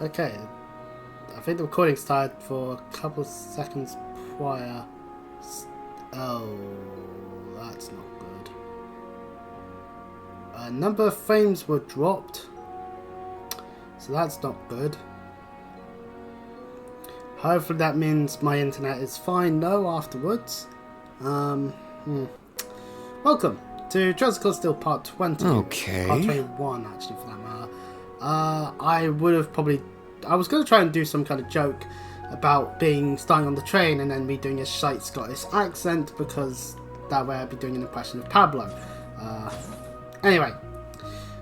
Okay. I think the recording started for a couple of seconds prior. Oh, that's not good. A number of frames were dropped. So that's not good. Hopefully that means my internet is fine though afterwards. Welcome to Jurassic Still Part 20. Okay. Part 21 actually for that matter. I was going to try and do some kind of joke about starting on the train and then me doing a shite Scottish accent, because that way I'd be doing an impression of Pablo. Anyway,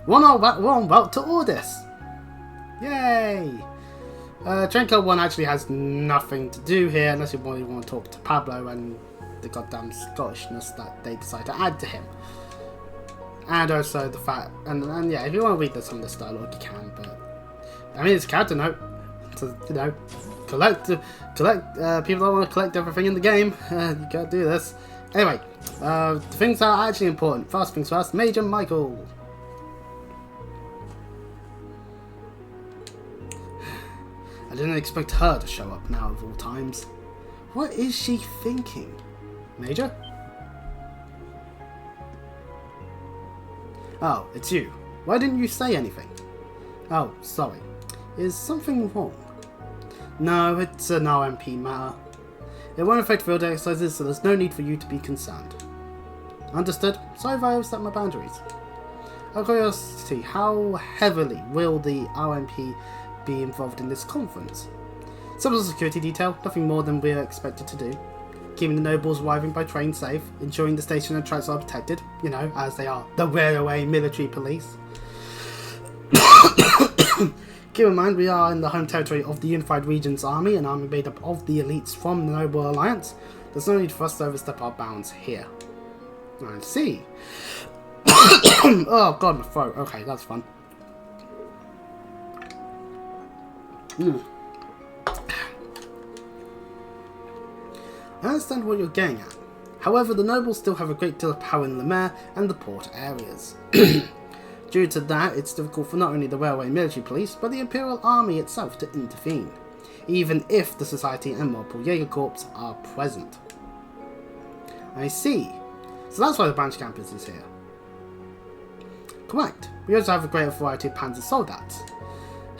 we're on route to Ordis. Yay! Train Code 1 actually has nothing to do here unless you really want to talk to Pablo and the goddamn Scottishness that they decide to add to him. And also the fact, and yeah, if you want to read some of this dialogue, you can, but I mean, it's a character note, so, you know, collect, people don't want to collect everything in the game, you gotta do this. Anyway, the things that are actually important. First things first, Major Michael. I didn't expect her to show up now of all times. What is she thinking? Major? Oh, it's you. Why didn't you say anything? Oh, sorry. Is something wrong? No, it's an RMP matter. It won't affect field exercises, so there's no need for you to be concerned. Understood? Sorry if I overstepped my boundaries. Out of curiosity, how heavily will the RMP be involved in this conference? Simple security detail, nothing more than we're expected to do. Keeping the nobles arriving by train safe, ensuring the station and tracks are protected, you know, as they are the railway military police. Keep in mind, we are in the home territory of the Unified Regions Army, an army made up of the elites from the Noble Alliance. There's no need for us to overstep our bounds here. I see. Oh god, my throat. Okay, that's fun. I understand what you're getting at. However, the nobles still have a great deal of power in the Mare and the port areas. Due to that, it's difficult for not only the railway military police, but the Imperial Army itself to intervene, even if the Society and multiple Jaeger Corps are present. I see. So that's why the branch campus is here. Correct. We also have a greater variety of Panzer Soldats.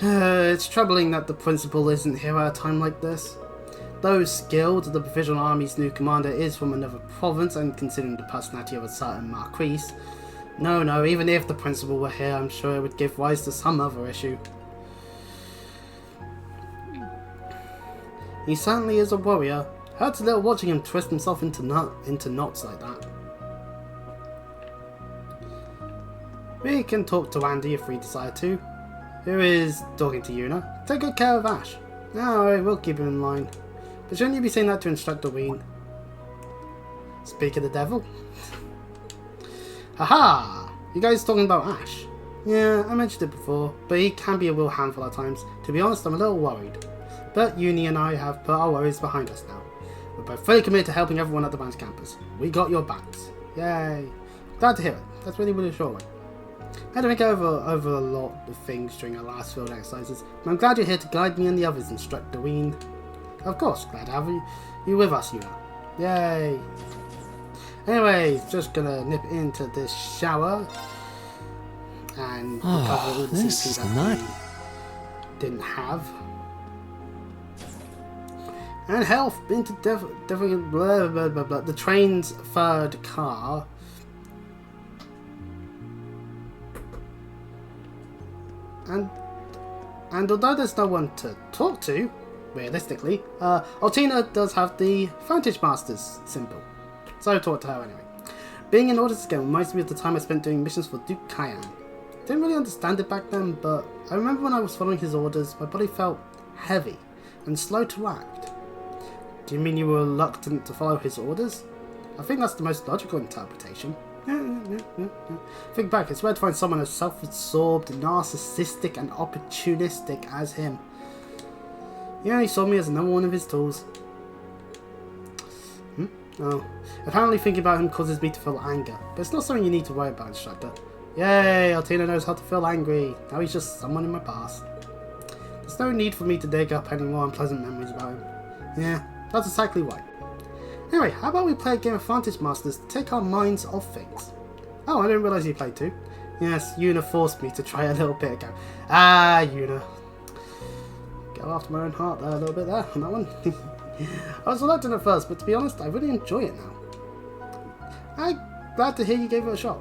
It's troubling that the principal isn't here at a time like this. Though skilled, the Provisional Army's new commander is from another province, and considering the personality of a certain Marquis, no, even if the principal were here, I'm sure it would give rise to some other issue. He certainly is a warrior. Hurts a little watching him twist himself into knots like that. We can talk to Andy if we decide to. Who is talking to Una? Take good care of Ash. Alright, we'll keep him in line. But shouldn't you be saying that to Instructor Ween? Speak of the devil. Haha! You guys talking about Ash? Yeah, I mentioned it before, but he can be a real handful at times. To be honest, I'm a little worried. But Uni and I have put our worries behind us now. We're both fully committed to helping everyone at the branch campus. We got your backs. Yay. Glad to hear it. That's really reassuring. I had to think over a lot of things during our last field exercises, and I'm glad you're here to guide me and the others, Instructor Ween. Of course, glad to have you with us, Una. Yay. Anyways, just gonna nip into this shower and recover all the CP that we didn't have. And health into definitely blah blah blah blah. The train's third car. And although there's no one to talk to, realistically, Altina does have the Vantage Master's symbol. So I talked to her anyway. Being in Ordis again reminds me of the time I spent doing missions for Duke Cayenne. Didn't really understand it back then, but I remember when I was following his orders, my body felt heavy and slow to act. Do you mean you were reluctant to follow his orders? I think that's the most logical interpretation. Think back, it's rare to find someone as self-absorbed, narcissistic and opportunistic as him. He only saw me as another one of his tools. Oh. Apparently thinking about him causes me to feel anger, but it's not something you need to worry about, Instructor. Yay, Altina knows how to feel angry. Now he's just someone in my past. There's no need for me to dig up any more unpleasant memories about him. Yeah, that's exactly right. Anyway, how about we play a game of Vantage Masters to take our minds off things? Oh, I didn't realise you played too. Yes, Una forced me to try a little bit ago. Ah, Una. Go after my own heart there a little bit there on that one. I was reluctant at first, but to be honest, I really enjoy it now. I'm glad to hear you gave it a shot.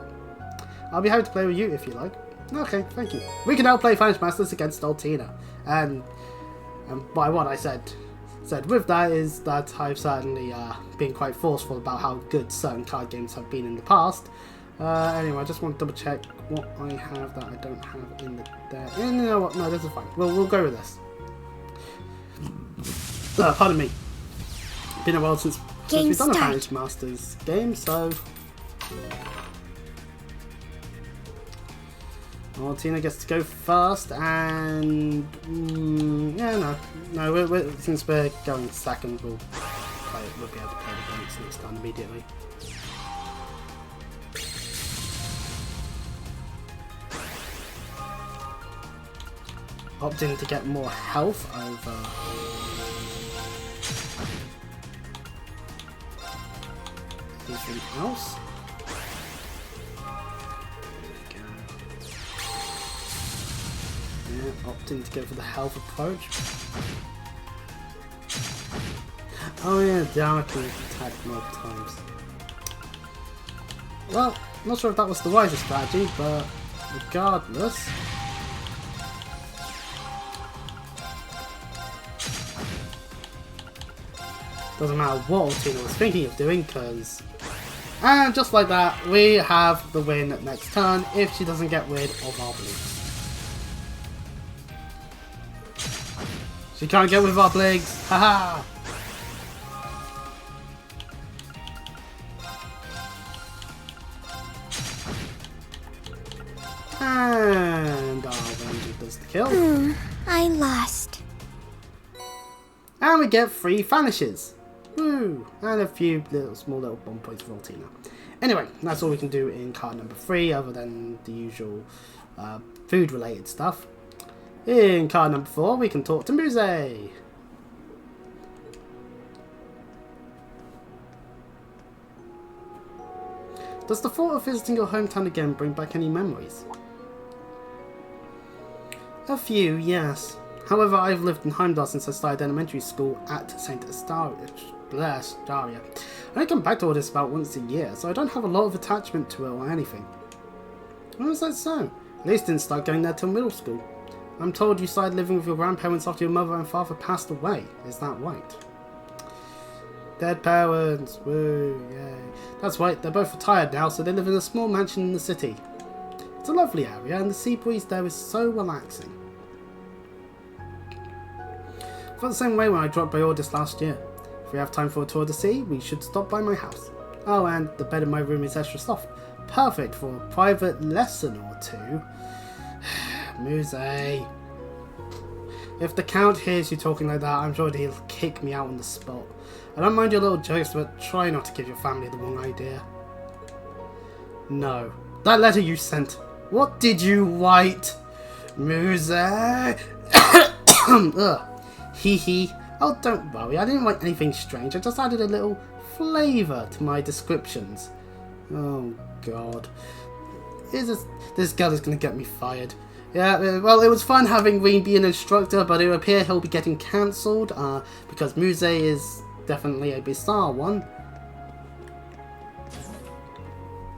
I'll be happy to play with you if you like. Okay, thank you. We can now play Vantage Masters against altina. And by what I said with that is that I've certainly been quite forceful about how good certain card games have been in the past. Anyway, I just want to double check what I have that I don't have in the there. You know what? No, this is fine. We'll go with this. Pardon me. Been a while since we've done a Vantage Masters game, so altina gets to go first, and yeah, no, since we're going second, we'll be able to play the games next time immediately. Opting to get more health over anything else. Yeah, opting to go for the health approach. Oh yeah, down I can attack multiple times. Well, I'm not sure if that was the wisest strategy, but regardless. Doesn't matter what altina was thinking of doing, because... And just like that, we have the win next turn if she doesn't get rid of our blinks. She can't get rid of our blinks! Haha! And our Ranger does the kill. I lost. And we get 3 vanishes. Woo! And a few small little bomb points for altina. Anyway, that's all we can do in card number 3, other than the usual food related stuff. In card number 4, we can talk to Muse. Does the thought of visiting your hometown again bring back any memories? A few, yes. However, I've lived in Heimdall since I started elementary school at St. Astaria. I come back to all this about once a year, so I don't have a lot of attachment to it or anything. Why is that so? At least didn't start going there till middle school. I'm told you started living with your grandparents after your mother and father passed away. Is that right? Dead parents, woo, yay. That's right, they're both retired now, so they live in a small mansion in the city. It's a lovely area, and the sea breeze there is so relaxing. I felt the same way when I dropped by Ordis last year. If we have time for a tour of the sea, we should stop by my house. Oh, and the bed in my room is extra soft. Perfect for a private lesson or two. Muse. If the Count hears you talking like that, I'm sure he'll kick me out on the spot. I don't mind your little jokes, but try not to give your family the wrong idea. No. That letter you sent. What did you write? Muse. Ugh. Hee hee. Oh, don't worry. I didn't write anything strange. I just added a little flavour to my descriptions. Oh, God. This girl is going to get me fired. Yeah, well, it was fun having Reen be an instructor, but it would appear he'll be getting cancelled, because Muse is definitely a bizarre one.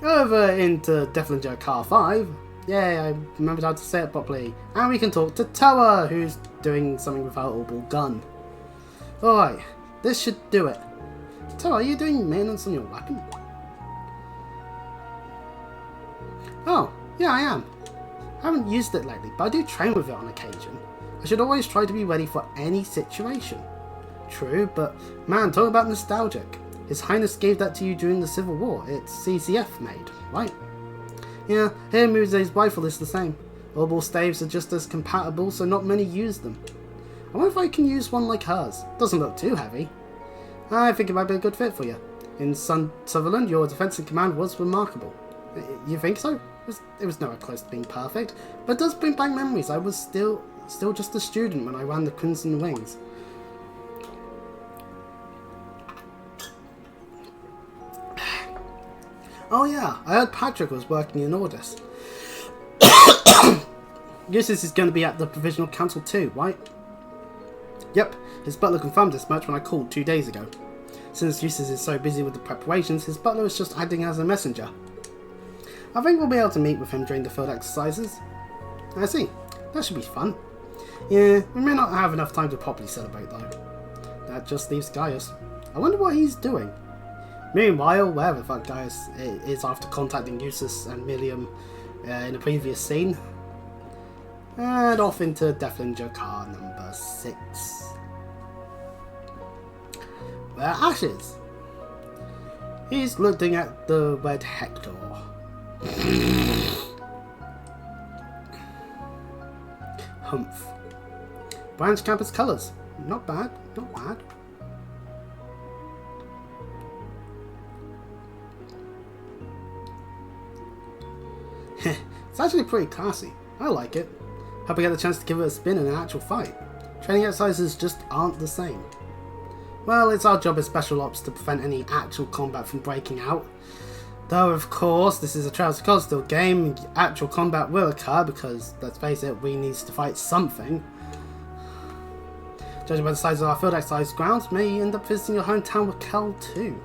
Over into Deflinger Car 5. Yay, I remembered how to say it properly. And we can talk to Toa, who's doing something with our orbital gun. Alright, this should do it. Toa, are you doing maintenance on your weapon? Oh, yeah, I am. I haven't used it lately, but I do train with it on occasion. I should always try to be ready for any situation. True, but man, talk about nostalgic. His Highness gave that to you during the Civil War. It's CCF made, right? Yeah, here Muse's rifle is the same. Orbital staves are just as compatible, so not many use them. I wonder if I can use one like hers. Doesn't look too heavy. I think it might be a good fit for you. In Sutherland, your defense and command was remarkable. You think so? It was nowhere close to being perfect, but it does bring back memories. I was still Still just a student when I ran the Crimson Wings. Oh yeah, I heard Patrick was working in Ordis. Eustace is going to be at the Provisional Council too, right? Yep, his butler confirmed this much when I called 2 days ago. Since Eustace is so busy with the preparations, his butler is just acting as a messenger. I think we'll be able to meet with him during the field exercises. I see. That should be fun. Yeah, we may not have enough time to properly celebrate though. That just leaves Gaius. I wonder what he's doing. Meanwhile, wherever the fuck Gaius is after contacting Eustace and Miriam in a previous scene. And off into Deflinger car number 6. Where Ash is. He's looking at the red Hector. Humph. Branch campus colours. Not bad, not bad. It's actually pretty classy. I like it. Hope I get the chance to give it a spin in an actual fight. Training exercises just aren't the same. Well, it's our job as special ops to prevent any actual combat from breaking out. Though, of course, this is a Trials of Coldsteel game, actual combat will occur because, let's face it, we need to fight something. Judging by the size of our field exercise grounds, may end up visiting your hometown Raquel too.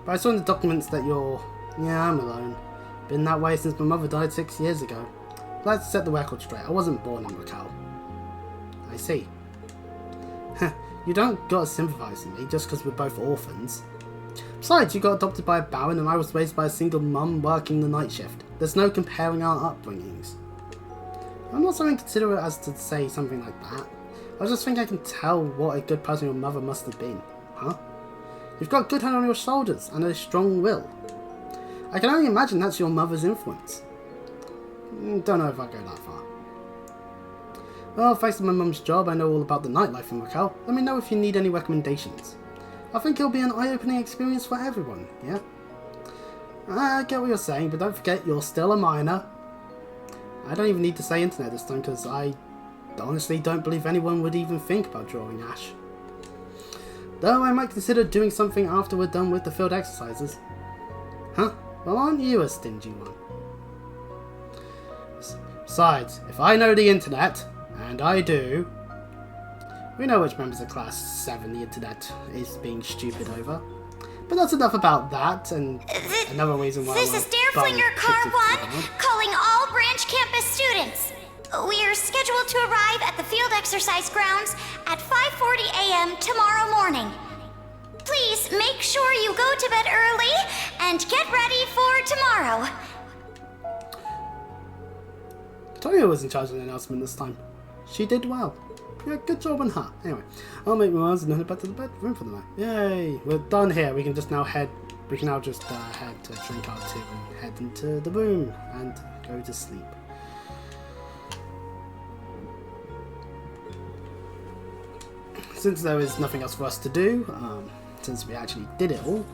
But I saw in the documents that you're... Yeah, I'm alone. Been that way since my mother died 6 years ago. Let's set the record straight, I wasn't born in Raquel. I see. You don't gotta sympathise with me just because we're both orphans. Besides, you got adopted by a baron and I was raised by a single mum working the night shift. There's no comparing our upbringings. I'm not so inconsiderate as to say something like that. I just think I can tell what a good person your mother must have been. Huh? You've got a good head on your shoulders and a strong will. I can only imagine that's your mother's influence. Don't know if I go that far. Well, thanks to my mum's job, I know all about the nightlife in Raquel. Let me know if you need any recommendations. I think it'll be an eye-opening experience for everyone, yeah? I get what you're saying, but don't forget you're still a minor. I don't even need to say internet this time, because I honestly don't believe anyone would even think about drawing Ash. Though I might consider doing something after we're done with the field exercises. Huh? Well, aren't you a stingy one? Besides, if I know the internet, and I do, we know which members of Class 7 the internet is being stupid over. But that's enough about that, and another reason why This is Dareflinger Car 1, calling all branch campus students. We are scheduled to arrive at the field exercise grounds at 5:40 a.m. tomorrow morning. Please make sure you go to bed early and get ready for tomorrow. Tonya was in charge of the announcement this time. She did well. Yeah, good job on her. Anyway, I'll make my rounds and head back to the bedroom for the night. Yay! We're done here. We can just now head. We can now just head to drink our tea and head into the room and go to sleep. Since there is nothing else for us to do, since we actually did it all.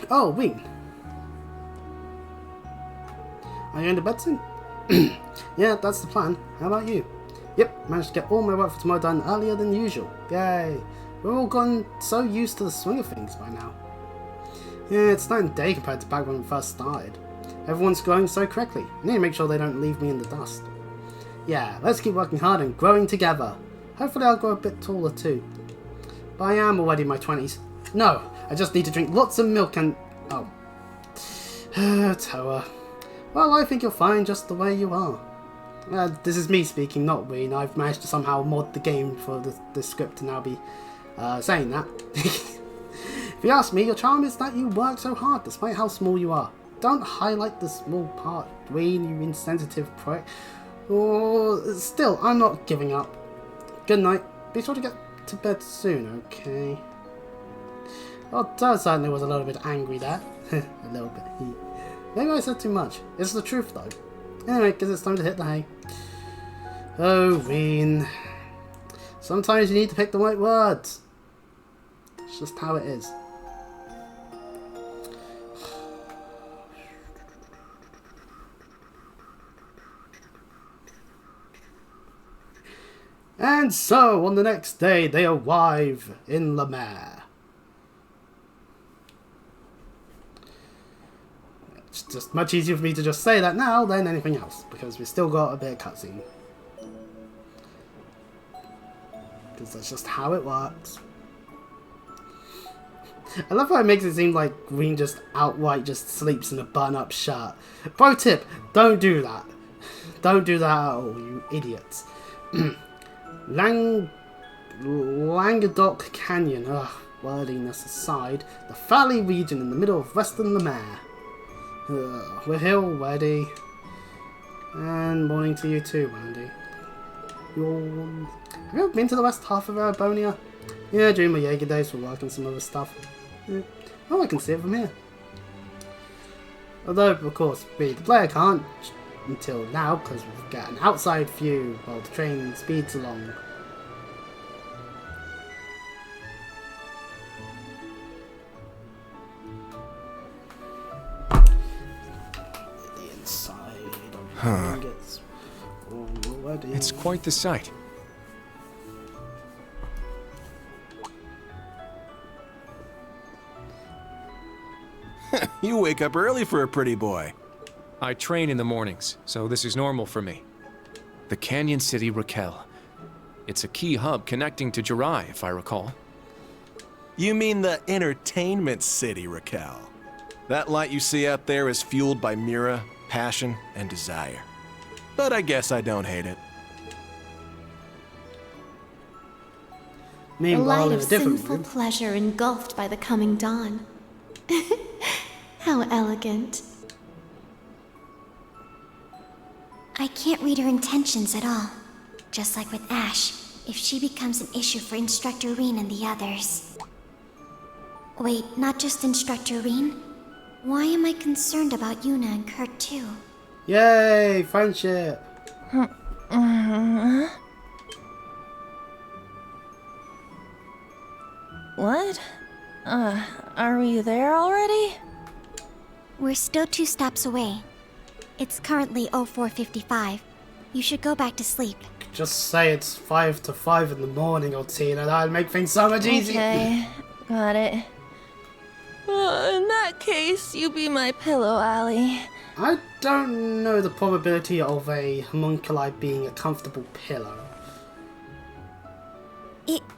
Oh, Wing. Are you going to bed soon? Yeah, that's the plan. How about you? Yep, managed to get all my work for tomorrow done earlier than usual. Yay! We're all gotten so used to the swing of things by now. Yeah, it's night and day compared to back when we first started. Everyone's growing so quickly. I need to make sure they don't leave me in the dust. Yeah, let's keep working hard and growing together. Hopefully I'll grow a bit taller too. But I am already in my 20s. No, I just need to drink lots of milk and... Oh. Toa. Well, I think you're fine just the way you are. This is me speaking, not Ween. I've managed to somehow mod the game for the script to now be saying that. If you ask me, your charm is that you work so hard despite how small you are. Don't highlight the small part, Ween, you insensitive prick. Still, I'm not giving up. Good night. Be sure to get to bed soon, okay? Well, Toa certainly was a little bit angry there. A little bit. Maybe I said too much. It's the truth though. Anyway, guess it's time to hit the hay. Oh, Ween. Sometimes you need to pick the right words. It's just how it is. And so, on the next day, they arrive in La Mer. It's just much easier for me to just say that now than anything else, because we've still got a bit of cutscene. Because that's just how it works. I love how it makes it seem like Green just outright just sleeps in a button-up shirt. Pro tip, don't do that. Don't do that at all, you idiots. Languedoc Canyon, wordiness aside, the valley region in the middle of western La Mer. We're here already. And morning to you too, Randy. Have you ever been to the west half of Arabonia? Yeah, during my Jaeger days for work and some other stuff. Yeah. Oh, I can see it from here. Although, of course, we, the player, can't until now because we've got an outside view while the train speeds along. The inside of the gets already. It's quite the sight. You wake up early for a pretty boy. I train in the mornings, so this is normal for me. The Canyon City Raquel. It's a key hub connecting to Jirai, if I recall. You mean the entertainment city, Raquel. That light you see out there is fueled by Mira, passion, and desire. But I guess I don't hate it. A Meanwhile, light in of a different sinful room. pleasure engulfed by the coming dawn. How elegant. I can't read her intentions at all. Just like with Ash, if she becomes an issue for Instructor Reen and the others. Wait, not just Instructor Reen? Why am I concerned about Yuna and Kurt too? Yay, friendship! What? Are we there already? We're still 2 stops away. It's currently 04:55. You should go back to sleep. Just say it's 5 to 5 in the morning, Altina. That'd make things so much easier. Okay, got it. In that case, you be my pillow, Allie. I don't know the probability of a homunculi being a comfortable pillow.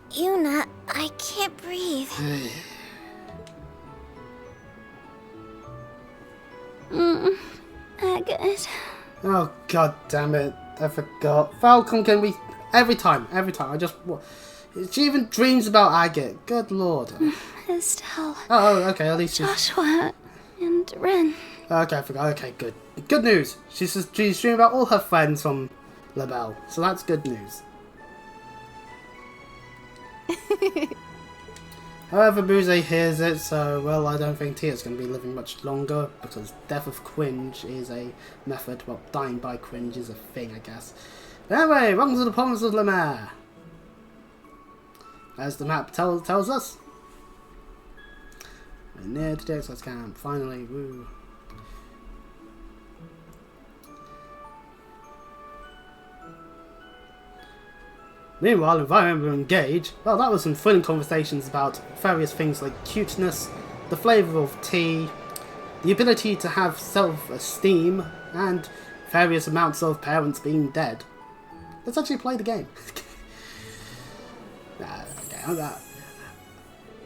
Yuna, I can't breathe. Agate. Oh, god damn it. I forgot. Falcon, can we... Every time. I just... She even dreams about Agate. Good lord. Estelle. Oh, okay, at least she's... Joshua. And Ren. Okay, I forgot. Okay, good. Good news. She's dreaming about all her friends from LaBelle. So that's good news. However, Booze hears it, so, well, I don't think Tia's going to be living much longer, because death of cringe is a method, well, dying by cringe is a thing, I guess. But anyway, welcome to the province of La Mer. As the map tells us. We're near to the exercise camp, finally, woo. Meanwhile, environmental engage. Well, that was some thrilling conversations about various things like cuteness, the flavour of tea, the ability to have self-esteem, and various amounts of parents being dead. Let's actually play the game. I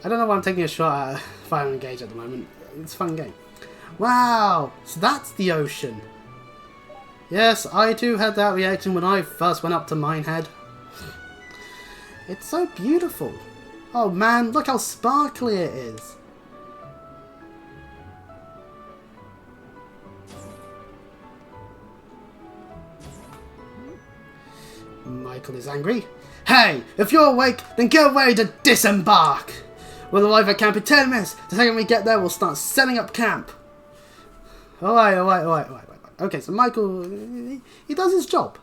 don't know why I'm taking a shot at Fire Engage at the moment. It's a fun game. Wow! So that's the ocean. Yes, I too had that reaction when I first went up to Minehead. It's so beautiful. Oh man, look how sparkly it is. Michael is angry. Hey, if you're awake, then get ready to disembark. We'll arrive at camp in 10 minutes. The second we get there, we'll start setting up camp. Alright. Okay, so Michael, he does his job.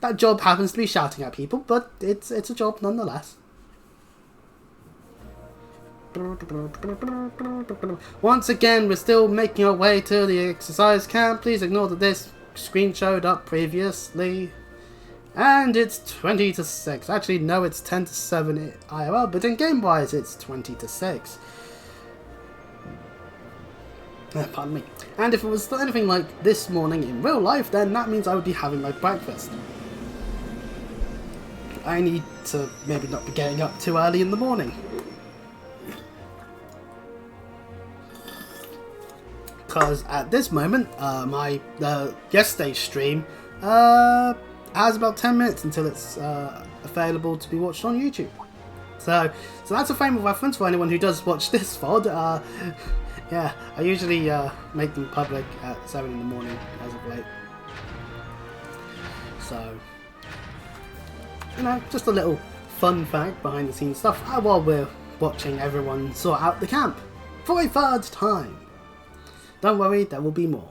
That job happens to be shouting at people, but it's a job nonetheless. Once again, we're still making our way to the exercise camp. Please ignore that this screen showed up previously. And it's 20 to 6. Actually, no, it's 10 to 7 IRL, but in game-wise, it's 20 to 6. Pardon me. And if it was anything like this morning in real life, then that means I would be having my breakfast. I need to maybe not be getting up too early in the morning. Because at this moment, my yesterday's stream has about 10 minutes until it's available to be watched on YouTube. So that's a frame of reference for anyone who does watch this VOD. Yeah, I usually make them public at 7 in the morning as of late. So, you know, just a little fun fact behind the scenes stuff while we're watching everyone sort out the camp for a third time. Don't worry, there will be more.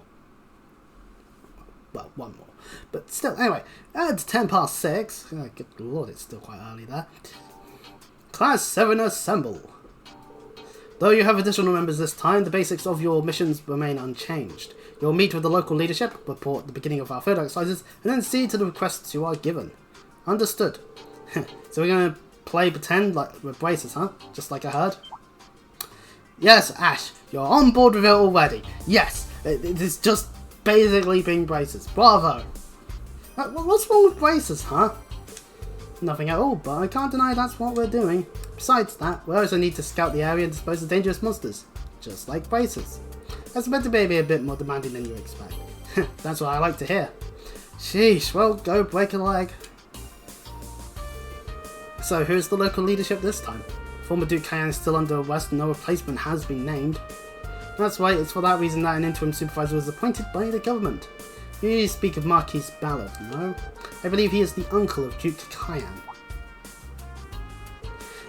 Well, one more. But still, anyway, it's 10 past 6. Oh, good lord, it's still quite early there. Class 7 assemble. Though you have additional members this time, the basics of your missions remain unchanged. You'll meet with the local leadership, report the beginning of our field exercises, and then see to the requests you are given. Understood. So we're going to play pretend like with braces, huh? Just like I heard. Yes, Ash, you're on board with it already. Yes, it is just basically being braces. Bravo. What's wrong with braces, huh? Nothing at all, but I can't deny that's what we're doing. Besides that, we also need to scout the area and dispose of dangerous monsters. Just like braces. That's meant to be a bit more demanding than you expect. That's what I like to hear. Sheesh, well, go break a leg. So who's the local leadership this time? Former Duke Cayenne is still under arrest and no replacement has been named. That's right, it's for that reason that an interim supervisor was appointed by the government. You speak of Marquis Ballard, no? I believe he is the uncle of Duke Cayenne.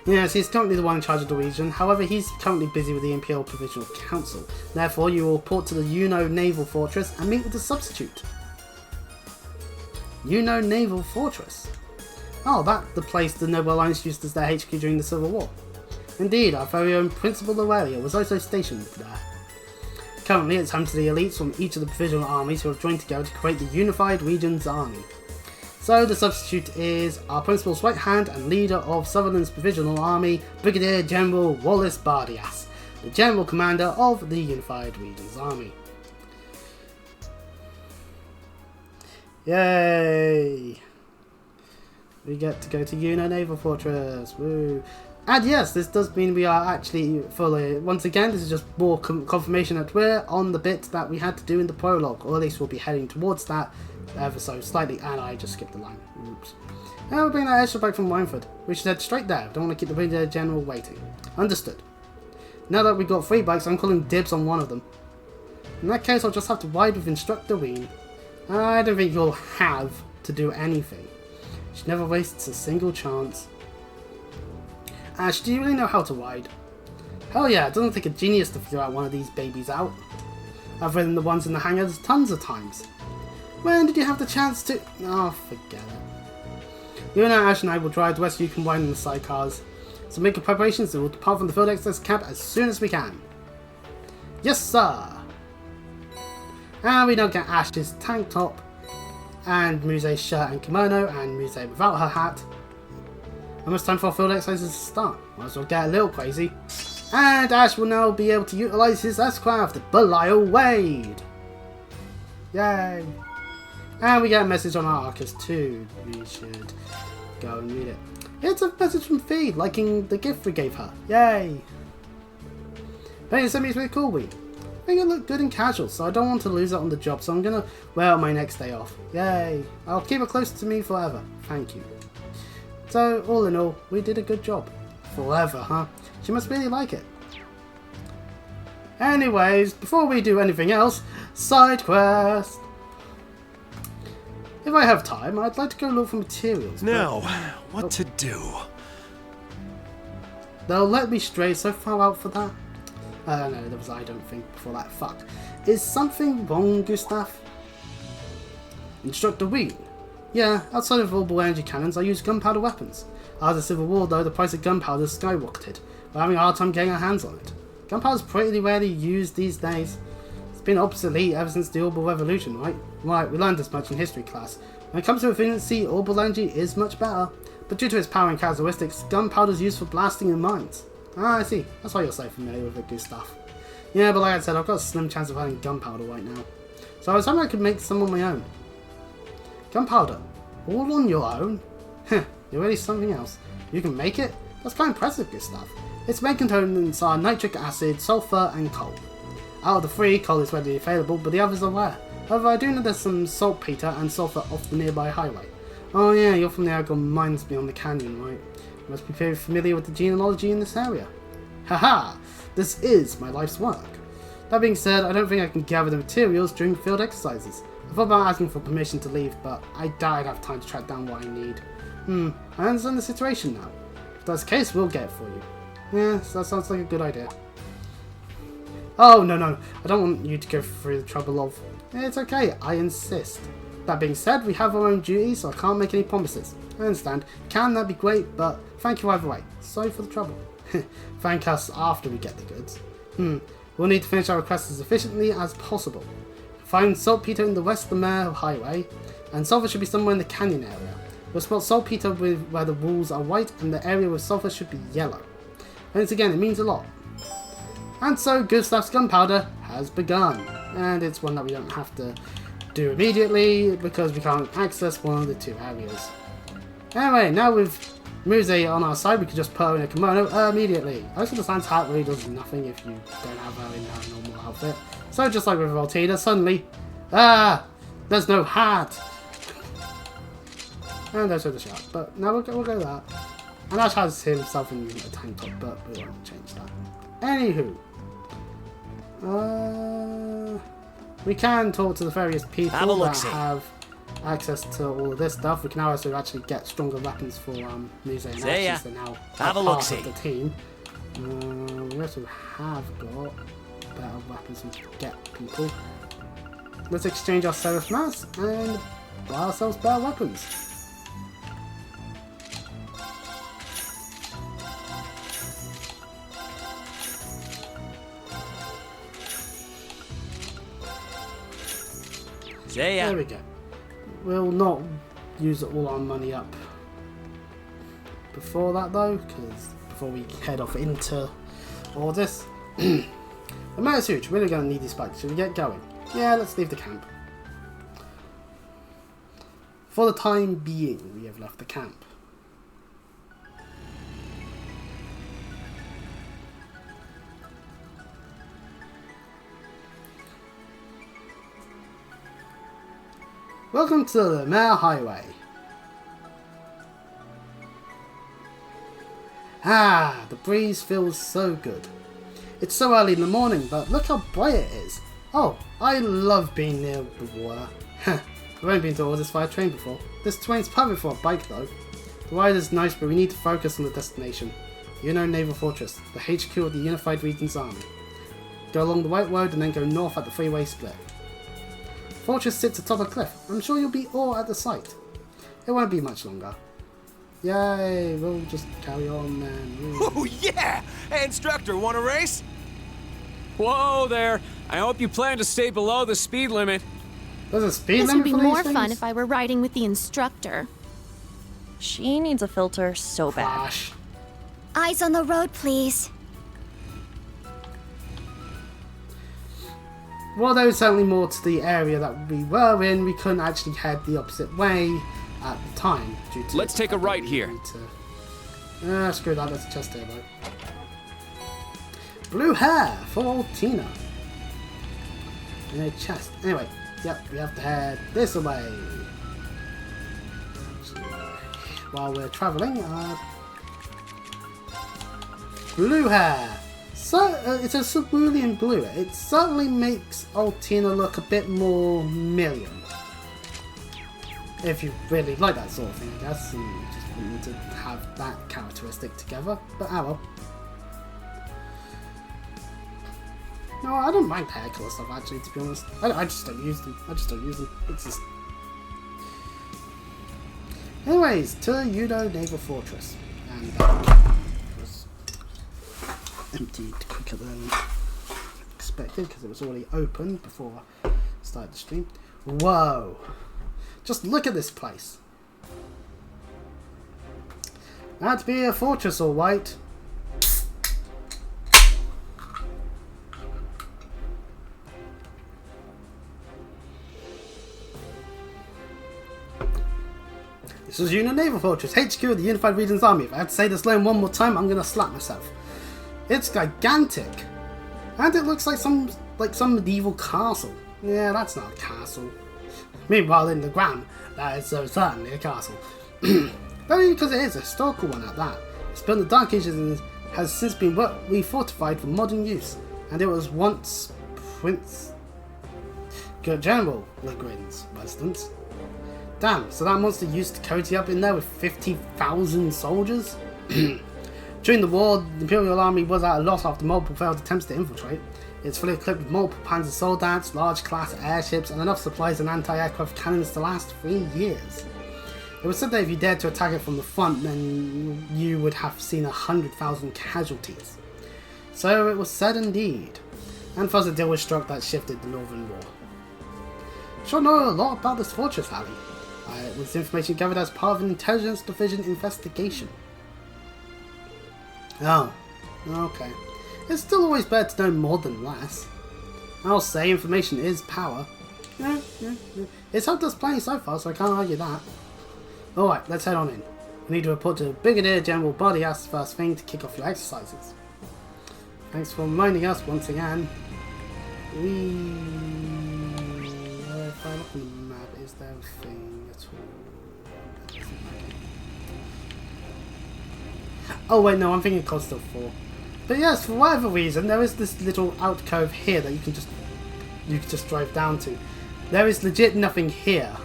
Yes, he's currently the one in charge of the region, however he's currently busy with the Imperial Provisional Council. Therefore, you will report to the Yuno Naval Fortress and meet with the substitute. Yuno Naval Fortress? Oh, that's the place the Noble Alliance used as their HQ during the Civil War. Indeed, our very own Principal Aurelia was also stationed there. Currently, it's home to the elites from each of the provisional armies who have joined together to create the Unified Regions Army. So, the substitute is our Principal's right hand and leader of Sutherland's Provisional Army, Brigadier General Wallace Bardias, the General Commander of the Unified Regions Army. Yay! We get to go to Yuno Naval Fortress, woo! And yes, this does mean we are actually fully, once again, this is just more confirmation that we're on the bit that we had to do in the prologue, or at least we'll be heading towards that ever so slightly, and I just skipped the line, oops. And we'll bring that extra back from Wynford. We should head straight there, don't want to keep the Brigadier General waiting. Understood. Now that we've got 3 bikes, I'm calling dibs on one of them. In that case, I'll just have to ride with Instructor Ween. I don't think you'll have to do anything. She never wastes a single chance. Ash, do you really know how to ride? Hell yeah, it doesn't take a genius to figure out one of these babies out. I've ridden the ones in the hangars tons of times. When did you have the chance to... Oh, forget it. You and Ash and I will drive, the rest of you can ride in the sidecars. So make your preparations and we'll depart from the field exercise camp as soon as we can. Yes, sir! And we now get Ash's tank top, and Muse's shirt and kimono, and Muse without her hat. Almost time for our field exercises to start. Might as well get a little crazy. And Ash will now be able to utilise his S-Craft, the Belial Wade. Yay! And we get a message on our Arcus too. We should go and read it. It's a message from Fee, liking the gift we gave her. Yay! But sent me really cool week. I think it looked good and casual, so I don't want to lose it on the job, so I'm gonna wear it my next day off. Yay! I'll keep it close to me forever. Thank you. So, all in all, we did a good job. Forever, huh? She must really like it. Anyways, before we do anything else, side quest! If I have time, I'd like to go look for materials. Now, what to do? They'll let me stray so far out for that? No, there was I don't think before that. Fuck. Is something wrong, Gustav? Instructor Ween. Yeah, outside of vulnerable energy cannons, I use gunpowder weapons. After the Civil War, though, the price of gunpowder skyrocketed. We're having a hard time getting our hands on it. Gunpowder's pretty rarely used these days. It's been obsolete ever since the Orbital Revolution, right? Right, we learned this much in history class. When it comes to efficiency, orbital energy is much better, but due to its power and characteristics, gunpowder is used for blasting in mines. Ah, I see. That's why you're so familiar with the good stuff. Yeah, but like I said, I've got a slim chance of having gunpowder right now. So I was hoping I could make some on my own. Gunpowder? All on your own? Heh, you're really something else. You can make it? That's quite impressive good stuff. Its main components are nitric acid, sulfur, and coal. Out of the three, coal is readily available, but the others are rare. However, I do know there's some saltpeter and sulfur off the nearby highway. Oh yeah, you're from the Aragon mines beyond the canyon, right? You must be very familiar with the genealogy in this area. Haha! This is my life's work. That being said, I don't think I can gather the materials during field exercises. I thought about asking for permission to leave, but I doubt I'd have time to track down what I need. I understand the situation now. If that's the case, we'll get it for you. Yeah, so that sounds like a good idea. Oh, no, I don't want you to go through the trouble of... It's okay, I insist. That being said, we have our own duties, so I can't make any promises. I understand. Can that be great, but thank you either way. Sorry for the trouble. Thank us after we get the goods. We'll need to finish our request as efficiently as possible. Find saltpeter in the West-the-Mare Highway, and sulfur should be somewhere in the canyon area. We'll spot saltpeter where the walls are white, and the area with sulfur should be yellow. Once again, it means a lot. And so, Good Stuff's gunpowder has begun. And it's one that we don't have to do immediately, because we can't access one of the two areas. Anyway, now with Muse on our side, we can just put her in a kimono immediately. Most of the Sands hat really does nothing if you don't have her in her normal outfit. So just like with Altina, suddenly, there's no hat! And there's the shot, but now we'll go with that. And Ash has himself in a tank top, but we won't change that. Anywho. We can talk to the various people that have access to all of this stuff. We can now also actually get stronger weapons for Muse and Ash, they're now part of the team. We also have got better weapons we can get people. Let's exchange our Seraph Mass and buy ourselves better weapons. There we go. We'll not use all our money up before that though, because before we head off into all this. The matter's huge. We're really going to need these spikes. Should we get going? Yeah, let's leave the camp. For the time being, we have left the camp. Welcome to the Mare Highway. Ah, the breeze feels so good. It's so early in the morning, but look how bright it is. Oh, I love being near the water. I've only been to Ordis via train before. This terrain's perfect for a bike though. The ride is nice, but we need to focus on the destination. Naval Fortress, the HQ of the Unified Regions Army. Go along the White Road and then go north at the freeway split. Fortress sits atop a cliff. I'm sure you'll be all at the site. It won't be much longer. Yay, we'll just carry on then. Oh yeah! Hey instructor, want a race? Whoa there! I hope you plan to stay below the speed limit. There's a speed This limit would be for more these fun things? if I were riding with the instructor. She needs a filter so bad. Crash. Eyes on the road, please. Well, there was certainly more to the area that we were in. We couldn't actually head the opposite way at the time. Due to Let's take a right here. Screw that, that's a chest here though. Blue hair for altina. In a chest. Anyway, yep, we have to head this way. While we're travelling, blue hair. So, it's a cerulean blue. It certainly makes Altina look a bit more million. If you really like that sort of thing, I guess, and you just want to have that characteristic together. But well. No, I don't mind hair colour stuff actually, to be honest. I just don't use them. It's just... Anyways, to Yudo Naval Fortress. And was emptied quicker than expected because it was already open before I started the stream. Whoa. Just look at this place. That'd be a fortress, all right. This was Union Naval Fortress, HQ of the Unified Regions Army. If I have to say this line one more time, I'm gonna slap myself. It's gigantic. And it looks like some medieval castle. Yeah, that's not a castle. Meanwhile, in the ground, that is so certainly a castle. Only because it is a historical one at that. It's built in the Dark Ages and has since been refortified for modern use. And it was once Prince General Legrin's residence. Damn, so that monster used to cozy up in there with 50,000 soldiers? During the war, the Imperial Army was at a loss after multiple failed attempts to infiltrate. It's fully equipped with multiple Panzer Soldats, large class airships, and enough supplies and anti-aircraft cannons to last 3 years. It was said that if you dared to attack it from the front, then you would have seen 100,000 casualties. So it was said indeed. And thus a deal was struck that shifted the Northern War. Sure know a lot about this fortress, Ali. It was information gathered as part of an intelligence division investigation. Oh, okay. It's still always better to know more than less. I'll say information is power. Yeah. It's helped us plenty so far, so I can't argue that. Alright, let's head on in. We need to report to Brigadier General Bardias first thing to kick off your exercises. Thanks for reminding us once again. If I look on the map, is there a thing at all? Oh wait, no, I'm thinking Coastal 4. But yes, for whatever reason, there is this little alcove here that you can just drive down to. There is legit nothing here,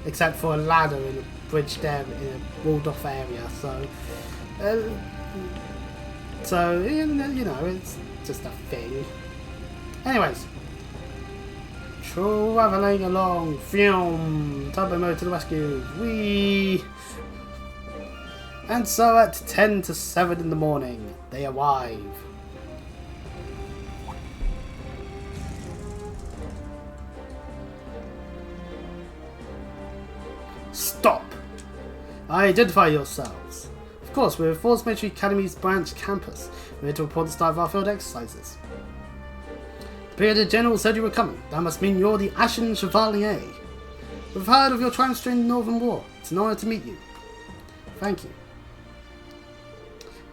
except for a ladder in a bridge there in a walled off area. So you know, it's just a thing. Anyways, traveling along, film, turbo mode to the rescue, whee! And so at 10 to 7 in the morning, they arrive. Stop! Identify yourselves. Of course, we're at Force Military Academy's branch campus. We're here to report the start of our field exercises. The Brigadier General said you were coming. That must mean you're the Ashen Chevalier. We've heard of your triumphs during the Northern War. It's an honor to meet you. Thank you.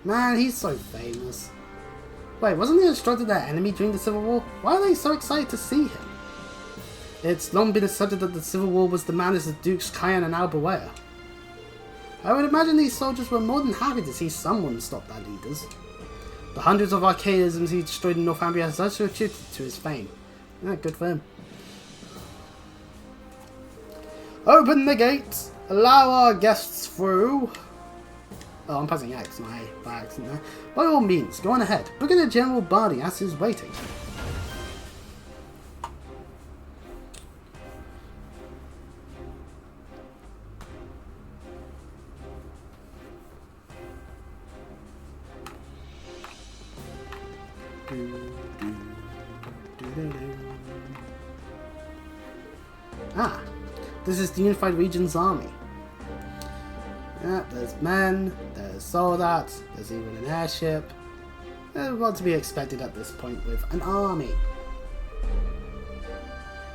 Man, he's so famous. Wait, wasn't he instructed their enemy during the Civil War? Why are they so excited to see him? It's long been asserted that the Civil War was demanded as Dukes Cayenne and Albuera. I would imagine these soldiers were more than happy to see someone stop their leaders. The hundreds of archaisms he destroyed in Northumbria has also attributed to his fame. Yeah, good for him. Open the gates! Allow our guests through! Oh, I'm pressing X, not A, by accident there. By all means, go on ahead. Brigadier General Bardias is waiting. Ah, this is the Unified Regions Army. Yeah, there's men, there's soldats, there's even an airship. What to be expected at this point with an army.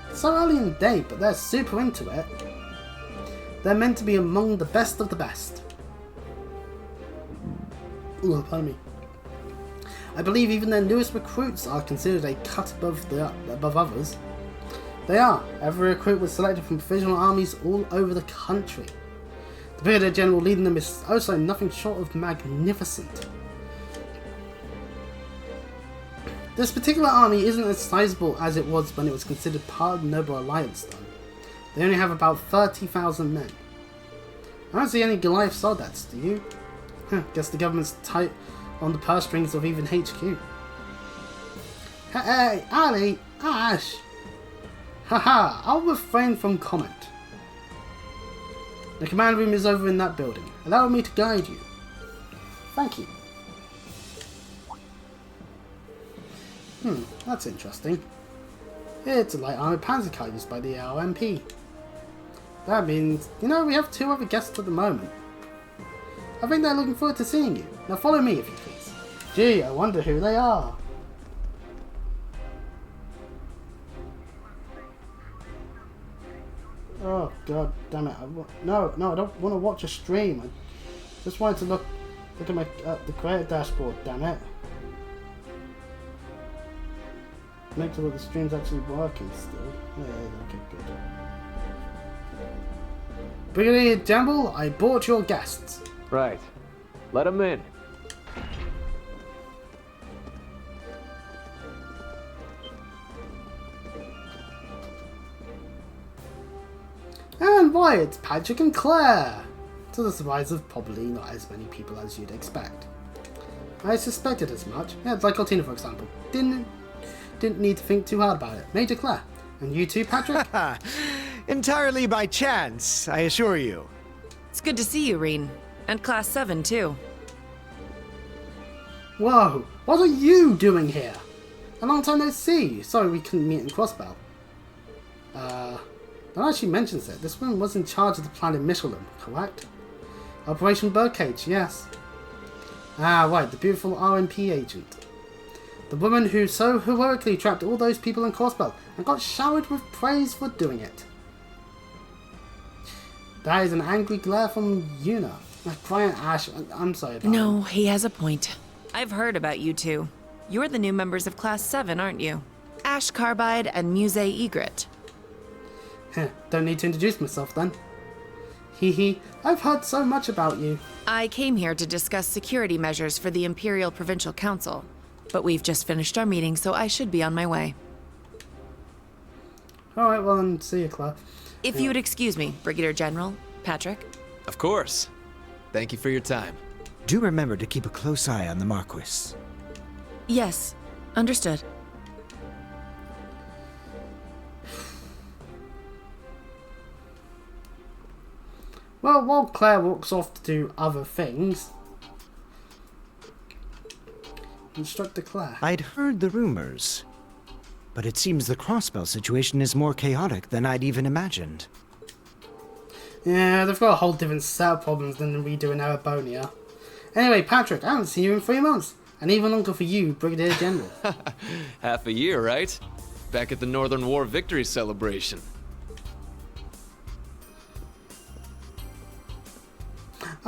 It's so early in the day, but they're super into it. They're meant to be among the best of the best. Oh, pardon me. I believe even their newest recruits are considered a cut above others. They are. Every recruit was selected from provisional armies all over the country. The Brigadier General leading them is also nothing short of magnificent. This particular army isn't as sizable as it was when it was considered part of the Noble Alliance though. They only have about 30,000 men. I don't see any Goliath soldats, do you? Guess the government's tight on the purse strings of even HQ. Hey, Ali, Ash! Haha, I'll refrain from comment. The command room is over in that building. Allow me to guide you. Thank you. That's interesting. It's a light armored panzer car used by the LMP. That means, you know, we have 2 other guests at the moment. I think they're looking forward to seeing you. Now follow me if you please. Gee, I wonder who they are. Oh god damn it! No, I don't want to watch a stream. I just wanted to look at my the creator dashboard. Damn it! Make sure that the stream's actually working still. Yeah, okay, good. Brigadier General, I brought your guests. Right. Let them in. And why, it's Patrick and Claire! To the surprise of probably not as many people as you'd expect. I suspected as much. Yeah, it's like altina, for example. Didn't need to think too hard about it. Major Claire. And you too, Patrick? Entirely by chance, I assure you. It's good to see you, Reen. And Class 7, too. Whoa, what are you doing here? A long time no see. Sorry we couldn't meet in Crossbell. That actually mentions it. This woman was in charge of the plan in Michelin, correct? Operation Birdcage, yes. Ah, right, the beautiful RMP agent. The woman who so heroically trapped all those people in Crossbell and got showered with praise for doing it. That is an angry glare from Yuna. Brian Ash, I'm sorry about No, he has a point. I've heard about you two. You're the new members of Class 7, aren't you? Ash Carbide and Muse Egret. Don't need to introduce myself then. Hee, I've heard so much about you. I came here to discuss security measures for the Imperial Provincial Council, but we've just finished our meeting, so I should be on my way. Alright, well then, see you, Claire. If you would excuse me, Brigadier General, Patrick. Of course. Thank you for your time. Do remember to keep a close eye on the Marquis. Yes, understood. Well, while Claire walks off to do other things, Instructor Claire. I'd heard the rumors, but it seems the Crossbell situation is more chaotic than I'd even imagined. Yeah, they've got a whole different set of problems than we do in Arabonia. Anyway, Patrick, I haven't seen you in 3 months, and even longer for you, Brigadier General. Half a year, right? Back at the Northern War victory celebration.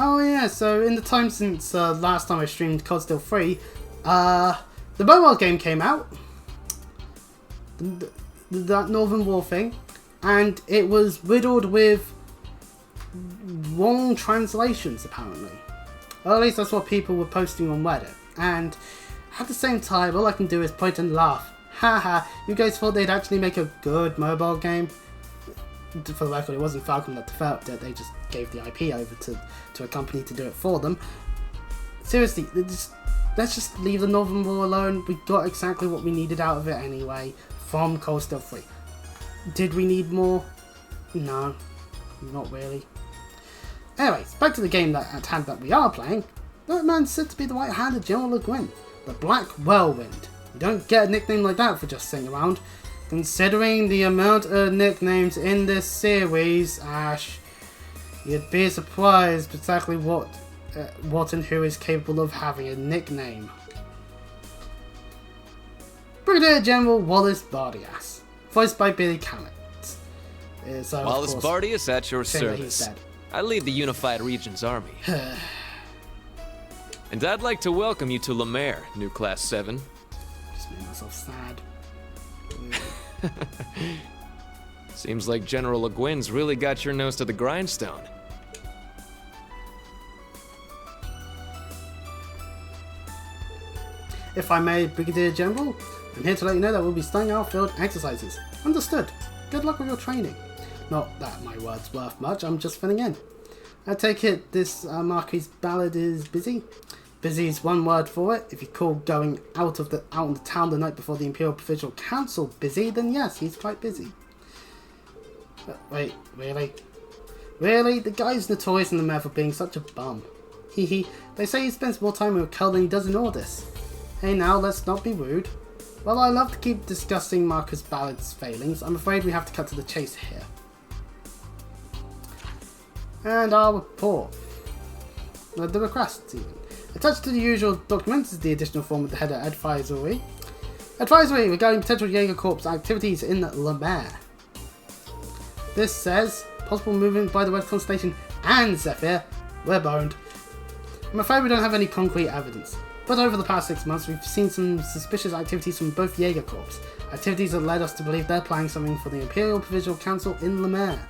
Oh yeah, so in the time since last time I streamed COD Still 3, the mobile game came out, that Northern War thing, and it was riddled with wrong translations apparently. Or at least that's what people were posting on Reddit, and at the same time all I can do is point and laugh. Haha, you guys thought they'd actually make a good mobile game? For the record, it wasn't Falcon that developed it, they just gave the IP over to a company to do it for them. Seriously, let's just leave the Northern War alone. We got exactly what we needed out of it anyway, from COD Still 3. Did we need more? No, not really. Anyways, back to the game at hand that we are playing. That man's said to be the right hand of General Le Guin, the Black Whirlwind. You don't get a nickname like that for just sitting around. Considering the amount of nicknames in this series, Ash, you'd be surprised exactly what and who is capable of having a nickname. Brigadier General Wallace Bardias, voiced by Billy Cammett. Wallace Bardias at your saying that he's service. dead. I lead the Unified Regions Army. And I'd like to welcome you to Lemaire, new Class 7. Just made myself sad. Seems like General Le Guin's really got your nose to the grindstone. If I may, Brigadier General, I'm here to let you know that we'll be starting our field exercises. Understood. Good luck with your training. Not that my word's worth much, I'm just filling in. I take it this Marquis ballad is busy? Busy is one word for it. If you call going out on the town the night before the Imperial Provincial Council busy, then yes, he's quite busy. But wait, really? Really? The guy's notorious in the mare for being such a bum. They say he spends more time with Raquel than he does in Ordis. Hey now, let's not be rude. While I love to keep discussing Marcus Ballard's failings, I'm afraid we have to cut to the chase here. And our report. The requests, even. Attached to the usual documents is the additional form of the header advisory. Advisory regarding potential Jaeger Corps activities in Le Maire. This says, possible movement by the Red Constellation and Zephyr. We're boned. I'm afraid we don't have any concrete evidence, but over the past 6 months we've seen some suspicious activities from both Jaeger Corps. Activities that led us to believe they're planning something for the Imperial Provisional Council in Le Maire.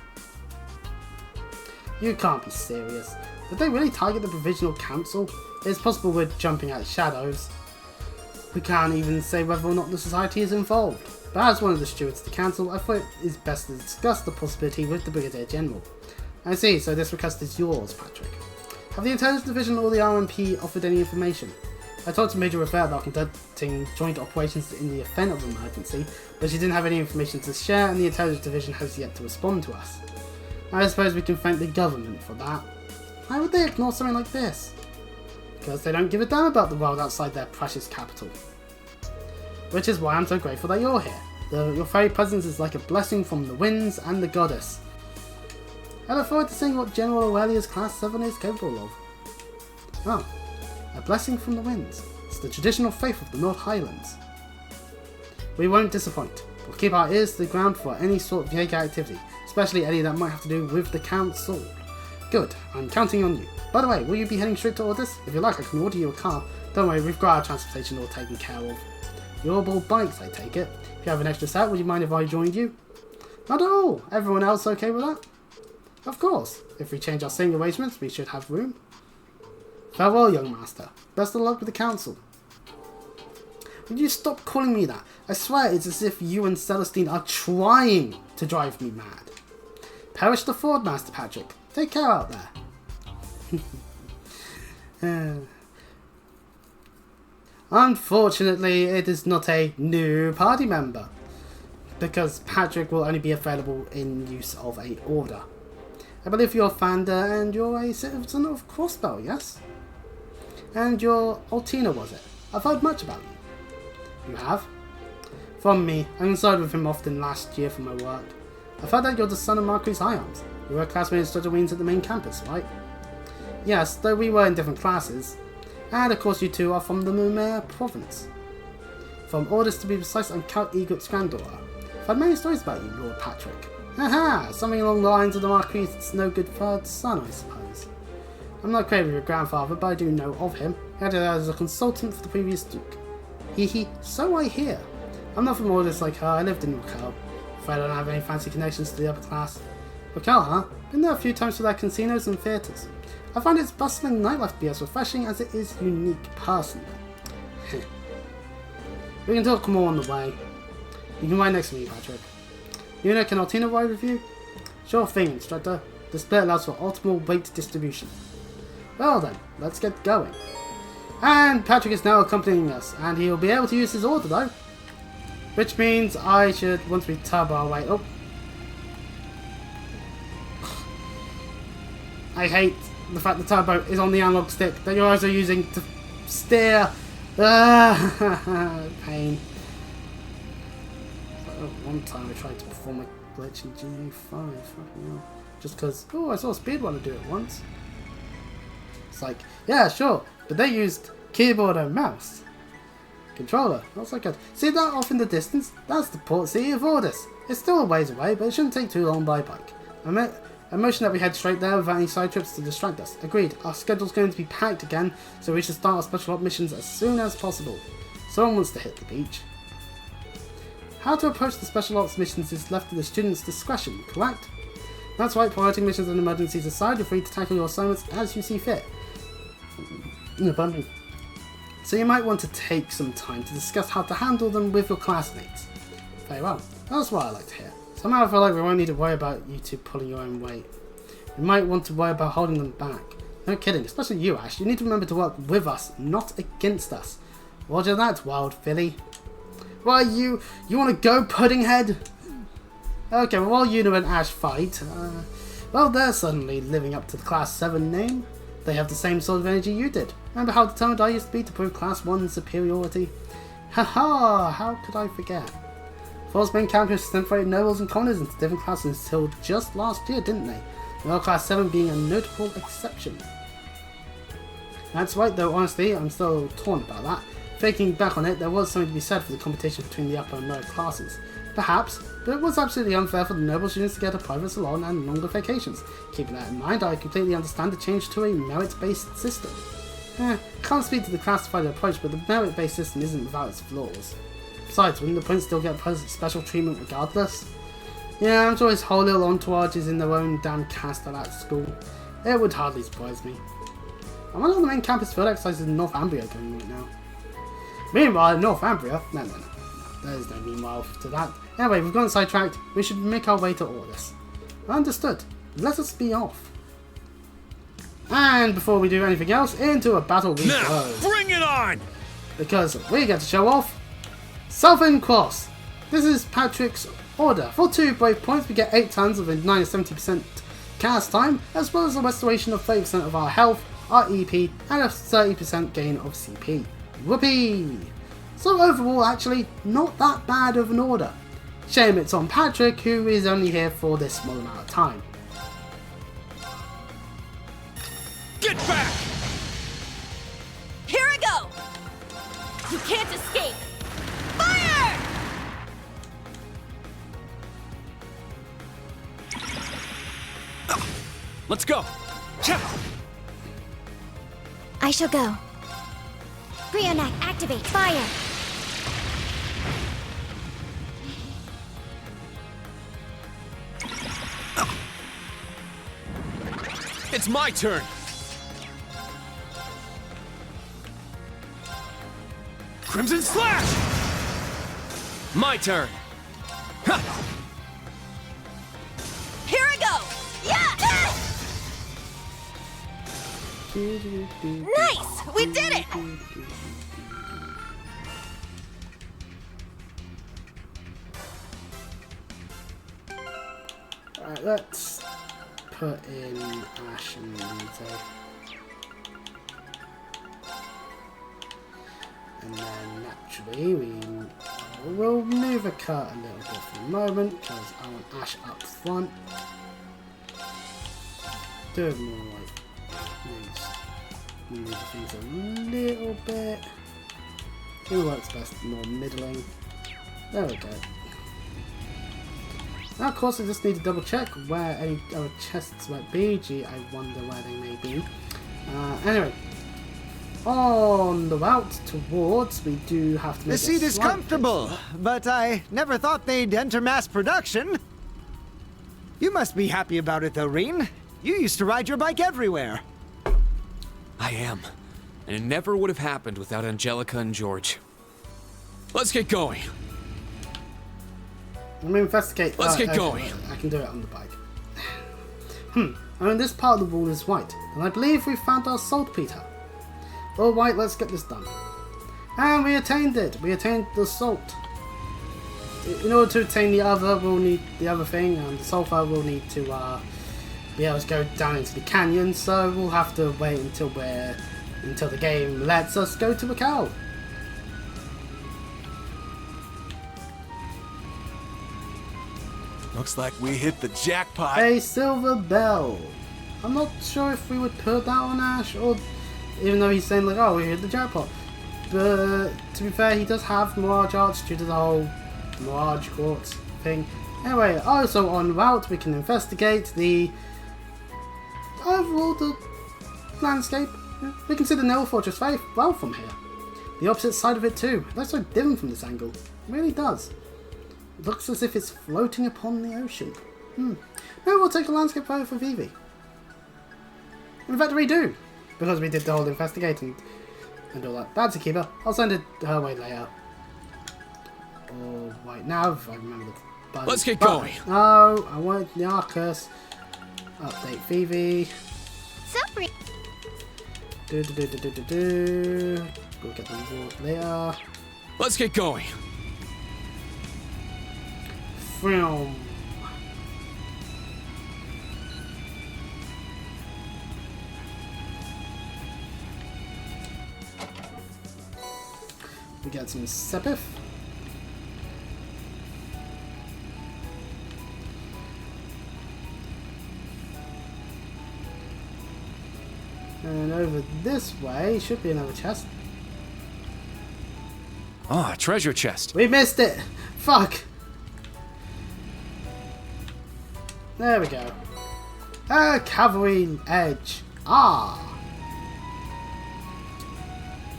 You can't be serious. Did they really target the Provisional Council? It's possible we're jumping at shadows. We can't even say whether or not the Society is involved. But as one of the stewards of the Council, I thought it is best to discuss the possibility with the Brigadier General. I see, so this request is yours, Patrick. Have the Intelligence Division or the RMP offered any information? I talked to Major Rivera about conducting joint operations in the event of emergency, but she didn't have any information to share and the Intelligence Division has yet to respond to us. I suppose we can thank the government for that. Why would they ignore something like this? Because they don't give a damn about the world outside their precious capital. Which is why I'm so grateful that you're here. Your very presence is like a blessing from the winds and the goddess. I look forward to seeing what General Aurelius Class 7 is capable of. Oh, a blessing from the winds. It's the traditional faith of the North Highlands. We won't disappoint. We'll keep our ears to the ground for any sort of Jaeger activity, especially any that might have to do with the Council. Good, I'm counting on you. By the way, will you be heading straight to Ordis? If you like, I can order you a car. Don't worry, we've got our transportation all taken care of. You're all board bikes, I take it. If you have an extra set, would you mind if I joined you? Not at all. Everyone else okay with that? Of course. If we change our seating arrangements, we should have room. Farewell, young master. Best of luck with the Council. Would you stop calling me that? I swear it's as if you and Celestine are trying to drive me mad. Perish the Ford, Master Patrick. Take care out there. Unfortunately, it is not a new party member, because Patrick will only be available in use of a order. I believe you're Fander and you're a citizen of Crossbell, yes? And you're altina, was it? I've heard much about you. You have? From me. I consulted with him often last year for my work. I've heard that you're the son of Marquis Hyams. You were a classmate in Studgerweens at the main campus, right? Yes, though we were in different classes. And of course you two are from the Lumiere province. From Ordis to be precise, I'm Count Egot's granddaughter. I've had many stories about you, Lord Patrick. Haha, something along the lines of the Marquis' no good third son, I suppose. I'm not acquainted with your grandfather, but I do know of him. He acted as a consultant for the previous Duke. So I hear. I'm not from Ordis like her, I lived in Raquel. Afraid I don't have any fancy connections to the upper class. Raquel, huh? Been there a few times for their casinos and theatres. I find its bustling nightlife to be as refreshing as it is unique personally. We can talk more on the way. You can ride next to me, Patrick. Una, can Altina ride with you? Sure thing, Instructor. The split allows for optimal weight distribution. Well then, let's get going. And Patrick is now accompanying us, and he'll be able to use his order though. Which means I should, once we turbo our way up. I hate the fact the turbo is on the analog stick that you're also using to steer. Pain. One time I tried to perform a glitch in GA5, just because, oh, I saw Speedrunner do it once. It's like, yeah, sure, but they used keyboard and mouse. Controller, not so good. See that off in the distance? That's the port city of Ordis. It's still a ways away, but it shouldn't take too long by bike. A motion that we head straight there without any side trips to distract us. Agreed, our schedule's going to be packed again, so we should start our special op missions as soon as possible. Someone wants to hit the beach. How to approach the special ops missions is left to the student's discretion, correct? That's right, priority missions and emergencies aside, you're free to tackle your assignments as you see fit. So you might want to take some time to discuss how to handle them with your classmates. Very well, that's what I like to hear. Somehow I feel like we won't need to worry about you two pulling your own weight. We might want to worry about holding them back. No kidding, especially you, Ash. You need to remember to work with us, not against us. Roger that, wild filly. Why, you want to go, Puddinghead? Okay, well, while Una and Ash fight, well, they're suddenly living up to the Class 7 name. They have the same sort of energy you did. Remember how determined I used to be to prove Class 1 superiority? Haha, how could I forget? Force main campus separated nobles and commoners into different classes until just last year, didn't they? Well, Class 7 being a notable exception. That's right, though honestly, I'm still torn about that. Thinking back on it, there was something to be said for the competition between the upper and lower classes. Perhaps, but it was absolutely unfair for the noble students to get a private salon and longer vacations. Keeping that in mind, I completely understand the change to a merit-based system. Can't speak to the classified approach, but the merit-based system isn't without its flaws. Besides, wouldn't the prince still get special treatment regardless? Yeah, I'm sure his whole little entourage is in their own damn caste at that school. It would hardly surprise me. I wonder how the main campus field exercises in Northumbria going right now. Meanwhile, in Northumbria, no, there's no meanwhile to that. Anyway, we've gone sidetracked. We should make our way to Ordis. Understood. Let us be off. And before we do anything else, into a battle we go. Bring it on! Because we get to show off Southern Cross. This is Patrick's order. For 2 brave points, we get 8 tons of a 70% cast time, as well as a restoration of 30% of our health, our EP, and a 30% gain of CP. Whoopee! So overall, actually, not that bad of an order. Shame it's on Patrick, who is only here for this small amount of time. Get back! Here I go! You can't escape! Fire! Let's go! I shall go. Brionac, activate. Fire! It's my turn! Crimson Slash! My turn! Ha! Here I go! Yeah! Nice! We did it! Alright, let's put in Ash and Lito. And then naturally we'll move a cut a little bit for the moment because I want Ash up front. Do it more like move things a little bit. Who works best? More middling. There we go. Now, of course, I just need to double check where any other chests might be. Gee, I wonder where they may be. Anyway, on the route towards, we do have to make The seat is comfortable, but I never thought they'd enter mass production. You must be happy about it, though, Reen. You used to ride your bike everywhere. I am. And it never would have happened without Angelica and George. Let's get going. Let me investigate. Let's get going. I can do it on the bike. I mean, this part of the wall is white, and I believe we found our saltpeter. Alright, let's get this done. And we attained it. We attained the salt. In order to attain the other, we'll need the other thing, and the sulfur we'll need to be able to go down into the canyon, so we'll have to wait until the game lets us go to Raquel. Looks like we hit the jackpot. A silver bell. I'm not sure if we would put that on Ash, or even though he's saying like, oh, we hit the jackpot. But to be fair, he does have Mirage Arts due to the whole Mirage Quartz thing. Anyway, also on route, we can investigate the overall the landscape. We can see the Nil Fortress very well from here. The opposite side of it too. It looks so different from this angle. It really does. It looks as if it's floating upon the ocean. Maybe we'll take a landscape photo for Vivi. In fact, we do, because we did the whole investigating and all that. That's a keeper. I'll send it her way later. Or right now, if I remember the button. Let's get going. No, I want the Arcus. Update Vivi. Sorry. We'll get the reward later. Let's get going. Film. We get some Sepith. And over this way should be another chest. Ah, treasure chest. We missed it! Fuck! There we go. A cavalry edge. Ah!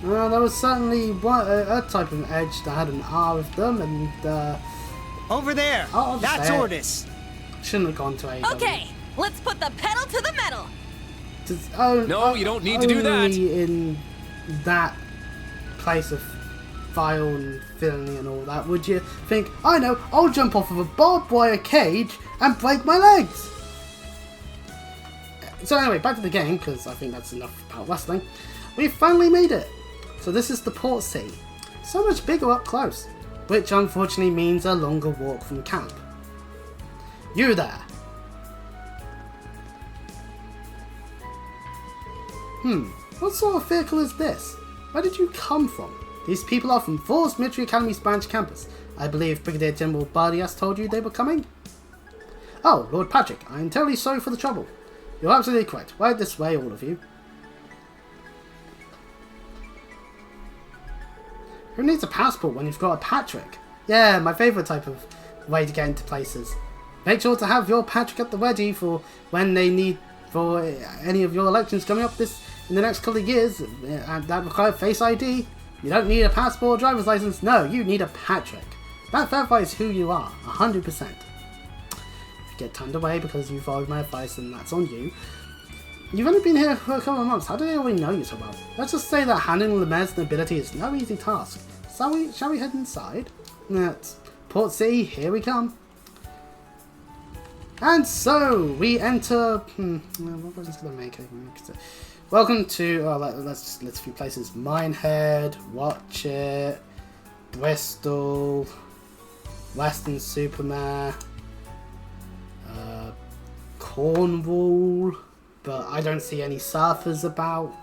There was certainly a type of edge that had an R with them, and Over there! I'll That's say it. Ordis! Shouldn't have gone to AW. Okay, let's put the pedal to the metal. No, you don't need to do that. Only in that place of file and filling and all that, would you think, I know, I'll jump off of a barbed wire cage and break my legs? So anyway, back to the game, because I think that's enough about wrestling. We finally made it! So this is the Port Sea. So much bigger up close, which unfortunately means a longer walk from camp. You there! What sort of vehicle is this? Where did you come from? These people are from Force Military Academy's branch campus. I believe Brigadier General Bardias told you they were coming? Oh, Lord Patrick, I am terribly sorry for the trouble. You're absolutely correct. Right this way, all of you. Who needs a passport when you've got a Patrick? Yeah, my favourite type of way to get into places. Make sure to have your Patrick at the ready for when they need for any of your elections coming up in the next couple of years, and that require Face ID. You don't need a passport or driver's license. No, you need a Patrick. That verifies who you are, 100%. If you get turned away because you followed my advice, then that's on you. You've only been here for a couple of months. How do they already know you so well? Let's just say that handling Lemaire's nobility is no easy task. Shall we head inside? That's Port City. Here we come. And so we enter. What was I going to make? Welcome to. Let's a few places. Minehead, Watch It, Bristol, Western Supermare, Cornwall, but I don't see any surfers about,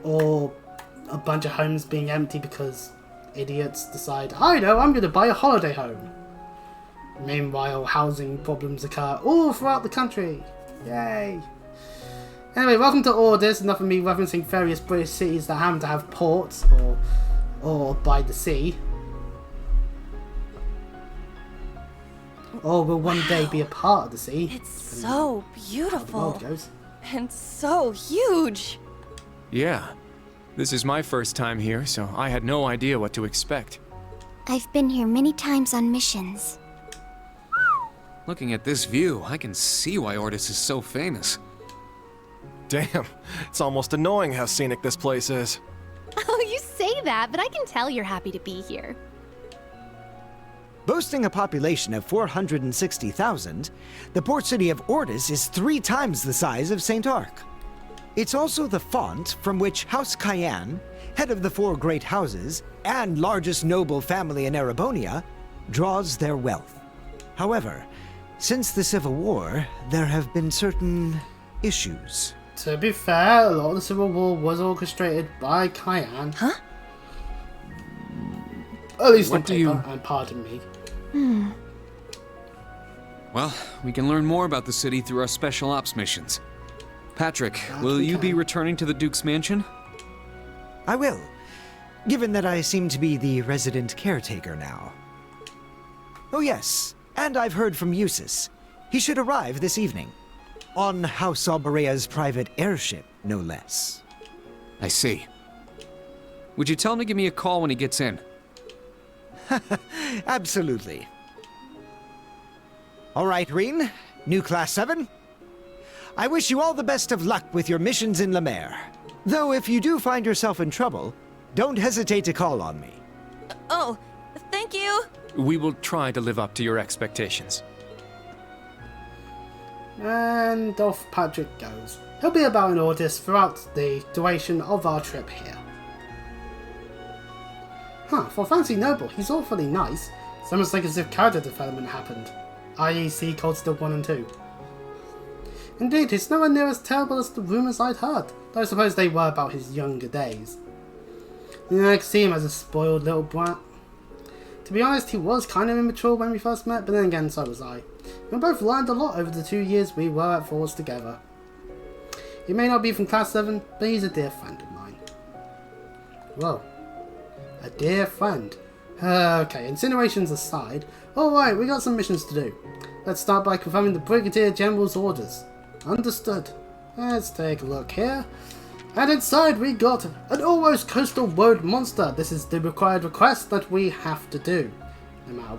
or a bunch of homes being empty because idiots decide, I know, I'm going to buy a holiday home. Meanwhile, housing problems occur all throughout the country. Yay! Anyway, welcome to Ordis. Enough of me referencing various British cities that happen to have ports or by the sea. Or will one day be a part of the sea. It's so beautiful. How the world goes. And so huge. Yeah. This is my first time here, so I had no idea what to expect. I've been here many times on missions. Looking at this view, I can see why Ordis is so famous. Damn, it's almost annoying how scenic this place is. Oh, you say that, but I can tell you're happy to be here. Boasting a population of 460,000, the port city of Ordis is 3 times the size of St. Arc. It's also the font from which House Cayenne, head of the 4 great houses and largest noble family in Erebonia, draws their wealth. However, since the Civil War, there have been certain issues. To be fair, a lot of the Civil War was orchestrated by Cayenne. Huh? At least on What do paper, you- and pardon me. Well, we can learn more about the city through our special ops missions. Patrick, That will we you be can. returning to the Duke's mansion? I will, given that I seem to be the resident caretaker now. Oh yes, and I've heard from Eustace. He should arrive this evening. On House Alberea's private airship, no less. I see. Would you tell him to give me a call when he gets in? Absolutely. All right, Reen, new Class 7. I wish you all the best of luck with your missions in Lemaire. Though if you do find yourself in trouble, don't hesitate to call on me. Oh, thank you. We will try to live up to your expectations. And off Patrick goes. He'll be about in Ordis throughout the duration of our trip here. Huh, for Fancy Noble, he's awfully nice. It's almost like as if character development happened. I.e. see Cold Steel 1 and 2. Indeed, he's nowhere near as terrible as the rumours I'd heard, though I suppose they were about his younger days. Yeah, I can see him as a spoiled little brat. To be honest, he was kind of immature when we first met, but then again, so was I. We both learned a lot over the 2 years we were at Force together. He may not be from Class 7, but he's a dear friend of mine. Whoa. A dear friend. Okay, insinuations aside. Alright, we got some missions to do. Let's start by confirming the Brigadier General's orders. Understood. Let's take a look here. And inside we got an almost coastal road monster. This is the required request that we have to do. No matter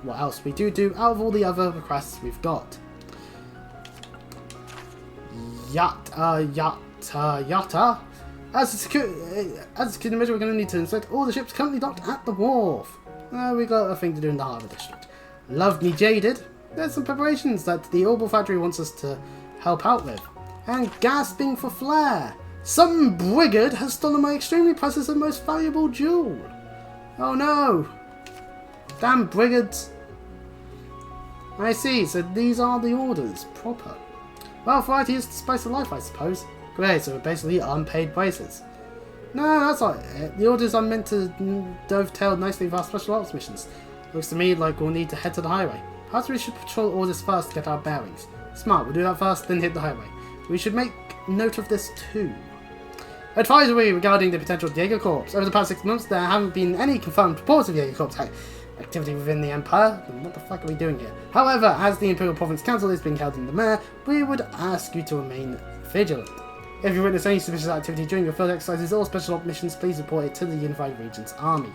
what else we do out of all the other requests we've got. Yatta. As a security measure, we're going to need to inspect all the ships currently docked at the wharf. We got a thing to do in the harbour district. Love me jaded. There's some preparations that the Orbital Factory wants us to help out with. And gasping for flair. Some brigand has stolen my extremely precious and most valuable jewel. Oh no. Damn brigands. I see, so these are the orders. Proper. Well, variety is the spice of life, I suppose. Great, so we're basically unpaid waiters. No, that's not it. The orders are meant to dovetail nicely with our special ops missions. Looks to me like we'll need to head to the highway. Perhaps we should patrol orders first to get our bearings. Smart, we'll do that first, then hit the highway. We should make note of this too. Advisory regarding the potential Jaeger Corps. Over the past 6 months, there haven't been any confirmed reports of Jaeger Corps activity within the Empire. What the fuck are we doing here? However, as the Imperial Province Council is being held in the Mare, we would ask you to remain vigilant. If you witness any suspicious activity during your field exercises or special op missions, please report it to the Unified Regions Army.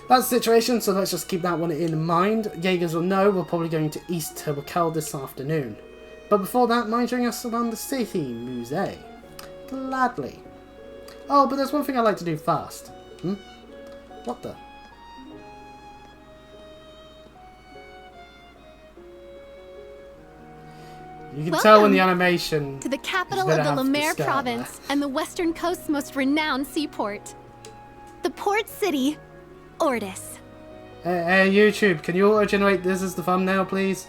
That's the situation, so let's just keep that one in mind. Jaegers will know we're probably going to East to Raquel this afternoon. But before that, mind showing us around the city, Musée? Gladly. Oh, but there's one thing I'd like to do first. What the? You can tell in the animation. To the capital of the Lemaire province and the western coast's most renowned seaport. The port city, Ordis. Hey, YouTube, can you auto-generate this as the thumbnail, please?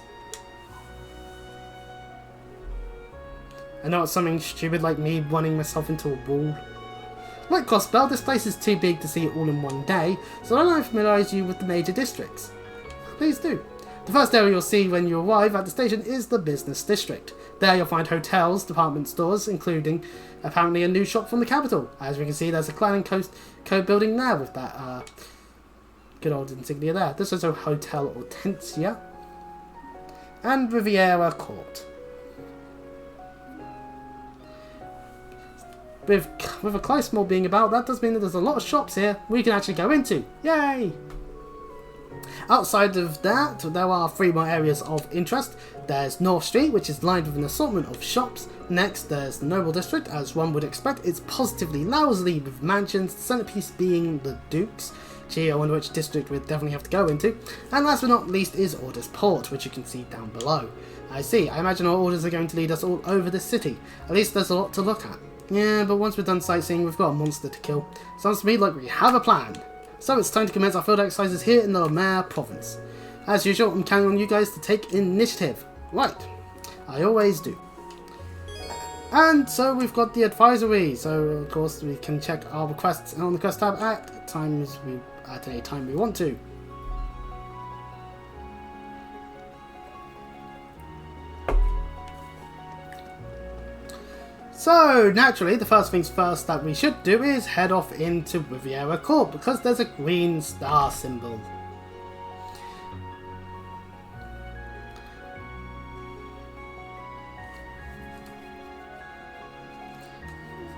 I know it's something stupid like me running myself into a wall. Like Crossbell, this place is too big to see it all in one day, so I'll familiarise you with the major districts. Please do. The first area you'll see when you arrive at the station is the business district. There you'll find hotels, department stores, including apparently a new shop from the capital. As we can see, there's a Clan and Code building there with that good old insignia there. This is a Hotel Hortensia and Riviera Court. With a Kleist Mall being about, that does mean that there's a lot of shops here we can actually go into. Yay! Outside of that, there are 3 more areas of interest. There's North Street, which is lined with an assortment of shops. Next, there's the Noble District. As one would expect, it's positively lousy with mansions, the centerpiece being the Dukes. Gee, I wonder which district we'd definitely have to go into. And last but not least is Orders Port, which you can see down below. I see, I imagine our orders are going to lead us all over the city. At least there's a lot to look at. Yeah, but once we're done sightseeing, we've got a monster to kill. Sounds to me like we have a plan. So it's time to commence our field exercises here in the Lemaire province. As usual, I'm counting on you guys to take initiative. Right, I always do. And so we've got the advisory. So of course we can check our requests on the quest tab at any time we want to. So, naturally, the first things first that we should do is head off into Riviera Court, because there's a green star symbol.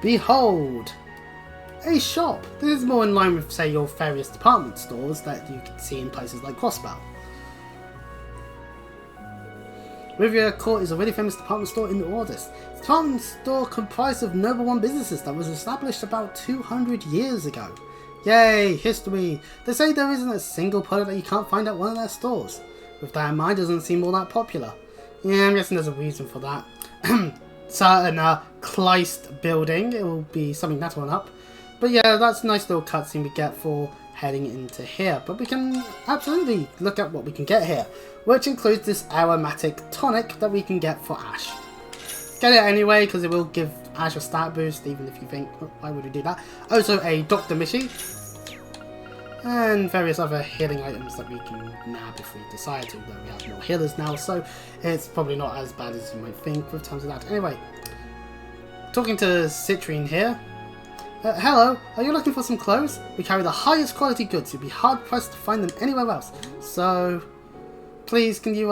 Behold! A shop! This is more in line with, say, your various department stores that you can see in places like Crossbell. Riviera Court is a really famous department store in Ordis. It's a department store comprised of Noble One businesses that was established about 200 years ago. Yay, history! They say there isn't a single product that you can't find at one of their stores. With that in mind, it doesn't seem all that popular. Yeah, I'm guessing there's a reason for that. Certain Kleist building, it will be something that one up. But yeah, that's a nice little cutscene we get for heading into here. But we can absolutely look at what we can get here, which includes this aromatic tonic that we can get for Ash. Get it anyway, because it will give as your stat boost, even if you think, oh, why would we do that? Also a Dr. Mishi, and various other healing items that we can nab if we decide to, though we have more healers now, so it's probably not as bad as you might think with terms of that. Anyway, talking to Citrine here. Hello, are you looking for some clothes? We carry the highest quality goods. You'd be hard pressed to find them anywhere else. So, please, can you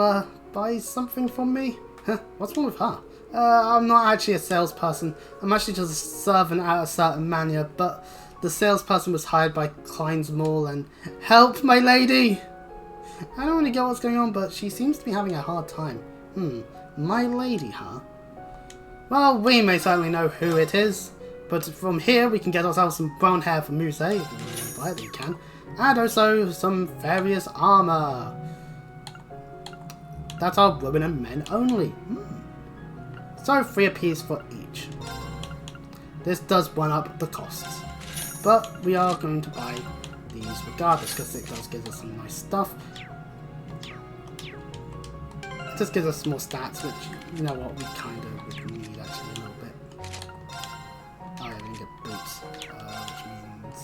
buy something from me? Huh? What's wrong with her? I'm not actually a salesperson. I'm actually just a servant at a certain manor, but the salesperson was hired by Klein's Mall and help, my lady! I don't really get what's going on, but she seems to be having a hard time. My lady, huh? Well, we may certainly know who it is, but from here we can get ourselves some brown hair for Muse, if we buy it, we can, and also some various armor. That's our women and men only. So 3 apiece for each. This does one up the costs. But we are going to buy these regardless, because it does give us some nice stuff. It just gives us more stats, which, you know what, we kind of would need actually a little bit. Oh yeah, we can get boots, which means...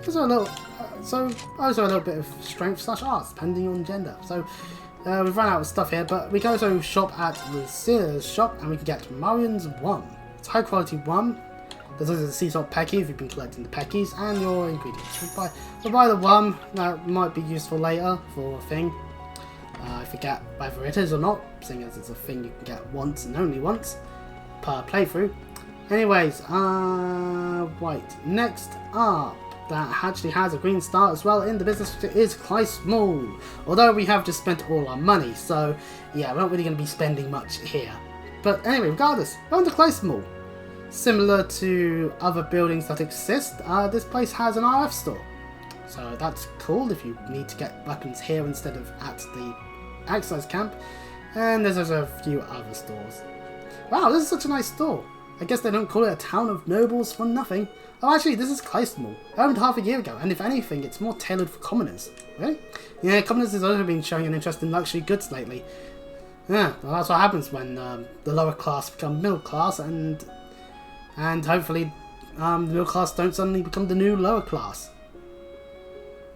Also a little, also a little bit of strength / arts, depending on gender. So we've run out of stuff here, but we can also shop at Lucia's shop, and we can get Marion's Wum. It's high quality Wum. There's also the sea salt pecky if you've been collecting the peckies, and your ingredients. We'll buy the Wum. That might be useful later for a thing. I forget whether it is or not, seeing as it's a thing you can get once and only once per playthrough. Anyways, right. Next up, that actually has a green star as well in the business is Kleist Mall. Although we have just spent all our money, so yeah, we're not really going to be spending much here. But anyway, regardless, we're on the Kleist Mall. Similar to other buildings that exist, this place has an RF store. So that's cool if you need to get weapons here instead of at the exercise camp. And there's also a few other stores. Wow, this is such a nice store. I guess they don't call it a town of nobles for nothing. Oh, actually, this is Kleist Mall, opened half a year ago, and if anything, it's more tailored for commoners. Really? Yeah, commoners has also been showing an interest in luxury goods lately. Yeah, well, that's what happens when the lower class become middle class, and hopefully the middle class don't suddenly become the new lower class.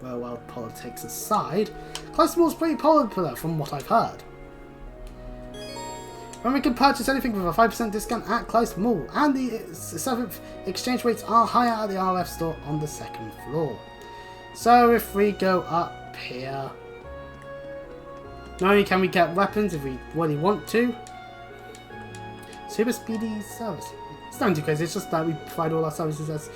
Well, politics aside, Kleist Mall's pretty popular from what I've heard. When we can purchase anything with a 5% discount at Kleist Mall, and the 7th exchange rates are higher at the RF store on the 2nd floor. So if we go up here, not only can we get weapons if we really want to, super speedy service. It's not too crazy, it's just that we provide all our services as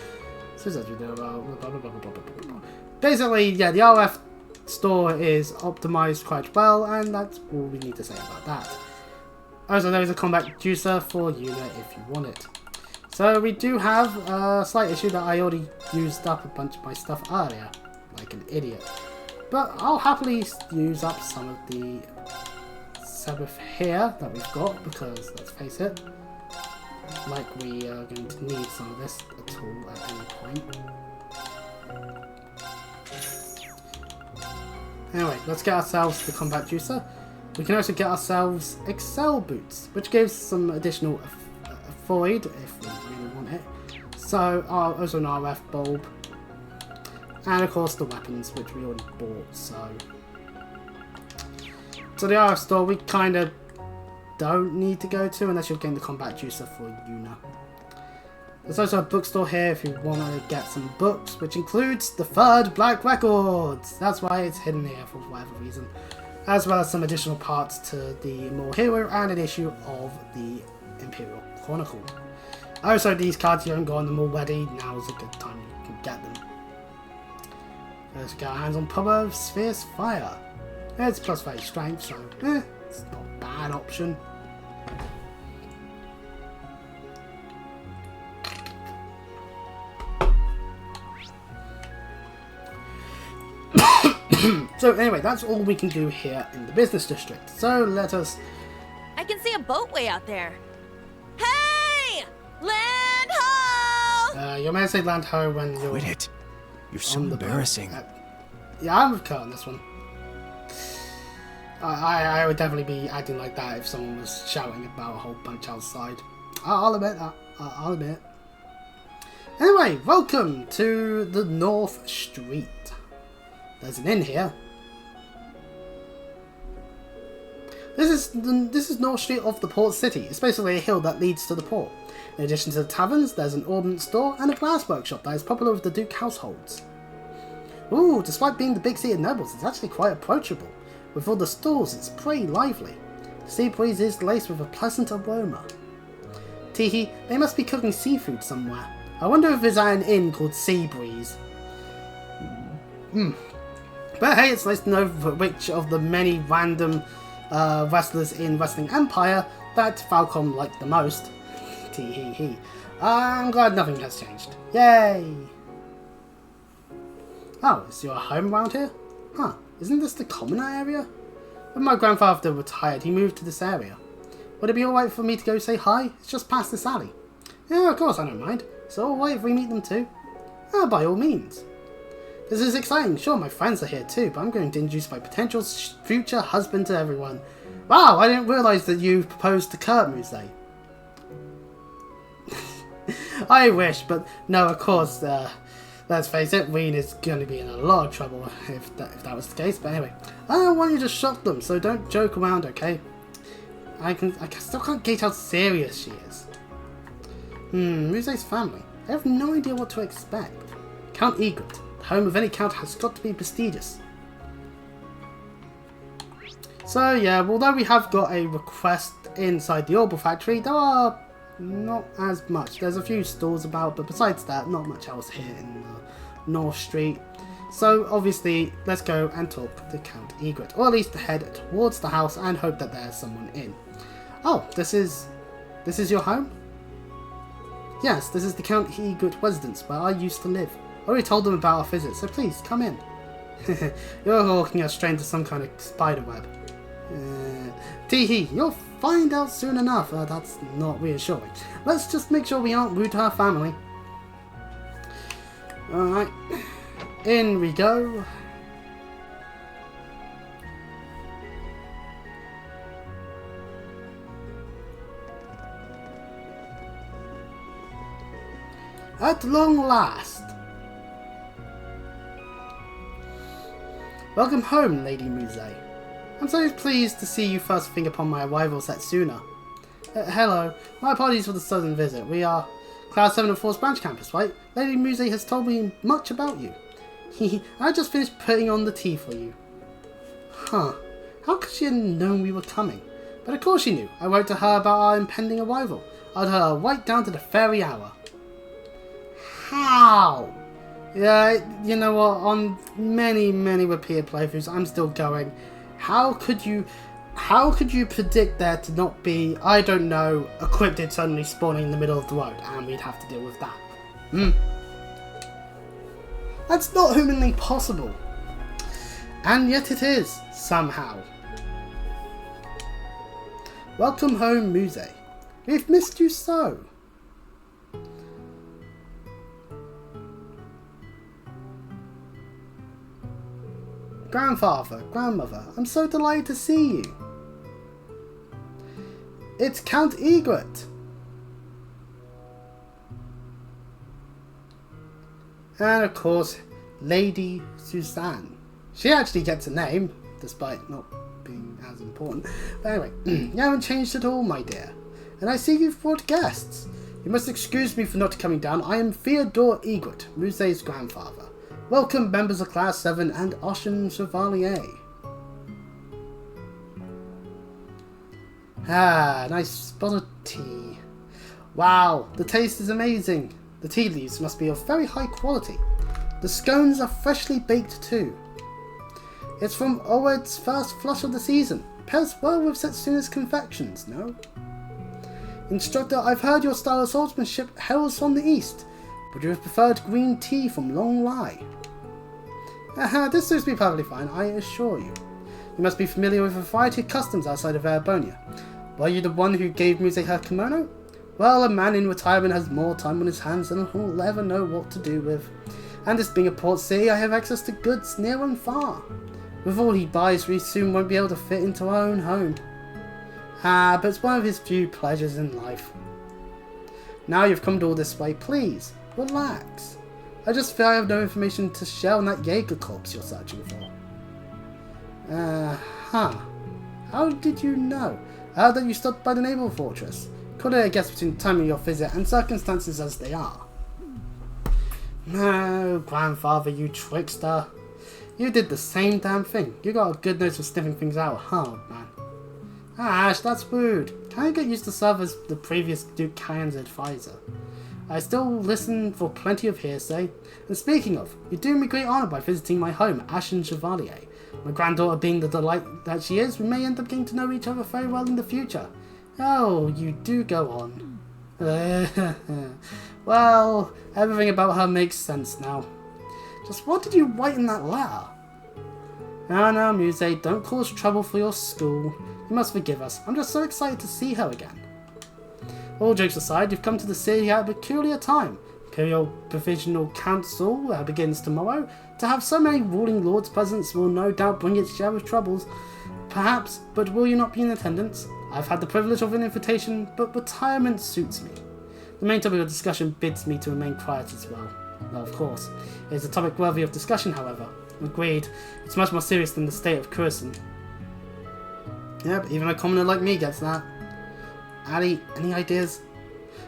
we do. Basically, yeah, the RF store is optimized quite well, and that's all we need to say about that. Also, there is a combat juicer for Yuna if you want it. So we do have a slight issue that I already used up a bunch of my stuff earlier, like an idiot. But I'll happily use up some of the Sabbath here that we've got, because let's face it, like we are going to need some of this at all at any point. Anyway, let's get ourselves the combat juicer. We can also get ourselves Excel boots, which gives some additional void if we really want it. So, also an RF bulb, and of course the weapons, which we already bought. So the RF store we kind of don't need to go to unless you're getting the combat juicer for Yuna. There's also a bookstore here if you want to get some books, which includes the 3rd Black Records. That's why it's hidden here for whatever reason. As well as some additional parts to the Immortal Hero and an issue of the Imperial Chronicle. Also, these cards you haven't got them already, now's a good time you can get them. Let's get our hands on Power of Sphere's Fire. It's plus 30 strength, so it's not a bad option. So anyway, that's all we can do here in the business district. So let us... I can see a boat way out there. Hey! Land ho! You're meant to say land ho when you're... Quit it. You're so embarrassing. Yeah, I'm with Kurt on this one. I would definitely be acting like that if someone was shouting about a whole bunch outside. I'll admit that. I'll admit. Anyway, welcome to the North Street. There's an inn here. This is North Street of the port city. It's basically a hill that leads to the port. In addition to the taverns, there's an ordnance store and a glass workshop that is popular with the Duke households. Ooh, despite being the big city of nobles, it's actually quite approachable. With all the stalls, it's pretty lively. The sea breeze is laced with a pleasant aroma. Teehee, they must be cooking seafood somewhere. I wonder if there's an inn called Sea Breeze. But hey, it's nice to know which of the many random wrestlers in Wrestling Empire that Falcom liked the most. Teehee. I'm glad nothing has changed. Yay! Oh, is your home around here? Huh, isn't this the commoner area? When my grandfather retired, he moved to this area. Would it be alright for me to go say hi? It's just past this alley. Yeah, of course, I don't mind. So alright if we meet them too? By all means. This is exciting. Sure, my friends are here too, but I'm going to introduce my potential future husband to everyone. Wow, I didn't realise that you proposed to Kurt, Muse. I wish, but no, of course, let's face it, Ween is going to be in a lot of trouble if that was the case. But anyway, I don't want you to shock them, so don't joke around, okay? I still can't gauge how serious she is. Muse's family. I have no idea what to expect. Count Egret. The home of any count has got to be prestigious. So yeah, although we have got a request inside the Orbital Factory, there are not as much. There's a few stores about, but besides that, not much else here in North Street. So obviously, let's go and talk to Count Egret, or at least head towards the house and hope that there's someone in. Oh, this is your home? Yes, this is the Count Egret residence where I used to live. I already told them about our visit, so please come in. You're walking us straight into some kind of spider web. Teehee, you'll find out soon enough. That's not reassuring. Let's just make sure we aren't rude to our family. Alright, in we go. At long last. Welcome home, Lady Muse. I'm so pleased to see you first thing upon my arrival set sooner. Hello, my apologies for the sudden visit. We are Class 7 of Force Branch Campus, right? Lady Muse has told me much about you. I just finished putting on the tea for you. Huh, how could she have known we were coming? But of course she knew. I wrote to her about our impending arrival. I told her right down to the very hour. How? Yeah, you know what, on many repeated playthroughs, I'm still going, how could you predict there to not be, I don't know, a cryptid suddenly spawning in the middle of the road, and we'd have to deal with that? That's not humanly possible. And yet it is, somehow. Welcome home, Muse. We've missed you so. Grandfather, grandmother, I'm so delighted to see you. It's Count Egret. And of course, Lady Suzanne. She actually gets a name, despite not being as important. But anyway, you haven't changed at all, my dear. And I see you've brought guests. You must excuse me for not coming down. I am Theodore Egret, Muse's grandfather. Welcome, members of Class 7 and Ocean Chevalier. Ah, nice spot of tea. Wow, the taste is amazing. The tea leaves must be of very high quality. The scones are freshly baked too. It's from Owen's first flush of the season. Pairs well with Setsuna's confections, no? Instructor, I've heard your style of swordsmanship hails from the east. Would you have preferred green tea from Long Lai? This suits me perfectly fine, I assure you. You must be familiar with a variety of customs outside of Erebonia. Were you the one who gave Muse her kimono? Well, a man in retirement has more time on his hands than he'll ever know what to do with. And this being a port city, I have access to goods near and far. With all he buys, we soon won't be able to fit into our own home. But it's one of his few pleasures in life. Now you've come all this way, please, relax. I just feel I have no information to share on that Jaeger corpse you're searching for. How did you know? That you stopped by the naval fortress? Could I guess between the time of your visit and circumstances as they are? No, grandfather, you trickster. You did the same damn thing. You got a good nose for sniffing things out, huh, man? Ash, that's rude. Can I get used to serve as the previous Duke Cannon's advisor? I still listen for plenty of hearsay. And speaking of, you do me great honour by visiting my home, Ashen Chevalier. My granddaughter being the delight that she is, we may end up getting to know each other very well in the future. Oh, you do go on. Well, everything about her makes sense now. Just what did you write in that letter? No, Muse, don't cause trouble for your school. You must forgive us. I'm just so excited to see her again. All jokes aside, you've come to the city at a peculiar time. Imperial Provisional Council begins tomorrow. To have so many ruling lords present will no doubt bring its share of troubles. Perhaps, but will you not be in attendance? I've had the privilege of an invitation, but retirement suits me. The main topic of discussion bids me to remain quiet as well. Well, of course. It is a topic worthy of discussion, however. Agreed. It's much more serious than the state of Curacin. Yep, even a commoner like me gets that. Addy, any ideas?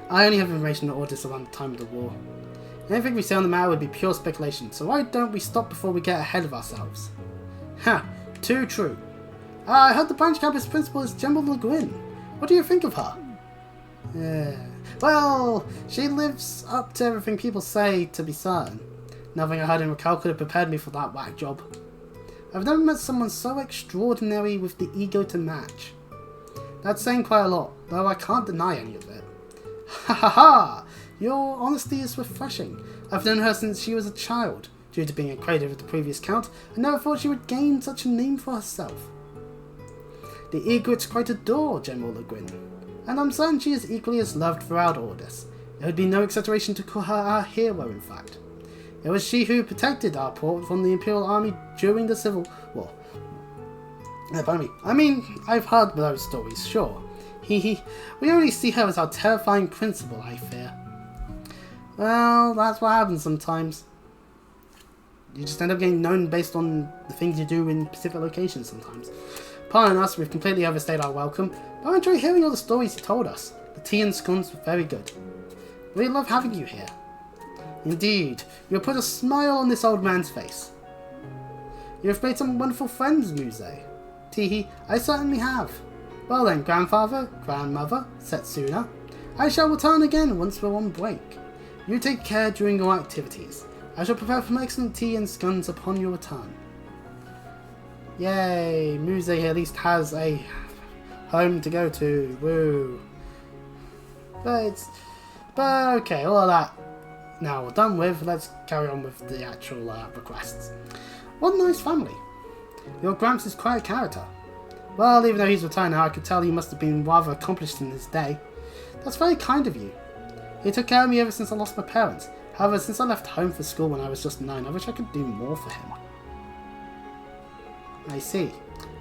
I only have information on ordis around the time of the war. Anything we say on the matter would be pure speculation, so why don't we stop before we get ahead of ourselves? Ha! Too true. I heard the branch campus principal is General Le Guin. What do you think of her? Well, she lives up to everything people say, to be certain. Nothing I heard in Raquel could have prepared me for that whack job. I've never met someone so extraordinary with the ego to match. That's saying quite a lot, though I can't deny any of it. Ha ha ha! Your honesty is refreshing. I've known her since she was a child. Due to being a creative of the previous count, I never thought she would gain such a name for herself. The egrets quite adore General Le Guin, and I'm certain she is equally as loved throughout Ordis. It would be no exaggeration to call her our hero, in fact. It was she who protected our port from the Imperial Army during the Civil War. I mean, I've heard those stories, sure. We only see her as our terrifying principal, I fear. Well, that's what happens sometimes. You just end up getting known based on the things you do in specific locations sometimes. Pardon us, we've completely overstayed our welcome, but I enjoy hearing all the stories you told us. The tea and scones were very good. We love having you here. Indeed, you have put a smile on this old man's face. You have made some wonderful friends, Muse. Teehee, I certainly have. Well then, grandfather, grandmother, Setsuna, I shall return again once we're on break. You take care during your activities. I shall prepare some excellent tea and scones upon your return. Yay, Muse at least has a home to go to. Woo. But okay, all of that now we're done with. Let's carry on with the actual requests. What a nice family. Your Gramps is quite a character. Well, even though he's retired now, I could tell he must have been rather accomplished in his day. That's very kind of you. He took care of me ever since I lost my parents. However, since I left home for school when I was just 9, I wish I could do more for him. I see.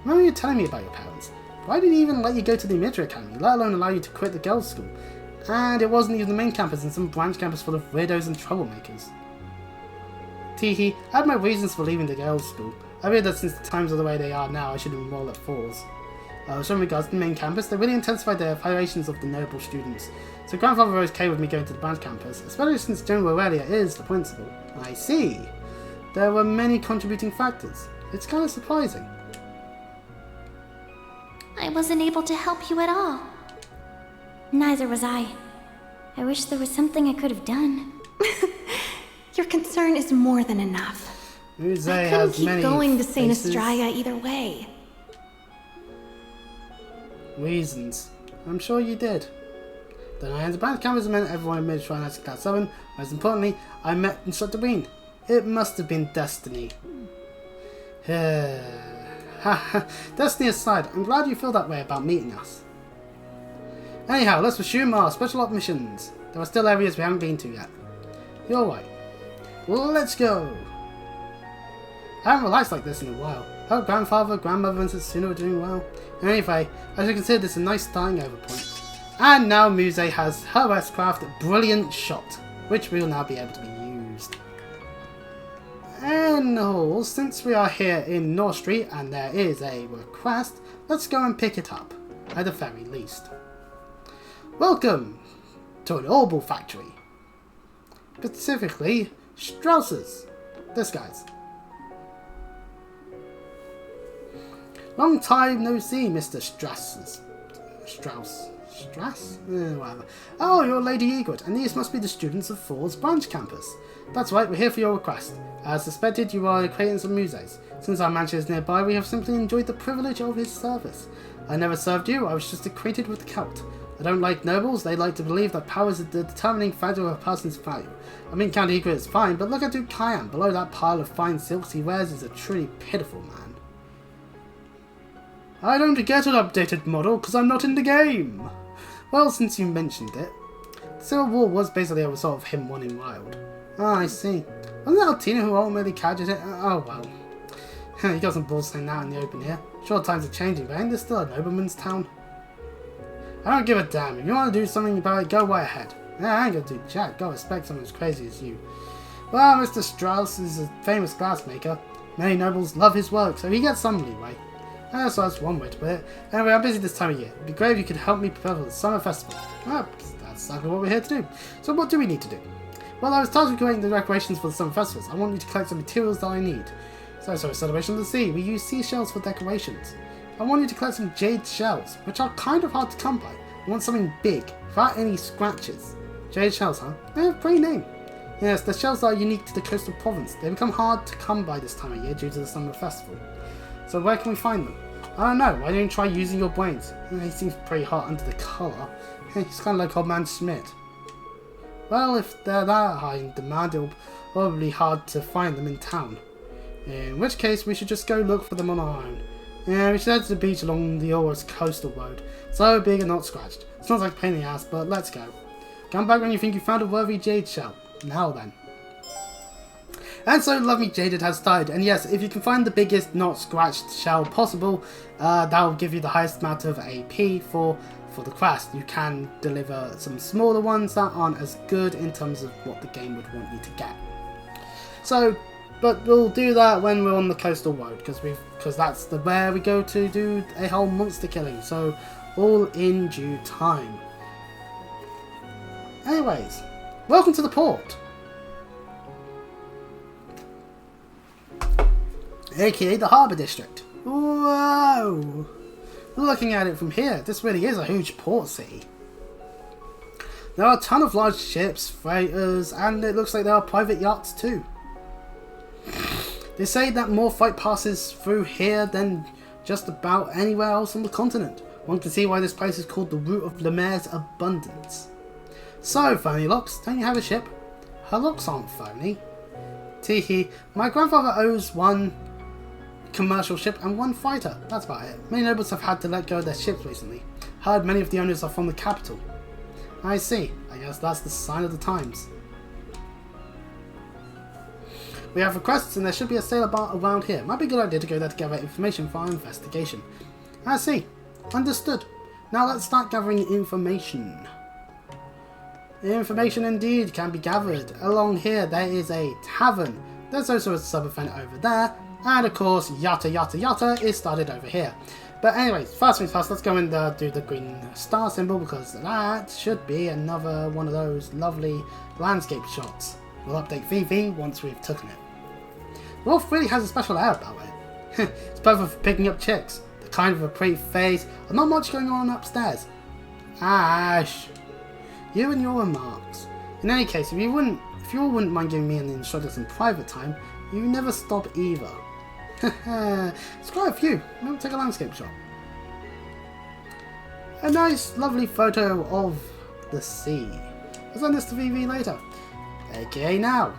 Remember you telling me about your parents. Why did he even let you go to the military academy, let alone allow you to quit the girls' school? And it wasn't even the main campus and some branch campus full of weirdos and troublemakers. Teehee, I had my reasons for leaving the girls' school. I read that since the times are the way they are now, I should enroll at Falls. So in regards to the main campus, they really intensified their evaluations of the noble students. So grandfather was okay with me going to the branch campus, especially since General Aurelia is the principal. I see. There were many contributing factors. It's kind of surprising. I wasn't able to help you at all. Neither was I. I wish there was something I could have done. Your concern is more than enough. Muse I couldn't has keep many going to St. faces. Estrella either way. Reasons. I'm sure you did. Then I entered the branch campus and met everyone I made to try and Class 7. Most importantly, I met Instructor Bean. It must have been destiny. Destiny aside, I'm glad you feel that way about meeting us. Anyhow, let's resume our special op missions. There are still areas we haven't been to yet. You're right. Let's go! I haven't relaxed like this in a while. Hope grandfather, grandmother, and Setsuna are doing well. Anyway, I should consider this a nice starting over point. And now Muse has her S-craft Brilliant Shot, which will now be able to be used. And since we are here in North Street and there is a request, let's go and pick it up, at the very least. Welcome to an Orbital factory. Specifically, Strauss's. This guy's. Long time no see, Mr. Strauss? Strass? Whatever. Oh, you're Lady Egret, and these must be the students of Ford's branch campus. That's right, we're here for your request. As suspected, you are creating some muses. Since our mansion is nearby, we have simply enjoyed the privilege of his service. I never served you, I was just acquainted with the cult. I don't like nobles, they like to believe that power is the determining factor of a person's value. I mean, Count Egret is fine, but look at Duke Kyan. Below that pile of fine silks he wears is a truly pitiful man. I don't get an updated model, because I'm not in the game. Well, since you mentioned it, the Civil War was basically a result of him wanting wild. Ah, I see. Wasn't it altina who ultimately captured it? Oh well. You got some balls saying that in the open here. Sure, times are changing, but ain't this still a nobleman's town? I don't give a damn. If you want to do something about it, go right ahead. Yeah, I ain't gonna do jack. Go respect someone as crazy as you. Well, Mr. Strauss is a famous glassmaker. Many nobles love his work, so he gets some leeway. So that's one way to put it. Anyway, I'm busy this time of year. It'd be great if you could help me prepare for the summer festival. Well, that's exactly what we're here to do. So what do we need to do? Well, I was tasked with creating the decorations for the summer festivals. I want you to collect some materials that I need. So, Celebration of the Sea. We use seashells for decorations. I want you to collect some jade shells, which are kind of hard to come by. I want something big, without any scratches. Jade shells, huh? They have a pretty name. Yes, the shells are unique to the coastal province. They become hard to come by this time of year due to the summer festival. So where can we find them? I don't know, why don't you try using your brains? He seems pretty hot under the collar. He's kind of like old man Schmidt. Well, if they're that high in demand, it'll probably be hard to find them in town. In which case, we should just go look for them on our own. Yeah, we should head to the beach along the Orus coastal road. So big and not scratched. Sounds like a pain in the ass, but let's go. Come back when you think you found a worthy jade shell. Now then. And so Love Me Jaded has started, and yes, if you can find the biggest not scratched shell possible, that will give you the highest amount of AP for the quest. You can deliver some smaller ones that aren't as good in terms of what the game would want you to get. So, but we'll do that when we're on the coastal road, because that's where we go to do a whole monster killing. So, all in due time. Anyways, welcome to the port. AKA the Harbour District. Whoa! Looking at it from here, this really is a huge port city. There are a ton of large ships, freighters, and it looks like there are private yachts too. They say that more freight passes through here than just about anywhere else on the continent. One can see why this place is called the Route of Lemaire's Abundance. So, phony locks, don't you have a ship? Her locks aren't phony. Teehee, my grandfather owns one commercial ship and one fighter. That's about it. Many nobles have had to let go of their ships recently. Heard many of the owners are from the capital. I see. I guess that's the sign of the times. We have requests and there should be a sailor bar around here. Might be a good idea to go there to gather information for our investigation. I see. Understood. Now let's start gathering information. Information indeed can be gathered. Along here there is a tavern. There's also a sub-event over there. And of course, yata yata yata is started over here. But anyways, first things first, let's go and do the green star symbol, because that should be another one of those lovely landscape shots. We'll update VV once we've taken it. The wolf really has a special air about it. It's perfect for picking up chicks. The kind of a pretty face, and not much going on upstairs. Ash, you and your remarks. In any case, if you all wouldn't mind giving me an instructor some private time, you never stop either. It's quite a few. We'll take a landscape shot. A nice, lovely photo of the sea. I'll send this to VV later. AKA now.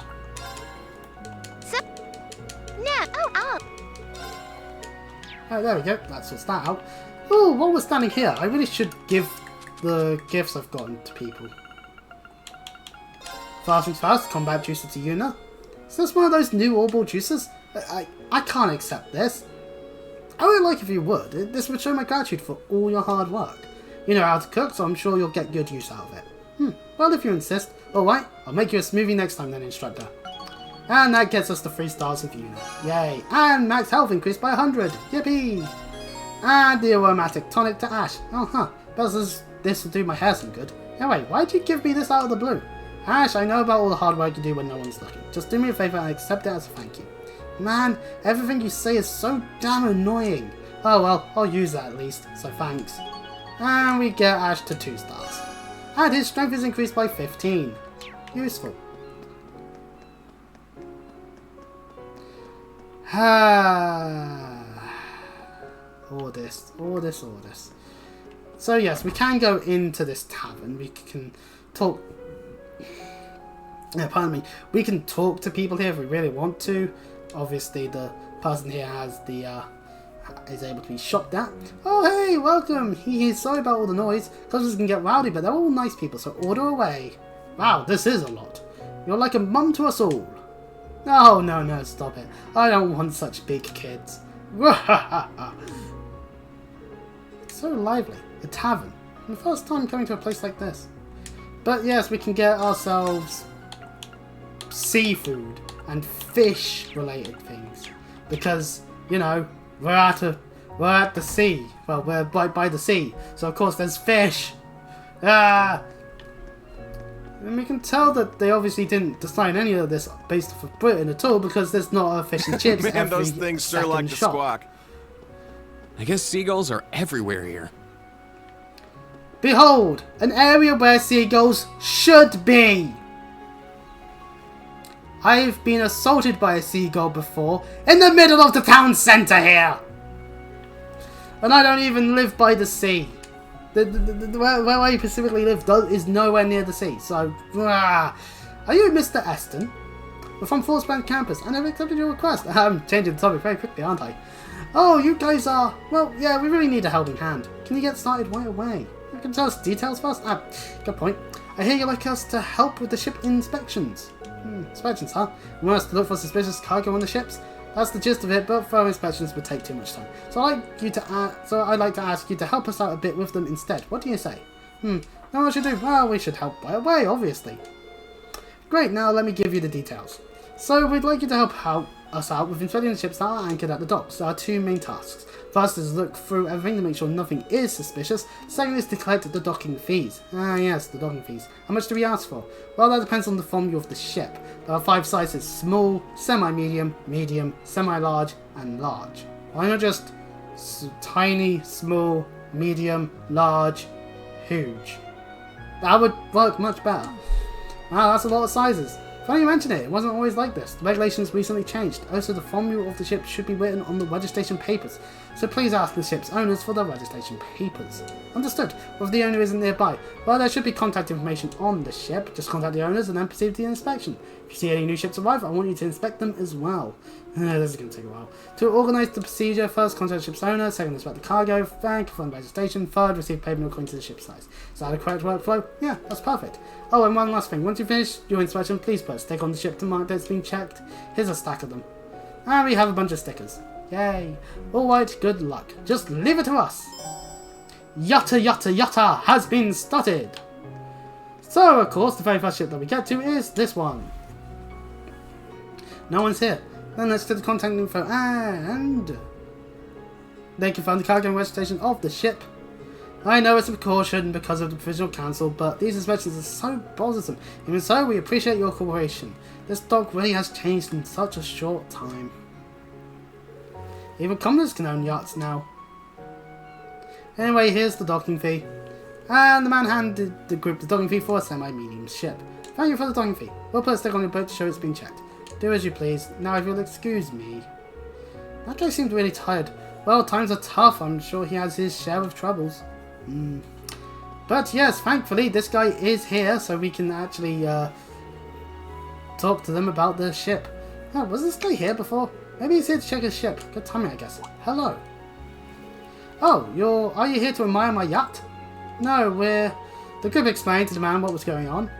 Oh, there we go. That sorts that out. Oh, while we're standing here, I really should give the gifts I've gotten to people. First things first, combat juicer to Yuna. Is this one of those new orbital juicers? I can't accept this. I would like if you would. This would show my gratitude for all your hard work. You know how to cook, so I'm sure you'll get good use out of it. Well, if you insist. Alright, I'll make you a smoothie next time then, instructor. And that gets us to 3 stars of unit. Yay. And max health increased by 100. Yippee! And the aromatic tonic to Ash. This will do my hair some good. Anyway, why'd you give me this out of the blue? Ash, I know about all the hard work you do when no one's looking. Just do me a favour and accept it as a thank you. Man, everything you say is so damn annoying. Oh well, I'll use that at least, so thanks. And we get Ash to 2 stars. And his strength is increased by 15. Useful. Ordis. So yes, we can go into this tavern. We can talk. Pardon me. We can talk to people here if we really want to. Obviously, the person here has the is able to be shopped at. Oh hey, welcome. Sorry about all the noise. Customers can get rowdy, but they're all nice people, so order away. Wow, this is a lot. You're like a mum to us all. Oh no, stop it. I don't want such big kids. So lively. A tavern. The first time coming to a place like this. But yes, we can get ourselves seafood and fish related things. Because, you know, we're at the sea. Well, we're by the sea. So of course there's fish. And we can tell that they obviously didn't design any of this based off of Britain at all, because there's not a fish and chips. Man, those things sure like to squawk. I guess seagulls are everywhere here. Behold, an area where seagulls should be. I've been assaulted by a seagull before in the middle of the town centre here. And I don't even live by the sea. Where I specifically live is nowhere near the sea, so... Are you Mr. Eston? We're from Forcebank Campus, and I've accepted your request. I'm changing the topic very quickly, aren't I? Oh, you guys are... Well, yeah, we really need a helping hand. Can you get started right away? You can tell us details first? Good point. I hear you'd like us to help with the ship inspections. Inspections, huh? You want us to look for suspicious cargo on the ships? That's the gist of it, but thorough inspections would take too much time. So I'd like to ask you to help us out a bit with them instead. What do you say? Now what should do? Well, we should help right away, obviously. Great, now let me give you the details. So we'd like you to help us out with inspecting the ships that are anchored at the docks. There are 2 main tasks. First is look through everything to make sure nothing is suspicious. Second is to collect the docking fees. Yes, the docking fees. How much do we ask for? Well, that depends on the formula of the ship. There are 5 sizes: small, semi-medium, medium, semi-large, and large. Why not just tiny, small, medium, large, huge? That would work much better. Wow, that's a lot of sizes. Funny you mention it, it wasn't always like this. The regulations recently changed. Also, the formula of the ship should be written on the registration papers, so please ask the ship's owners for the registration papers. Understood. Well, if the owner isn't nearby, well, there should be contact information on the ship. Just contact the owners and then proceed to the inspection. If you see any new ships arrive, I want you to inspect them as well. This is going to take a while. To organise the procedure, first contact the ship's owner, second inspect the cargo, then confirm registration, third receive payment according to the ship's size. Is that a correct workflow? Yeah, that's perfect. Oh, and one last thing. Once you finish your inspection, please put a stick on the ship to mark that it's been checked. Here's a stack of them. And we have a bunch of stickers. Yay. Alright, good luck. Just leave it to us. Yatta yatta yatta has been started. So, of course, the very first ship that we get to is this one. No one's here. Then let's get the contact info and... They confirm the cargo and registration of the ship. I know it's a precaution because of the provisional council, but these inspections are so bothersome. Even so, we appreciate your cooperation. This dock really has changed in such a short time. Even commoners can own yachts now. Anyway, here's the docking fee. And the man handed the group the docking fee for a semi-medium ship. Thank you for the docking fee. We'll put a stick on your boat to show it's been checked. Do as you please. Now if you'll excuse me. That guy seemed really tired. Well, times are tough. I'm sure he has his share of troubles. But yes, thankfully this guy is here, so we can actually talk to them about the ship. Oh, was this guy here before? Maybe he's here to check his ship. Good timing, I guess. Hello. Oh, are you here to admire my yacht? No, the group explained to the man what was going on.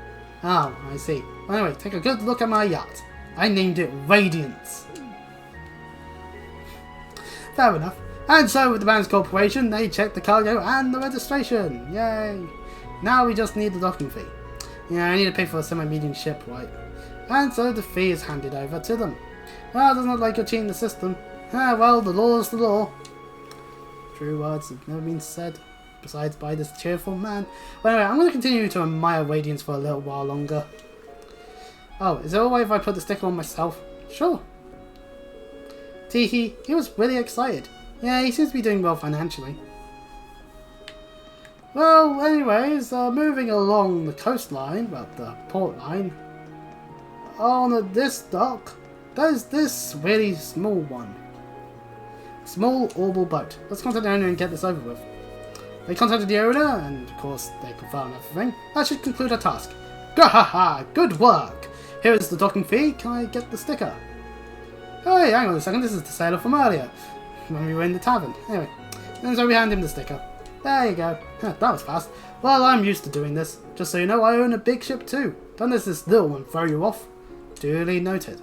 Oh, I see. Anyway, take a good look at my yacht. I named it Radiance. Fair enough. And so with the Band's Corporation, they check the cargo and the registration. Yay! Now we just need the docking fee. Yeah, I need to pay for a semi-medium ship, right? And so the fee is handed over to them. Well, it doesn't look like you're cheating the system. Ah, well, the law is the law. True words have never been said, besides by this cheerful man. Well, anyway, I'm going to continue to admire Radiance for a little while longer. Oh, is it alright if I put the sticker on myself? Sure. Teehee, he was really excited. Yeah, he seems to be doing well financially. Well, anyways, moving along the coastline, well, the port line, on this dock, there's this really small one. Small orbital boat. Let's contact the owner and get this over with. They contacted the owner, and of course they confirmed everything. That should conclude our task. Gahaha! Good work! Here is the docking fee. Can I get the sticker? Hey, hang on a second. This is the sailor from earlier, when we were in the tavern. Anyway, and so we hand him the sticker. There you go. That was fast. Well, I'm used to doing this. Just so you know, I own a big ship too. Don't let this little one throw you off. Duly noted.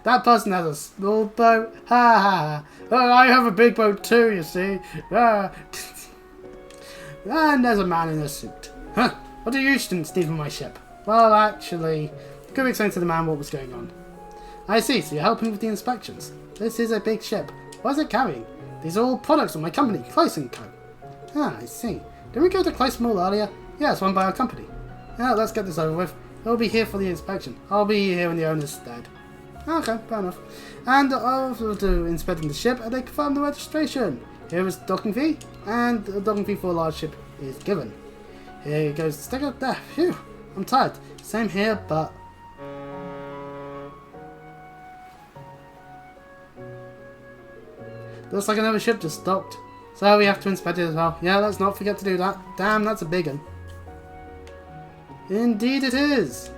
That person has a small boat. Ha ha. Oh, I have a big boat too, you see. And there's a man in a suit. Huh. What are you students need from my ship? Well, actually, could we explain to the man what was going on? I see, so you're helping with the inspections. This is a big ship. What is it carrying? These are all products of my company, Close & Co. Ah, I see. Did we go to Close Mall earlier? Yeah, it's run by our company. Now, let's get this over with. He'll be here for the inspection. I'll be here when the owner's dead. Okay, fair enough. And after inspecting the ship, they confirm the registration. Here is the docking fee, and the docking fee for a large ship is given. Here goes the sticker. There, phew, I'm tired. Same here, but... looks like another ship just docked. So we have to inspect it as well. Yeah, let's not forget to do that. Damn, that's a big one. Indeed it is.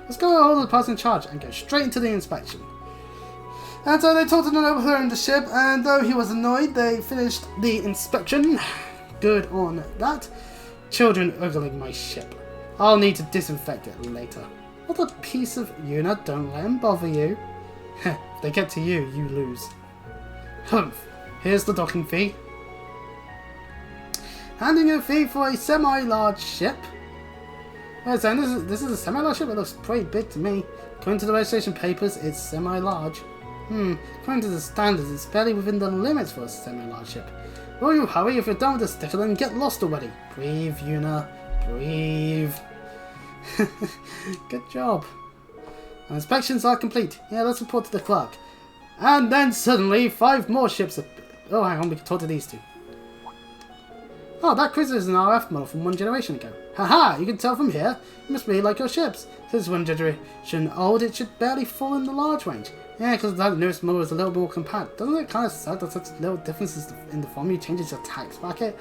Let's go hold the person in charge and go straight into the inspection. And so they talked to the noble who owned the ship, and though he was annoyed, they finished the inspection. Good on that. Children ogling my ship. I'll need to disinfect it later. What a piece of Yuna, don't let him bother you. If they get to you, you lose. Humph. Here's the docking fee. Handing a fee for a semi-large ship. Wait, so this is a semi-large ship? It looks pretty big to me. According to the registration papers, it's semi-large. According to the standards, it's barely within the limits for a semi-large ship. Will you hurry? If you're done with the sticker, then get lost already. Breathe, Yuna. Breathe. Good job. Our inspections are complete. Yeah, let's report to the clerk. And then suddenly, 5 more ships appear. Oh, hang on, we can talk to these 2. Oh, that cruiser is an RF model from 1 generation ago. Haha, you can tell from here. It must be like your ships. Since 1 generation old, it should barely fall in the large range. Yeah, because that newest model is a little more compact. Doesn't it kind of suck that such little differences in the formula changes your tax bracket?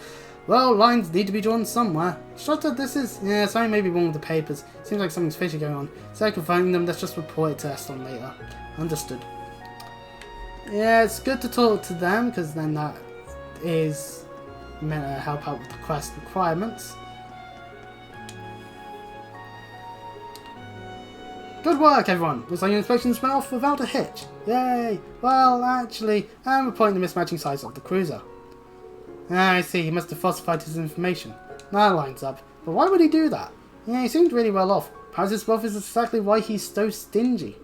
Well, lines need to be drawn somewhere. Strutter, this is... yeah, something may be wrong with the papers. Seems like something's fishy going on. So I can find them, let's just report it to Eston later. Understood. Yeah, it's good to talk to them, because then that is meant to help out with the quest requirements. Good work, everyone! Looks like your inspections went off without a hitch. Yay! Well, actually, I'm reporting the mismatching size of the cruiser. Ah, I see, he must have falsified his information. That lines up. But why would he do that? Yeah, he seemed really well off. Perhaps his wealth is exactly why he's so stingy.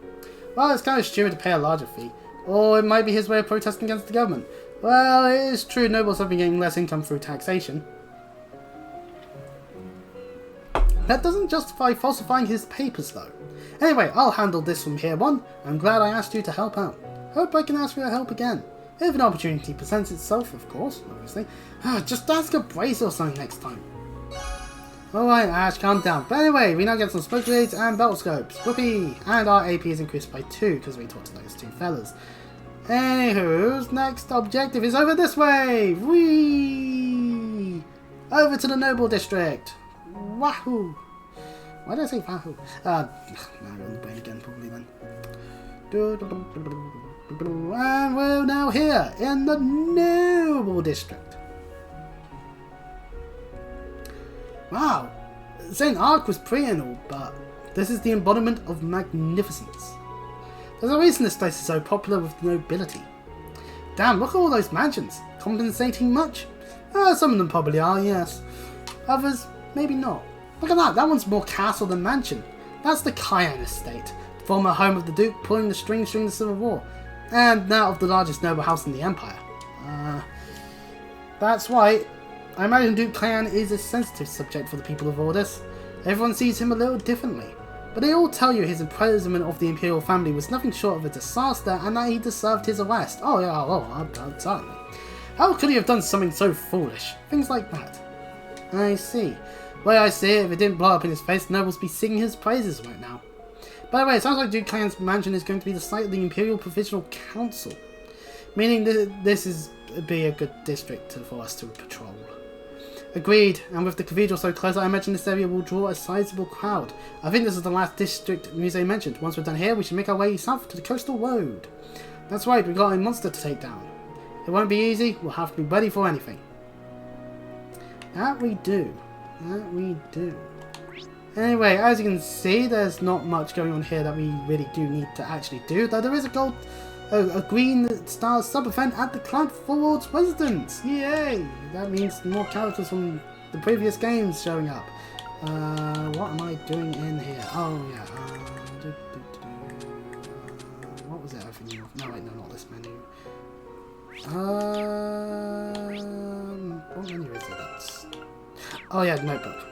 Well, it's kind of stupid to pay a larger fee. Or it might be his way of protesting against the government. Well, it is true nobles have been getting less income through taxation. That doesn't justify falsifying his papers, though. Anyway, I'll handle this from here on. I'm glad I asked you to help out. Hope I can ask for your help again. If an opportunity presents itself, of course, obviously. Just ask a brace or something next time. Alright, Ash, calm down. But anyway, we now get some smoke grenades and belt scopes. Whoopee! And our AP is increased by 2 because we talked to those 2 fellas. Anywho's next objective is over this way! Whee! Over to the Noble District! Wahoo! Why did I say wahoo? Now I'm on the brain again, probably then. And we're now here in the Noble District. Wow! St. Ark was pretty and all, but This is the embodiment of magnificence. There's a reason this place is so popular with the nobility. Damn, look at all those mansions. Compensating much? Some of them probably are, yes. Others, maybe not. Look at that, that one's more castle than mansion. That's the Cayenne estate, former home of the Duke pulling the strings during the Civil War, and now of the largest noble house in the Empire. That's right. I imagine Duke Cayenne is a sensitive subject for the people of Ordis. Everyone sees him a little differently, but they all tell you his imprisonment of the Imperial family was nothing short of a disaster and that he deserved his arrest. Oh yeah, certainly. How could he have done something so foolish? Things like that. I see. The way I see it, if it didn't blow up in his face, the nobles would be singing his praises right now. By the way, it sounds like Duke Cayenne's mansion is going to be the site of the Imperial Provisional Council, meaning that this is be a good district for us to patrol. Agreed, and with the cathedral so close, I imagine this area will draw a sizable crowd. I think this is the last district Musée mentioned. Once we're done here, we should make our way south to the coastal road. That's right, we've got a monster to take down. It won't be easy, we'll have to be ready for anything. That we do. That we do. Anyway, as you can see, there's not much going on here that we really do need to actually do, though there is a green star sub-event at the Cloud Forward's residence. Yay! That means more characters from the previous games showing up. What am I doing in here? Oh yeah. What was it? No wait, no, not this menu. What menu is it? Oh yeah, notebook.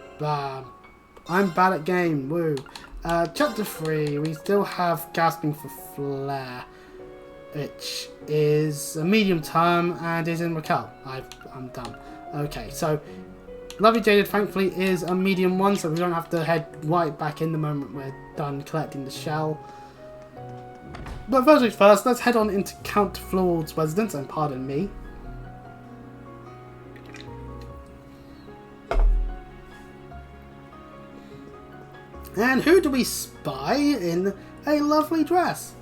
I'm bad at game. Woo. Chapter 3. We still have Gasping for Flair, which is a medium term and is in Raquel. I'm done. Okay, so Lovely Jaded thankfully is a medium one, so we don't have to head right back in the moment we're done collecting the shell. But first things first, let's head on into Count Florod's residence, and pardon me. And who do we spy in a lovely dress?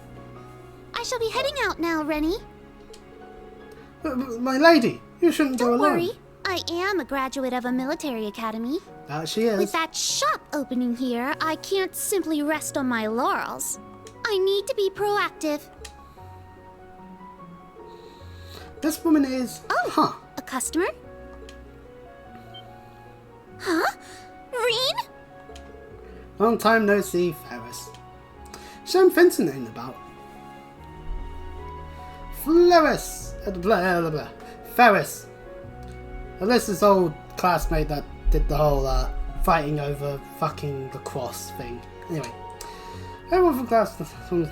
I shall be heading out now, Rennie. My lady, you shouldn't go alone. Don't worry, I am a graduate of a military academy. She is. With that shop opening here, I can't simply rest on my laurels. I need to be proactive. This woman is... Oh, a customer? Huh? Reen? Long time no see, Ferris. Shame Vincent ain't about. Ferris. Ferris. Alyssa's old classmate that did the whole fighting over fucking the cross thing. Anyway. Everyone from class from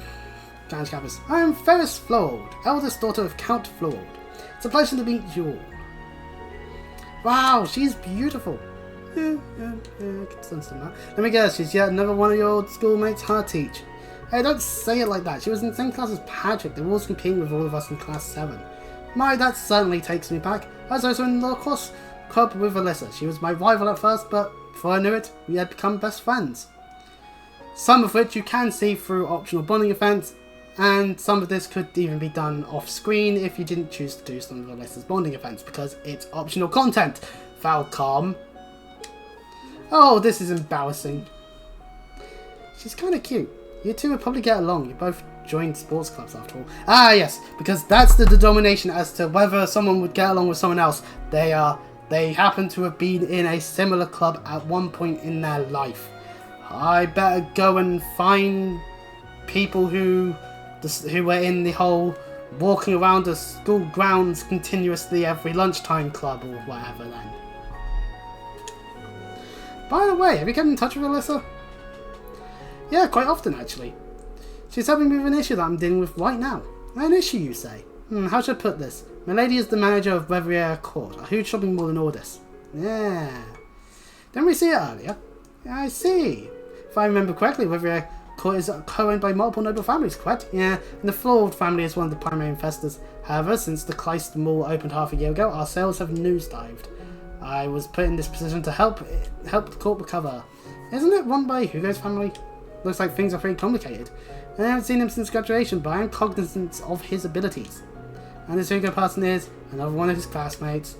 Grand Campus. I am Ferris Florod, eldest daughter of Count Florod. It's a pleasure to meet you all. Wow, she's beautiful. Yeah, I can sense that. Let me guess, she's yet another one of your old schoolmates, her teach. Hey, don't say it like that. She was in the same class as Patrick. They were always competing with all of us in class 7. My, that certainly takes me back. I was also in the lacrosse club with Alyssa. She was my rival at first, but before I knew it, we had become best friends. Some of which you can see through optional bonding events, and some of this could even be done off screen if you didn't choose to do some of Alyssa's bonding events, because it's optional content. Falcom. Oh, this is embarrassing. She's kind of cute. You two would probably get along. You both joined sports clubs after all. Ah, yes, because that's the denomination as to whether someone would get along with someone else. They happen to have been in a similar club at one point in their life. I better go and find people who were in the whole walking around the school grounds continuously every lunchtime club or whatever then. By the way, have you kept in touch with Alyssa? Yeah, quite often actually. She's helping me with an issue that I'm dealing with right now. An issue, you say? How should I put this? My lady is the manager of Reviere Court, a huge shopping mall in Ordis. Yeah. Didn't we see it earlier? Yeah, I see. If I remember correctly, Reviere Court is co-owned by multiple noble families, correct? Yeah, and the Florod family is one of the primary investors. However, since the Kleist Mall opened half a year ago, our sales have nosedived. I was put in this position to help the court recover. Isn't it run by Hugo's family? Looks like things are pretty complicated. I haven't seen him since graduation, but I am cognizant of his abilities. And this Hugo person is another one of his classmates.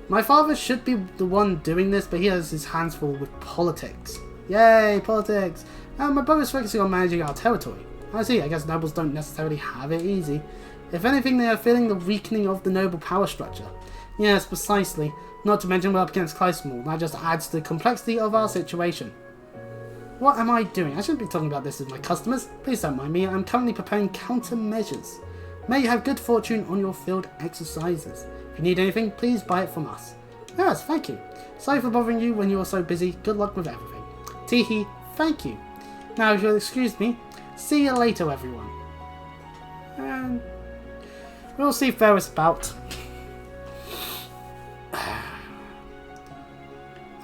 My father should be the one doing this, but he has his hands full with politics. Yay, politics! My brother's focusing on managing our territory. I see, I guess nobles don't necessarily have it easy. If anything, they are feeling the weakening of the noble power structure. Yes, precisely. Not to mention we're up against Kleismall. That just adds to the complexity of our situation. What am I doing? I shouldn't be talking about this with my customers. Please don't mind me. I'm currently preparing countermeasures. May you have good fortune on your field exercises. If you need anything, please buy it from us. Yes, thank you. Sorry for bothering you when you are so busy. Good luck with everything. Teehee, thank you. Now, if you'll excuse me, see you later, everyone. And we'll see Ferris about.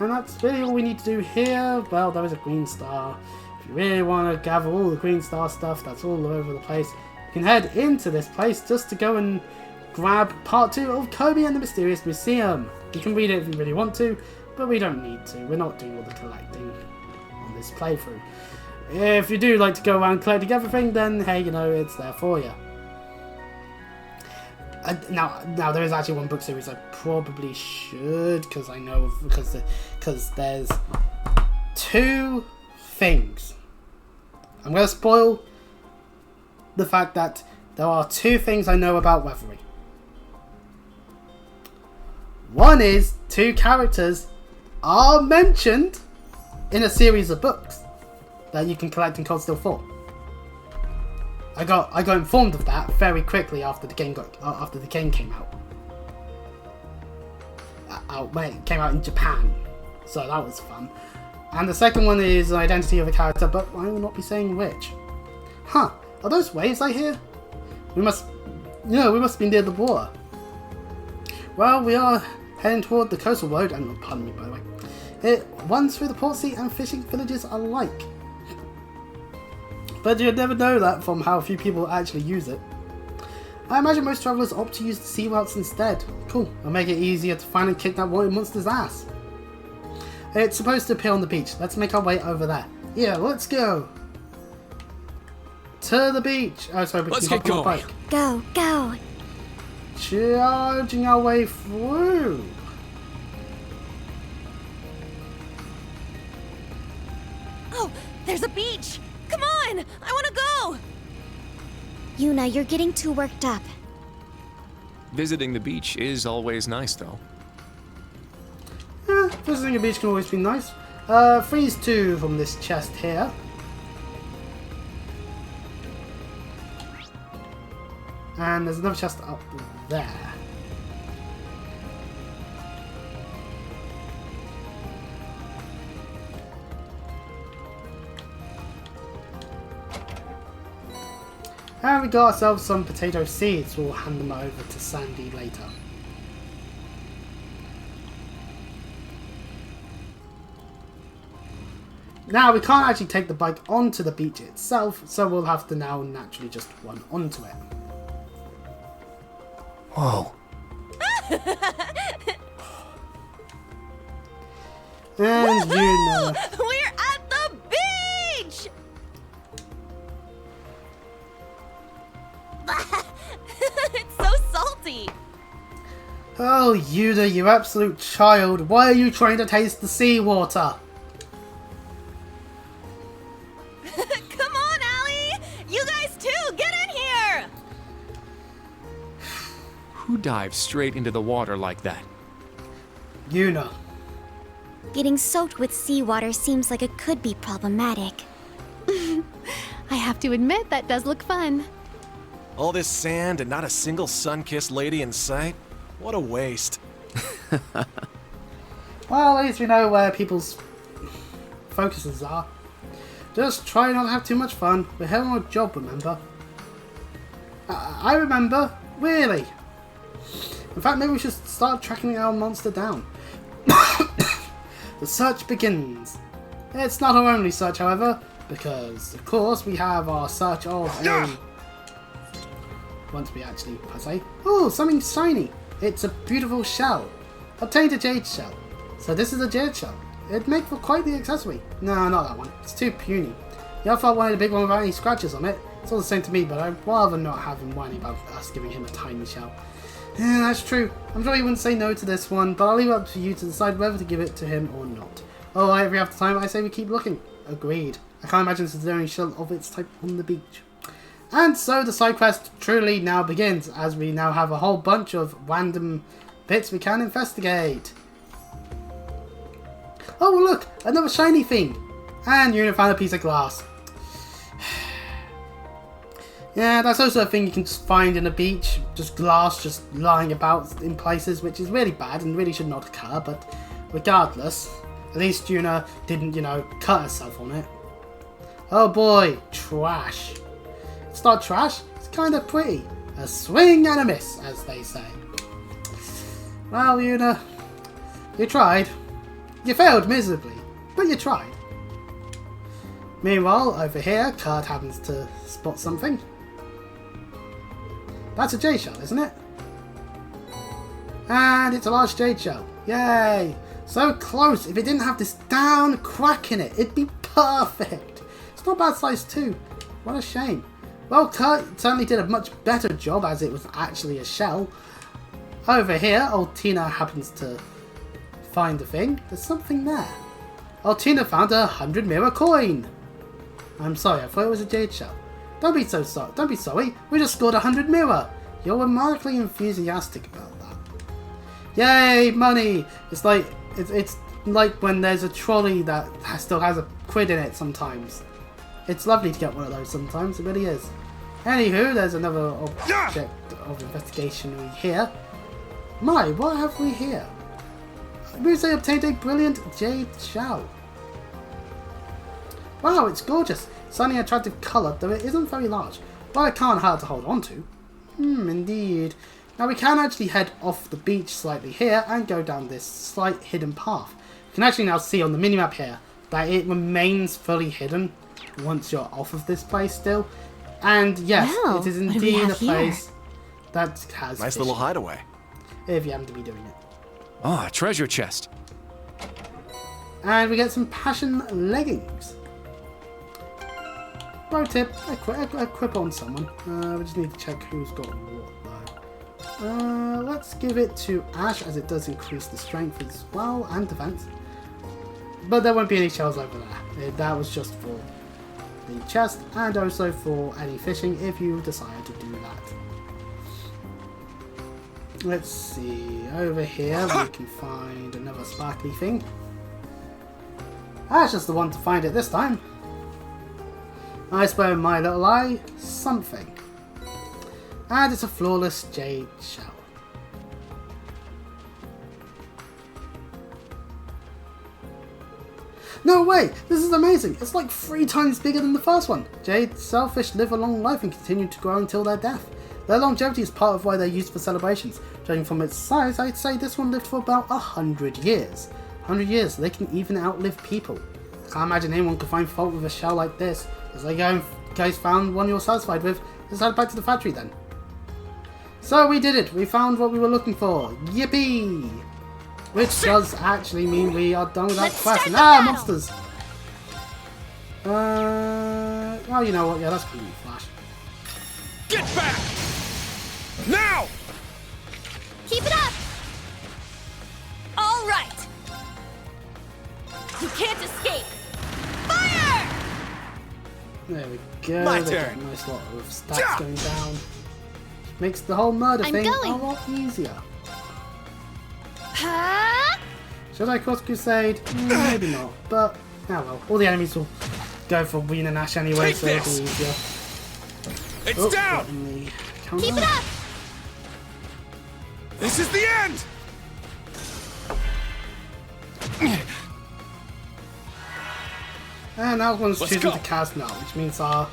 And that's really all we need to do here. Well, there is a green star. If you really want to gather all the green star stuff that's all over the place, you can head into this place just to go and grab part 2 of Kirby and the Mysterious Museum. You can read it if you really want to, but we don't need to. We're not doing all the collecting on this playthrough. If you do like to go around collecting everything, then hey, you know, it's there for you. Now there is actually one book series I probably should, because I know because there's 2 things. I'm going to spoil the fact that there are 2 things I know about Weathery. One is 2 characters are mentioned in a series of books that you can collect in Cold Steel 4. I got informed of that very quickly after the game came out. When it came out in Japan, so that was fun. And the second one is an identity of a character, but I will not be saying which. Huh? Are those waves I hear? We must be near the water. Well, we are heading toward the coastal road, and pardon me by the way. It runs through the port sea and fishing villages alike. But you'd never know that from how few people actually use it. I imagine most travellers opt to use the sea routes instead. Cool, it'll make it easier to find and kick that warrior monster's ass. It's supposed to appear on the beach. Let's make our way over there. Yeah, let's go. To the beach. Oh, sorry, let's get going. Go, go. Charging our way through. Oh, there's a beach. Come on, I want to go. Yuna, you're getting too worked up. Visiting the beach is always nice, though. Yeah, visiting a beach can always be nice. Freeze 2 from this chest here. And there's another chest up there. And we got ourselves some potato seeds. We'll hand them over to Sandy later. Now we can't actually take the bike onto the beach itself, so we'll have to now naturally just run onto it. Whoa. And you know. We're at the beach! It's so salty. Oh, Yuda, you absolute child. Why are you trying to taste the seawater? Come on, Allie! You guys too, get in here! Who dives straight into the water like that? Yuna. Getting soaked with seawater seems like it could be problematic. I have to admit, that does look fun. All this sand and not a single sun-kissed lady in sight? What a waste. Well, at least we know where people's focuses are. Just try not to have too much fun. We're here on a job, remember? I remember. Really. In fact, maybe we should start tracking our monster down. The search begins. It's not our only search, however, because, of course, we have our search of a... Once we actually, per se. Oh, something shiny. It's a beautiful shell. Obtained a jade shell. So this is a jade shell. It'd make for quite the accessory. No, not that one. It's too puny. The other one wanted a big one without any scratches on it. It's all the same to me, but I'd rather not have him whining about us giving him a tiny shell. Yeah, that's true. I'm sure he wouldn't say no to this one, but I'll leave it up to you to decide whether to give it to him or not. Alright, every after time I say we keep looking. Agreed. I can't imagine this is the only shell of its type on the beach. And so the side quest truly now begins, as we now have a whole bunch of random bits we can investigate. Oh, well, look! Another shiny thing! And you found a piece of glass. Yeah, that's also a thing you can just find in a beach. Just glass just lying about in places, which is really bad and really should not occur. But regardless, at least Yuna didn't, you know, cut herself on it. Oh boy, trash. It's not trash, it's kind of pretty. A swing and a miss, as they say. Well, Yuna, you tried. You failed miserably, but you tried. Meanwhile, over here, Kurt happens to spot something. That's a jade shell, isn't it? And it's a large jade shell. Yay! So close. If it didn't have this down crack in it, it'd be perfect. It's not bad size too. What a shame. Well, Kurt certainly did a much better job, as it was actually a shell. Over here, altina happens to find a thing. There's something there. altina found a 100 mirror coin. I'm sorry, I thought it was a jade shell. Don't be so sorry. Don't be sorry. We just scored 100 mirror. You're remarkably enthusiastic about that. Yay, money! It's like when there's a trolley that still has a quid in it sometimes. It's lovely to get one of those sometimes. It really is. Anywho, there's another object of investigation here. My, what have we here? Muse obtained a brilliant jade shell. Wow, it's gorgeous. Sunny, attractive colour, though it isn't very large. Well, it can't hurt to hold on to. Indeed. Now we can actually head off the beach slightly here and go down this slight hidden path. You can actually now see on the minimap here that it remains fully hidden once you're off of this place still. And yes, wow, it is indeed a place that has nice little hideaway. If you happen to be doing it. Ah, treasure chest. And we get some passion leggings. Pro tip, equip on someone. We just need to check who's got what though. Let's give it to Ash, as it does increase the strength as well and defense. But there won't be any shells over there. That was just for the chest and also for any fishing if you decide to do that. Let's see, over here we can find another sparkly thing. Ash is the one to find it this time. I swear in my little eye, something. And it's a flawless jade shell. No way! This is amazing! It's like 3 times bigger than the first one! Jade shellfish live a long life and continue to grow until their death. Their longevity is part of why they're used for celebrations. Judging from its size, I'd say this one lived for about 100 years. 100 years, so they can even outlive people. Can't imagine anyone could find fault with a shell like this. As they guys found one you're satisfied with, let's head back to the factory then. So we did it! We found what we were looking for! Yippee! Which does actually mean we are done with that quest. Monsters! Oh, you know what? Yeah, that's pretty Flash. Get back! Now! Keep it up! All right! You can't escape! Fire! There we go. My They turn. get a nice lot of stats going down. Makes the whole murder thing a lot easier. Should I cross Crusade? Maybe not, but well. All the enemies will go for Ween and Ash anyway, Take so it'll be this. easier. It's down! Keep it up! This is the end! And now one's Let's choosing go. to cast now, which means our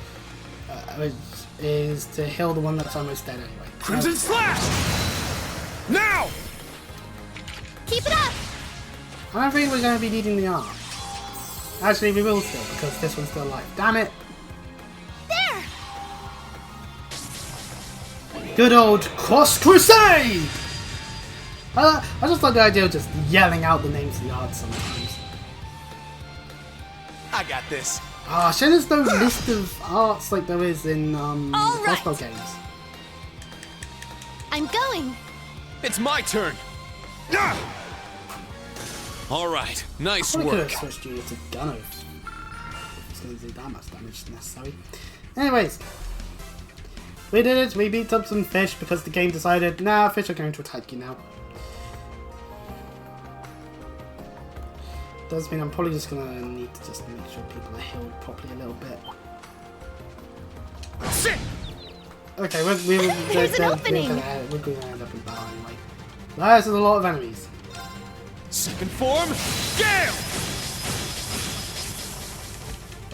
is to heal the one that's almost dead anyway. Crimson Slash! Now! Keep it up! I don't think we're going to be needing the arm. Actually, we will still, because this one's still alive. Damn it! There! Good old Cross Crusade! I just like the idea of just yelling out the names of the arts sometimes. I got this. Shane, there's no list of arts like there is in the crossbow games. I'm going. It's my turn. All right, nice I could work. have switched you to Gunno. going to do that much damage necessary. Anyways, we did it. We beat up some fish because the game decided, nah, fish are going to attack you now. Does mean I'm probably just going to need to just make sure people are healed properly a little bit. Sit! Okay, There's an opening. We're going to end up in battle anyway. There's a lot of enemies. Second form, Gale!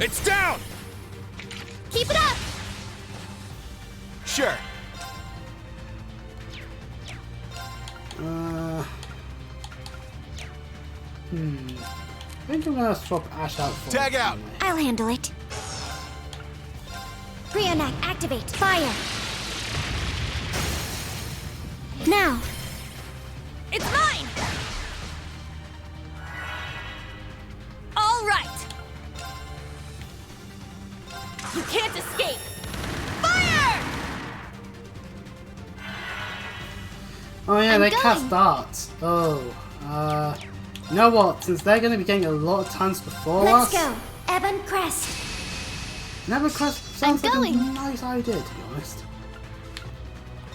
It's down! Keep it up! Sure. I think I'm gonna swap Ash out for Tag out. anyway. I'll handle it. Brionac, activate. Fire. Now. It's mine! All right! You can't escape! Fire! Oh yeah, I'm they going. cast darts. Oh, you know what? Since they're going to be getting a lot of times before Let's us, go. Ebon Crest. Never Crest sounds I'm like going. a nice idea, to be honest.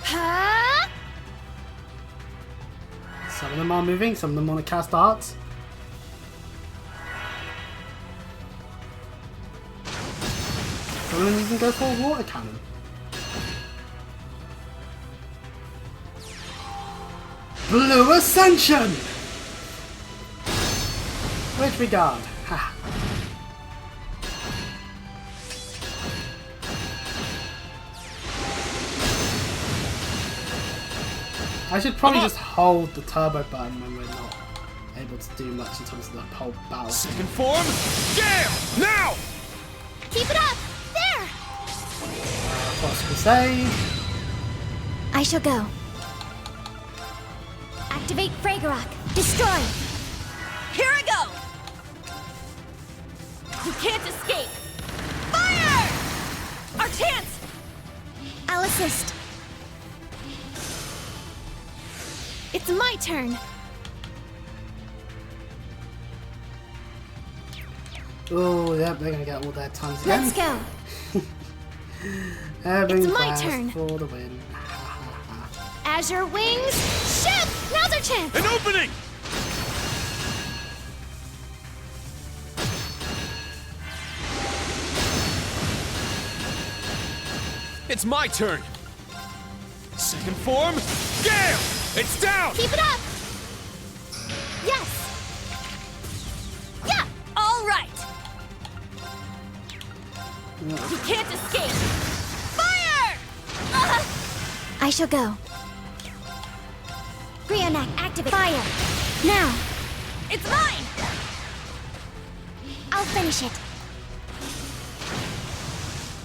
Ha! Some of them are moving, some of them want to cast darts. Some of them even go for a water cannon. Blue Ascension! Which regard? Ha. I should probably just hold the turbo button when we're not able to do much in terms of the whole battle. Second form, Gale! Now! Keep it up! There! Frost Crusade. I shall go. Activate Fragorock. Destroy. Here I go! You can't escape! Fire! Our chance! I'll assist. It's my turn. Oh, yep, they're gonna get all their tons again. Let's go. Having It's my fast turn. for the win. Azure Wings, shoot! Now's our chance! An opening! It's my turn! Second form, Gale! It's down! Keep it up! Yes! Yeah! All right! You can't escape! Fire! I shall go. Brionac, activate. Fire. Now. It's mine! I'll finish it.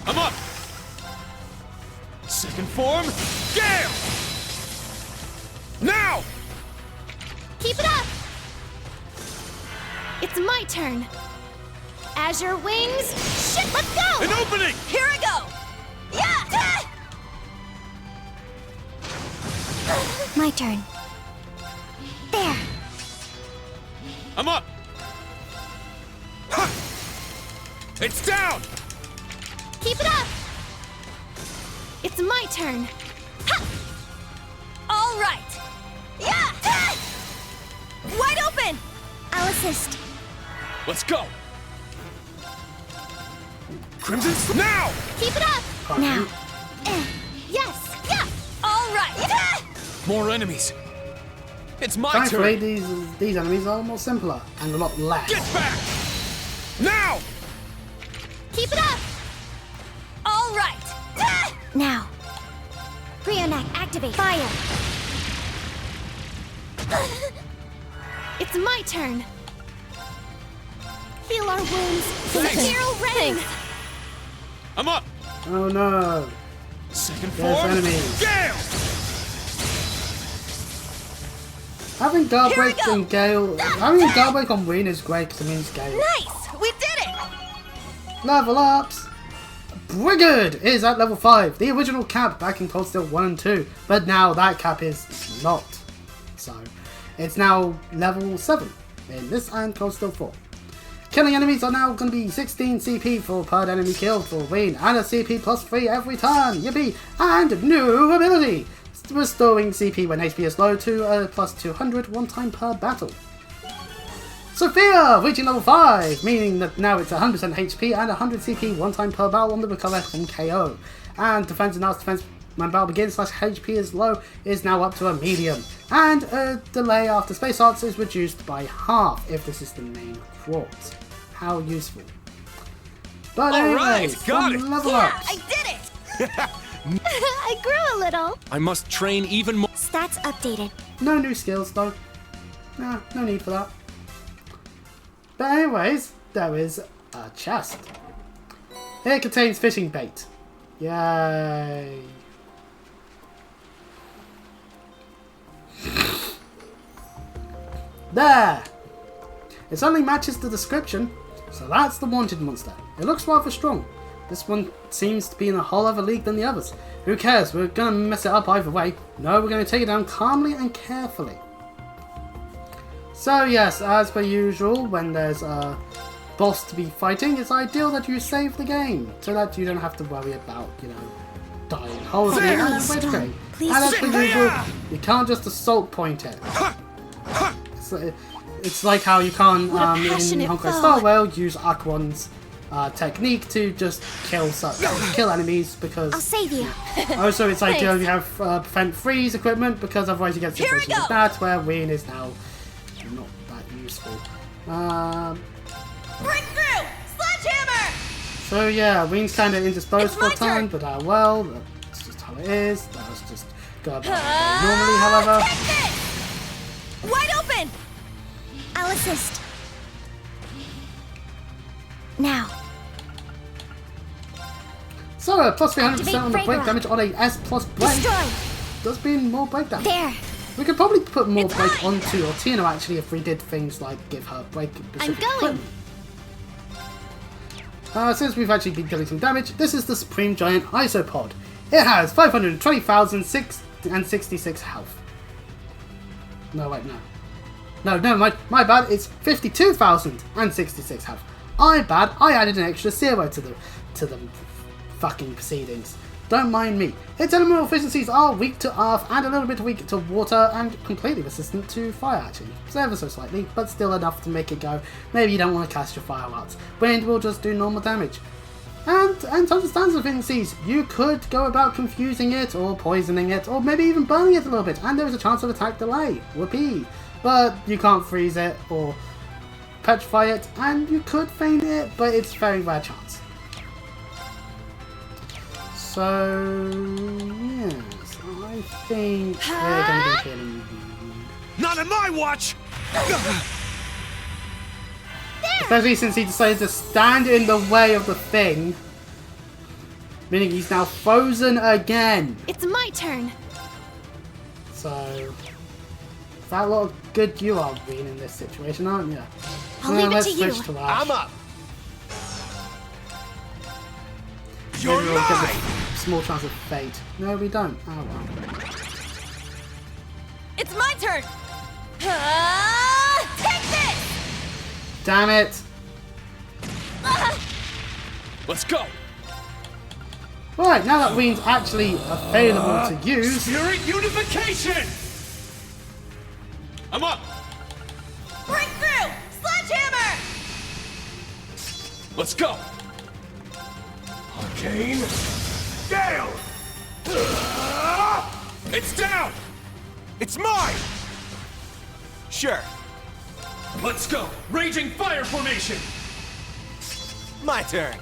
I'm up! Second form, Gale! Now! Keep it up! It's my turn. Azure Wings, shit, let's go! An opening! Here I go! Yeah! My turn. There. I'm up! Ha! It's down! Keep it up! It's my turn. Ha! All right! Yeah! Wide open! I'll assist. Let's go! Crimson, now! Keep it up! Now. Yes! Yeah! All right! More enemies! It's my Thankfully, turn! these enemies are more simpler and a lot less. Get back! Now! Keep it up! All right! Now. Brionac, activate. Fire. It's my turn. Heal our wounds. Thanks. Hero Rain! I'm up! Oh no! Second There's form, enemies. Gale! Having Garbreak Here we and Gale, having Garbreak on Ween is great because it means Gale. Nice! We did it! Level ups! Brigade is at level 5, the original cap back in Cold Steel 1 and 2, but now that cap is not. So, it's now level 7 in this and Cold Steel 4. killing enemies are now going to be 16 CP for per enemy killed for Ween, and a CP plus 3 every turn, yippee! And new ability! Restoring CP when HP is low to plus 200 one time per battle. Sophia reaching level 5, meaning that now it's 100% HP and 100 CP one time per battle on the recover from KO. And defense announced defense when battle begins / HP is low is now up to a medium. And a delay after space arts is reduced by half if this is the main fort. How useful. But anyways, got it. level Yeah, ups. I did it! I grew a little. I must train even more. Stats updated. No new skills though. Nah, no need for that. But anyways, there is a chest. It contains fishing bait. Yay. There! It only matches the description, so that's the wanted monster. It looks rather strong. This one seems to be in a whole other league than the others. Who cares? We're gonna mess it up either way. No, we're gonna take it down calmly and carefully. So yes, as per usual, when there's a boss to be fighting, it's ideal that you save the game, so that you don't have to worry about, you know, dying horribly and witchcraft. And as per usual, you can't just assault point it. It's like how you can't in Honkai Star Rail use Aquan's technique to just kill enemies because. I'll save you. Also, it's ideal you have prevent freeze equipment because otherwise you get situations like that where Ween is now not that useful. Breakthrough! Sledgehammer! So yeah, Ween's kind of indisposed It's for a my time, turn. but well, that's just how it is. Let's just go about it normally, however. Take this! Wide open! I'll assist. Now. So, plus 300% on the Activate break Fragor. damage on a S plus break. Destroy. Does mean more break damage. There. We could probably put more break onto Altina actually if we did things like give her break specific going. equipment. Since we've actually been dealing some damage, this is the Supreme Giant Isopod. It has 520,066 health. No, wait, no, my bad, it's 52,066 health. I added an extra 0 to the fucking proceedings. Don't mind me. Its elemental efficiencies are weak to earth and a little bit weak to water and completely resistant to fire actually. So ever so slightly, but still enough to make it go. Maybe you don't want to cast your fire arts. Wind will just do normal damage. And tons of stands of efficiencies. You could go about confusing it or poisoning it or maybe even burning it a little bit and there is a chance of attack delay. Whoopee. But you can't freeze it or petrify it and you could feign it, but it's a very rare chance. So, yes, I think we're going to be killing you. Not on my watch! Especially since he decided to stand in the way of the thing. Meaning he's now frozen again. It's my turn. So, that lot of good you are being in this situation, aren't you? I'll leave it to you. Switch to Ash. I'm up! Maybe You're we'll get mine! a small chance of fate. No, we don't. Oh well. It's my turn! Take this! Damn it! Let's go! Right, now that Ween's actually available to use, Spirit unification! I'm up! Breakthrough! Sledgehammer! Let's go! Arcane Gale! It's down! It's mine! Sure. Let's go! Raging fire formation! My turn!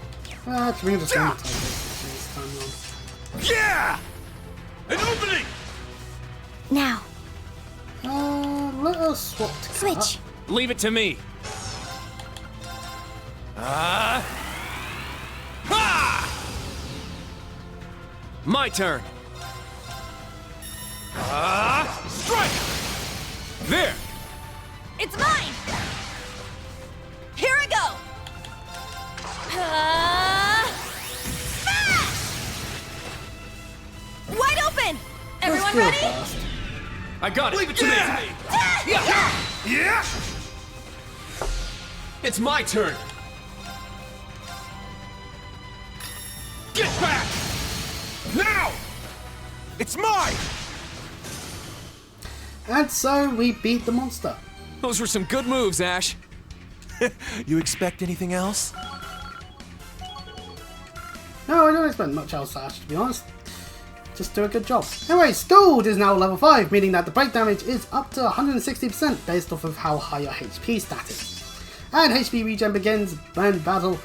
it's Ween just going to take it this time on. Yeah! An opening! Now. Let us swap to Switch. Leave it to me. Ha! My turn. Strike! There! It's mine! Here I go! Smash! Wide open! Everyone Let's ready? go fast. I got it. Leave it to me! Yeah! It's my turn! Get back! Now! It's mine! And so we beat the monster. Those were some good moves, Ash. You expect anything else? No, I don't expect much else, Ash, to be honest. Just do a good job. Anyway, Gold is now level 5, meaning that the break damage is up to 160% based off of how high your HP stat is. And HP regen begins when battle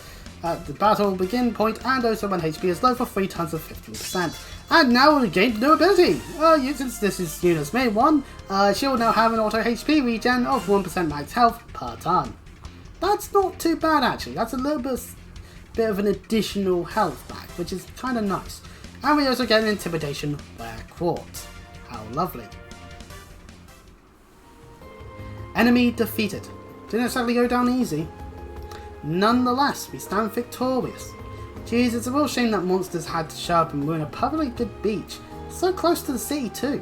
at the battle begin point, and also when HP is low for 3 times of 15%. And now we gained new ability! Since this is Yuna's main one, she will now have an auto HP regen of 1% max health per turn. That's not too bad actually, that's a little bit of an additional health back, which is kind of nice. And we also get an Intimidation Wear Quartz. How lovely. Enemy defeated. Didn't exactly go down easy. Nonetheless, we stand victorious. Jeez, it's a real shame that monsters had to show up and ruin a perfectly good beach. So close to the city too.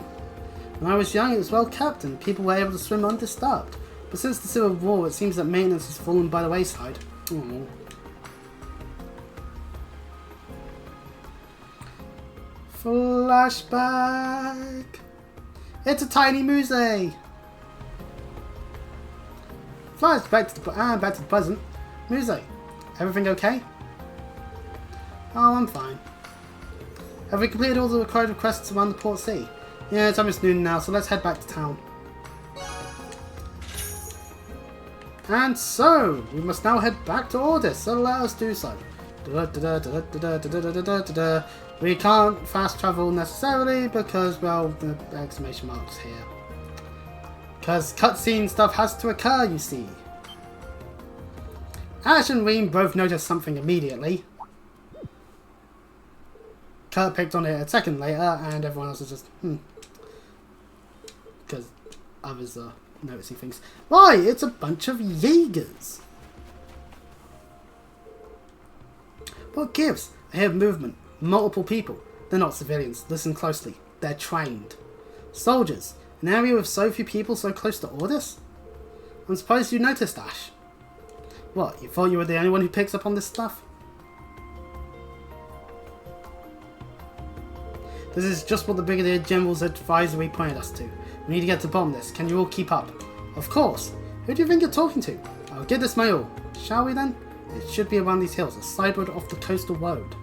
When I was young it was well kept and people were able to swim undisturbed. But since the Civil War it seems that maintenance has fallen by the wayside. Aww. Flashback. It's a tiny musée. Flashback to back to the present. Musée. Everything okay? Oh, I'm fine. Have we completed all the required requests around the port city? Yeah, it's almost noon now, so let's head back to town. And so, we must now head back to Ordis, so let us do so. We can't fast travel necessarily because, well, the exclamation mark's here. Because cutscene stuff has to occur, you see. Ash and Reem both noticed something immediately. Kurt picked on it a second later, and everyone else is just, because others are noticing things. Why, it's a bunch of Jaegers. What gives? I hear movement. Multiple people. They're not civilians. Listen closely. They're trained. Soldiers. An area with so few people so close to Ordis? I'm surprised you noticed, Ash. What, you thought you were the only one who picks up on this stuff? This is just what the Brigadier General's advisory pointed us to. We need to get to the bottom of this. Can you all keep up? Of course. Who do you think you're talking to? I'll give this my all. Shall we then? It should be around these hills, a sideward off the coastal road.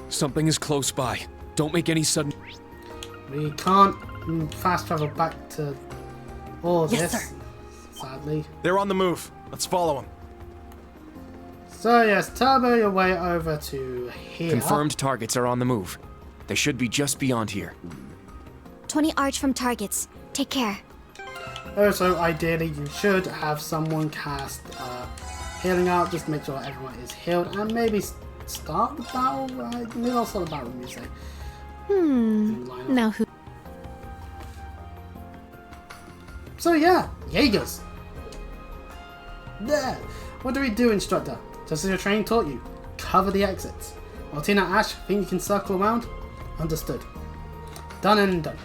Something is close by. Don't make any sudden... We can't fast travel back to all Yes, this, sir. sadly. They're on the move. Let's follow them. So yes, turbo your way over to here. Confirmed targets are on the move. They should be just beyond here. 20 arch from targets. Take care. Also, ideally, you should have someone cast healing out, just to make sure everyone is healed, and maybe start the battle. Maybe I'll start the battle with music. Now who? So yeah, Jaegers. There. What do we do, Instructor? Just as your training taught you. Cover the exits. Altina, Ash, think you can circle around? Understood. Done and done.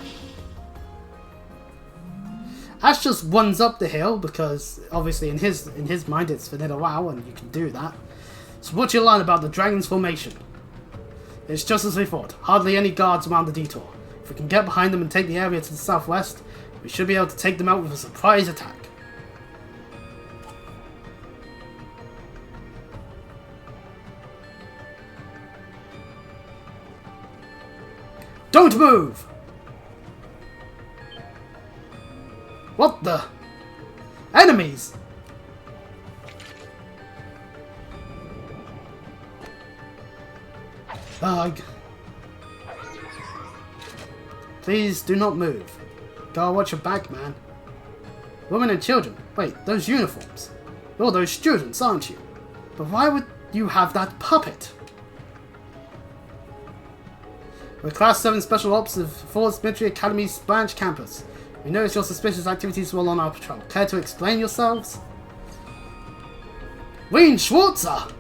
Ash just runs up the hill because obviously in his mind it's vanilla WoW and you can do that. So what you learn about the Dragon's formation? It's just as we thought. Hardly any guards around the detour. If we can get behind them and take the area to the southwest, we should be able to take them out with a surprise attack. Don't move! What the? Enemies! Bug. Please do not move. Gotta watch your back, man. Women and children. Wait, those uniforms. You're those students, aren't you? But why would you have that puppet? We're Class 7 Special Ops of Force Military Academy's branch campus. We noticed your suspicious activities while on our patrol. Care to explain yourselves? Wayne Schwarzer!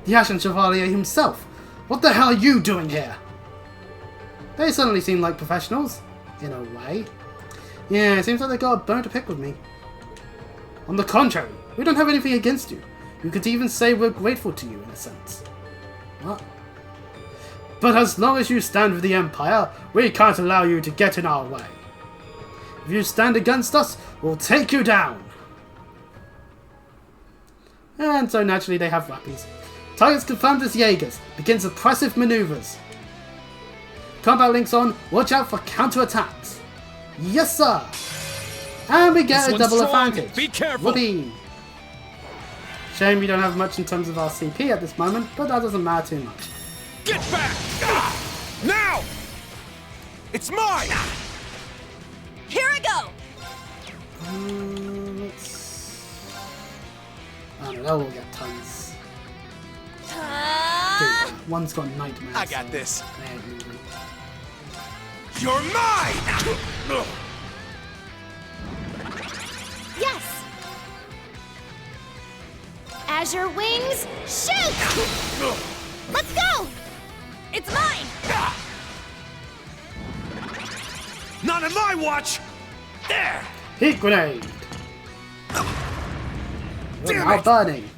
The Ashen Chevalier himself! What the hell are you doing here? They certainly seem like professionals. In a way. Yeah, it seems like they got a bone to pick with me. On the contrary, We don't have anything against you. You could even say we're grateful to you in a sense. What? But as long as you stand with the Empire, we can't allow you to get in our way. If you stand against us, we'll take you down. And so naturally they have weapons. Targets confirmed as Jaegers. Begins oppressive maneuvers. Combat links on. Watch out for counterattacks. Yes, sir. And we get a double advantage. Be careful. Whoopee. Shame we don't have much in terms of our CP at this moment, but that doesn't matter too much. Get back! Now! It's mine! Here I go! I don't know, we'll get tons. Dude, one's got nightmares. I got this. They ain't moving. You're mine! Yes! Azure wings, shoot! Let's go! It's mine! Not on my watch! There! Heat grenade! We're Damn now it! burning.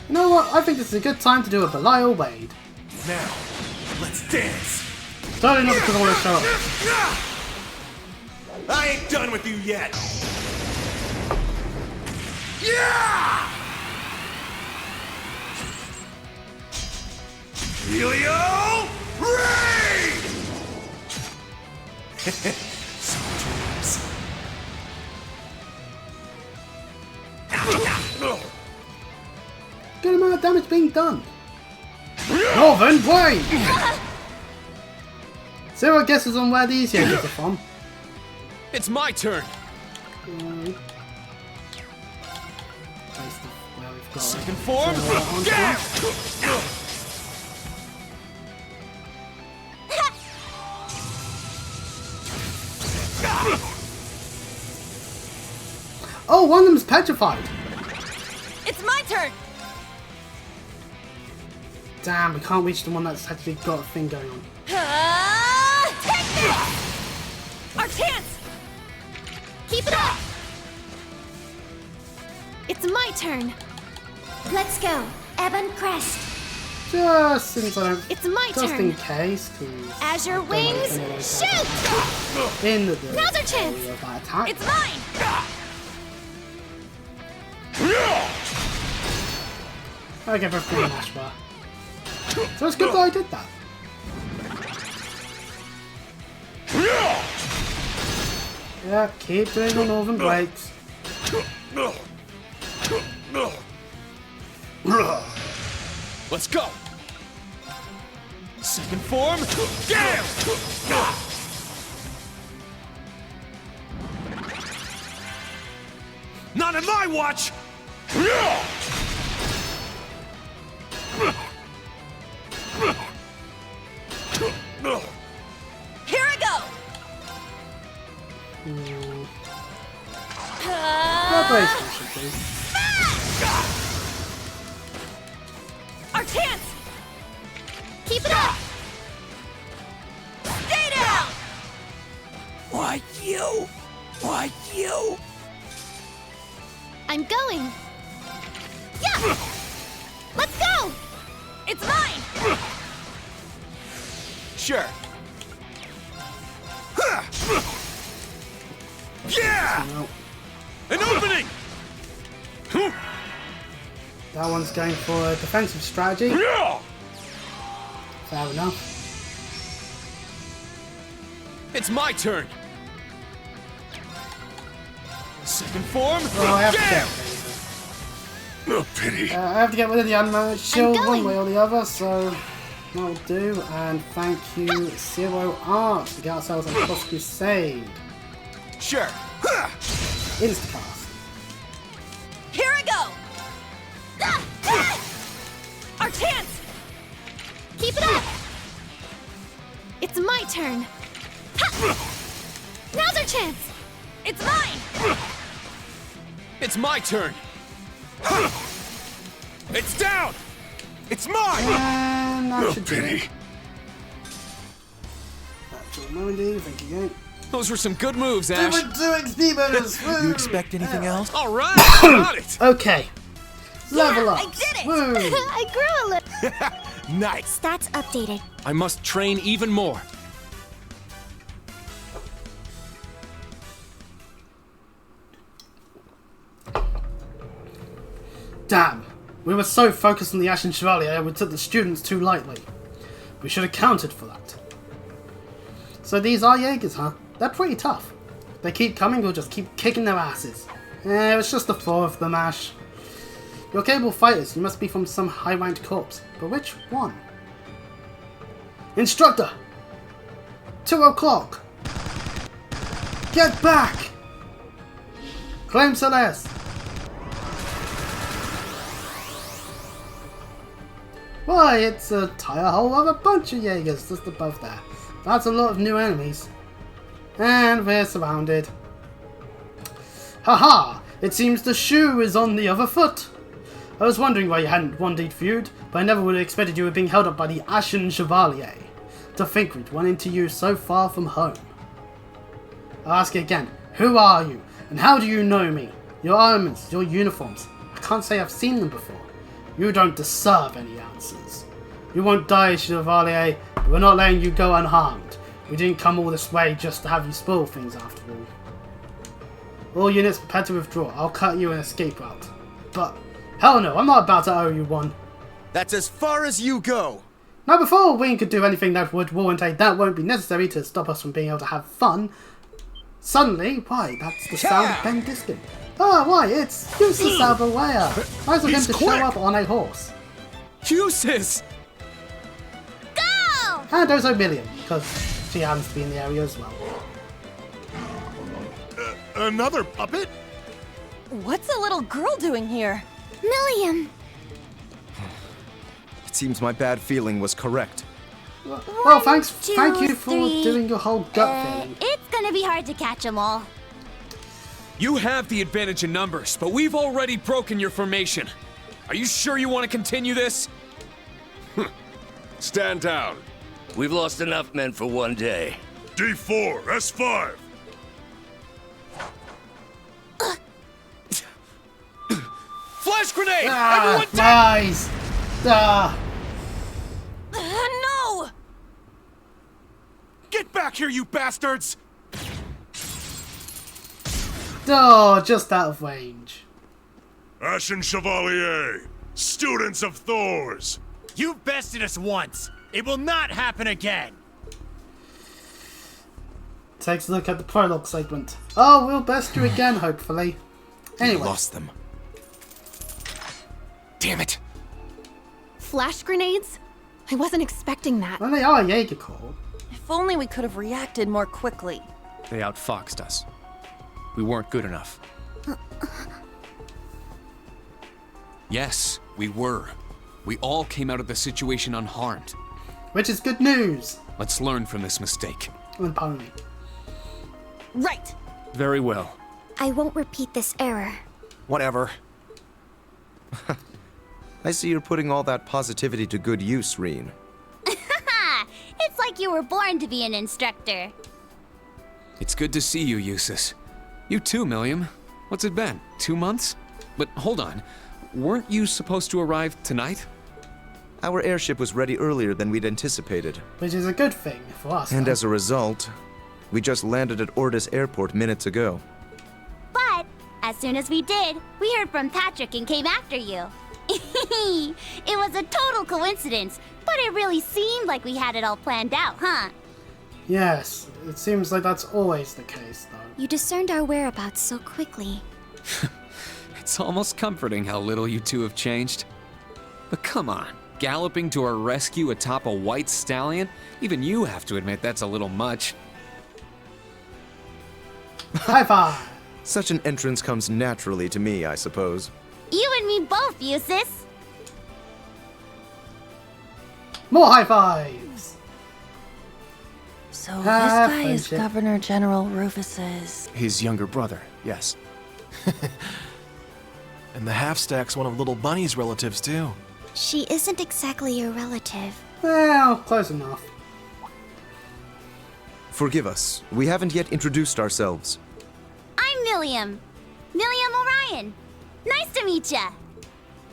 You know what? I think this is a good time to do a Belial Wade. Now, let's dance! Totally not because I want to show up. I ain't done with you yet! Yeah! Helio Ray! Good amount of damage being done. Northern Blade! Zero guesses on where these Jaegers are from. It's my turn. Second form! Oh, one of them's petrified. It's my turn! Damn, we can't reach the one that's actually got a thing going on. Take this! Our chance! Keep it up! It's my turn. Let's go. Ebon Crest. Just since I don't. It's my just turn. in case, because. Azure wings, shoot! In the Now's our chance. area of that attack. It's mine! I give everything a mash bar. So it's good that I did that. Yeah, keep doing the northern breaks. Let's go! Second form, get him! Not on my watch! Here I go! Preparation, please. Our chance! Keep it up! Stay down! Why you? Why you? I'm going. Yeah! Let's go! It's mine! Sure. Yeah! No. An opening! That one's going for a defensive strategy. Fair enough. It's my turn. Second form, Oh, I have to get get him! No pity. I have to get rid of the unmarried shield one going. way or the other, so that'll do. And thank you, Zero Art, to get ourselves a Cross Crusade. Sure. Instacast. Here I go! Our chance! Keep it up! It's my turn. Ha! Now's our chance! It's mine! It's my turn. It's down! It's mine! And that should do it. 90, thank you. Those were some good moves, Ash. 2 XP bonus! Woo! You expect anything else? All right, got it. Okay. Level up. I did it! Woo! I grew a little. Nice. Stats updated. I must train even more. Damn. We were so focused on the Ashen Chevalier, we took the students too lightly. We should have counted for that. So these are Jaegers, huh? They're pretty tough. If they keep coming, we'll just keep kicking their asses. It's just the 4 of them, Ash. You're capable fighters. You must be from some high-ranked corps. But which one? Instructor! 2 o'clock! Get back! Claim Celeste! Why, it's a tire hole of a bunch of Jaegers just above there. That's a lot of new enemies. And we're surrounded. Haha! It seems the shoe is on the other foot. I was wondering why you hadn't one-deed feud, but I never would have expected you were being held up by the Ashen Chevalier. To think we'd run into you so far from home. I'll ask you again, who are you, and how do you know me? Your armaments, your uniforms, I can't say I've seen them before. You don't deserve any answers. You won't die, Chevalier, but we're not letting you go unharmed. We didn't come all this way just to have you spoil things after all. All units prepare to withdraw. I'll cut you an escape route. But, hell no, I'm not about to owe you one. That's as far as you go. Now before Wing could do anything that would warrant a that won't be necessary to stop us from being able to have fun, suddenly, why, that's the sound of Ben Diskin. Ah, why, it's Eustace Albuera. Nice of him to show up on a horse. Eustace! Go! And also Million, because she happens to be in the area as well. Another puppet? What's a little girl doing here? Milliam. It seems my bad feeling was correct. Well, thank you for 3. doing your whole gut feeling. It's gonna be hard to catch them all. You have the advantage in numbers, but we've already broken your formation. Are you sure you want to continue this? Stand down. We've lost enough men for one day. D4, S5. Flash grenade! Ah, Everyone down! nice! Ah, No! Get back here, you bastards! oh, just out of range. Ashen Chevalier, students of Thor's. You bested us once. It will not happen again. Takes a look at the prologue segment. Oh, we'll best you again, hopefully. Anyway. We lost them. Damn it! Flash grenades? I wasn't expecting that. Well, they are Jaeger Corps. If only we could have reacted more quickly. They outfoxed us. We weren't good enough. Yes, we were. We all came out of the situation unharmed. Which is good news. Let's learn from this mistake. And pony. Right. Very well. I won't repeat this error. Whatever. I see you're putting all that positivity to good use, Reen. It's like you were born to be an instructor. It's good to see you, Eustace. You too, Milliam. What's it been? 2 months? But hold on. Weren't you supposed to arrive tonight? Our airship was ready earlier than we'd anticipated. Which is a good thing for us. And though. as a result, we just landed at Ordis Airport minutes ago. But as soon as we did, we heard from Patrick and came after you. It was a total coincidence, but it really seemed like we had it all planned out, huh? Yes, it seems like that's always the case, though. You discerned our whereabouts so quickly. It's almost comforting how little you two have changed. But come on, galloping to our rescue atop a white stallion? Even you have to admit that's a little much. High five! Such an entrance comes naturally to me, I suppose. You and me both, Eustace. More high fives! So this guy is friendship. Governor General Rufus's... His younger brother, yes. And the half-stack's one of Little Bunny's relatives, too. She isn't exactly your relative. Well, close enough. Forgive us, we haven't yet introduced ourselves. I'm Milliam. Milliam Orion. Nice to meet ya.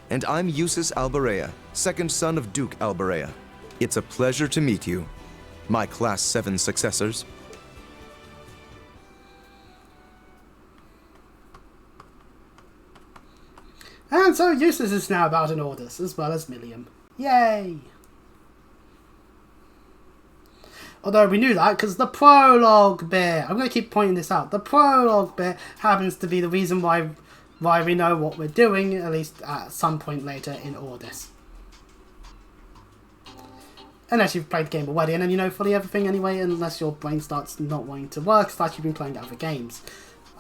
And I'm Eustace Alberea, second son of Duke Alberea. It's a pleasure to meet you, my Class 7 successors. And so Eustace is now about in orders, as well as Milliam. Yay! Although we knew that because the prologue bit, I'm going to keep pointing this out, the prologue bit happens to be the reason why we know what we're doing, at least at some point later in Ordis. Unless you've played the game already, and then you know fully everything anyway, unless your brain starts not wanting to work, it's like you've been playing other games.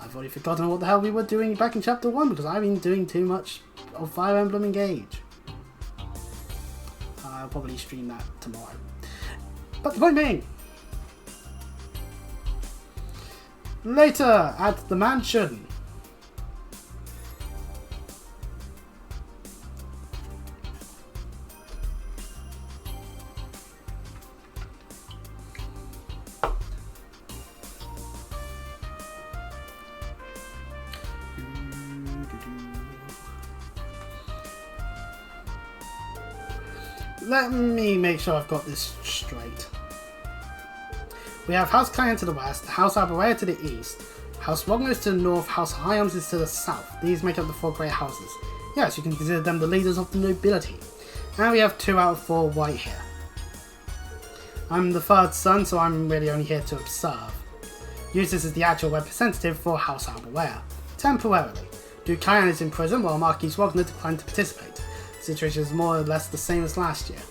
I've already forgotten what the hell we were doing back in Chapter 1, because I've been doing too much of Fire Emblem Engage. I'll probably stream that tomorrow. But the point being, later at the mansion, let me make sure I've got this straight. We have House Cayenne to the west, House Alberea to the east, House Romulus to the north, House Hyams is to the south. These make up the 4 grey houses. Yes, you can consider them the leaders of the nobility. And we have 2 out of 4 white here. I'm the 3rd son, so I'm really only here to observe. Eustace is the actual representative for House Alberea. Temporarily. Duke Cayenne is in prison while Marquis Wagner declined to participate. The situation is more or less the same as last year.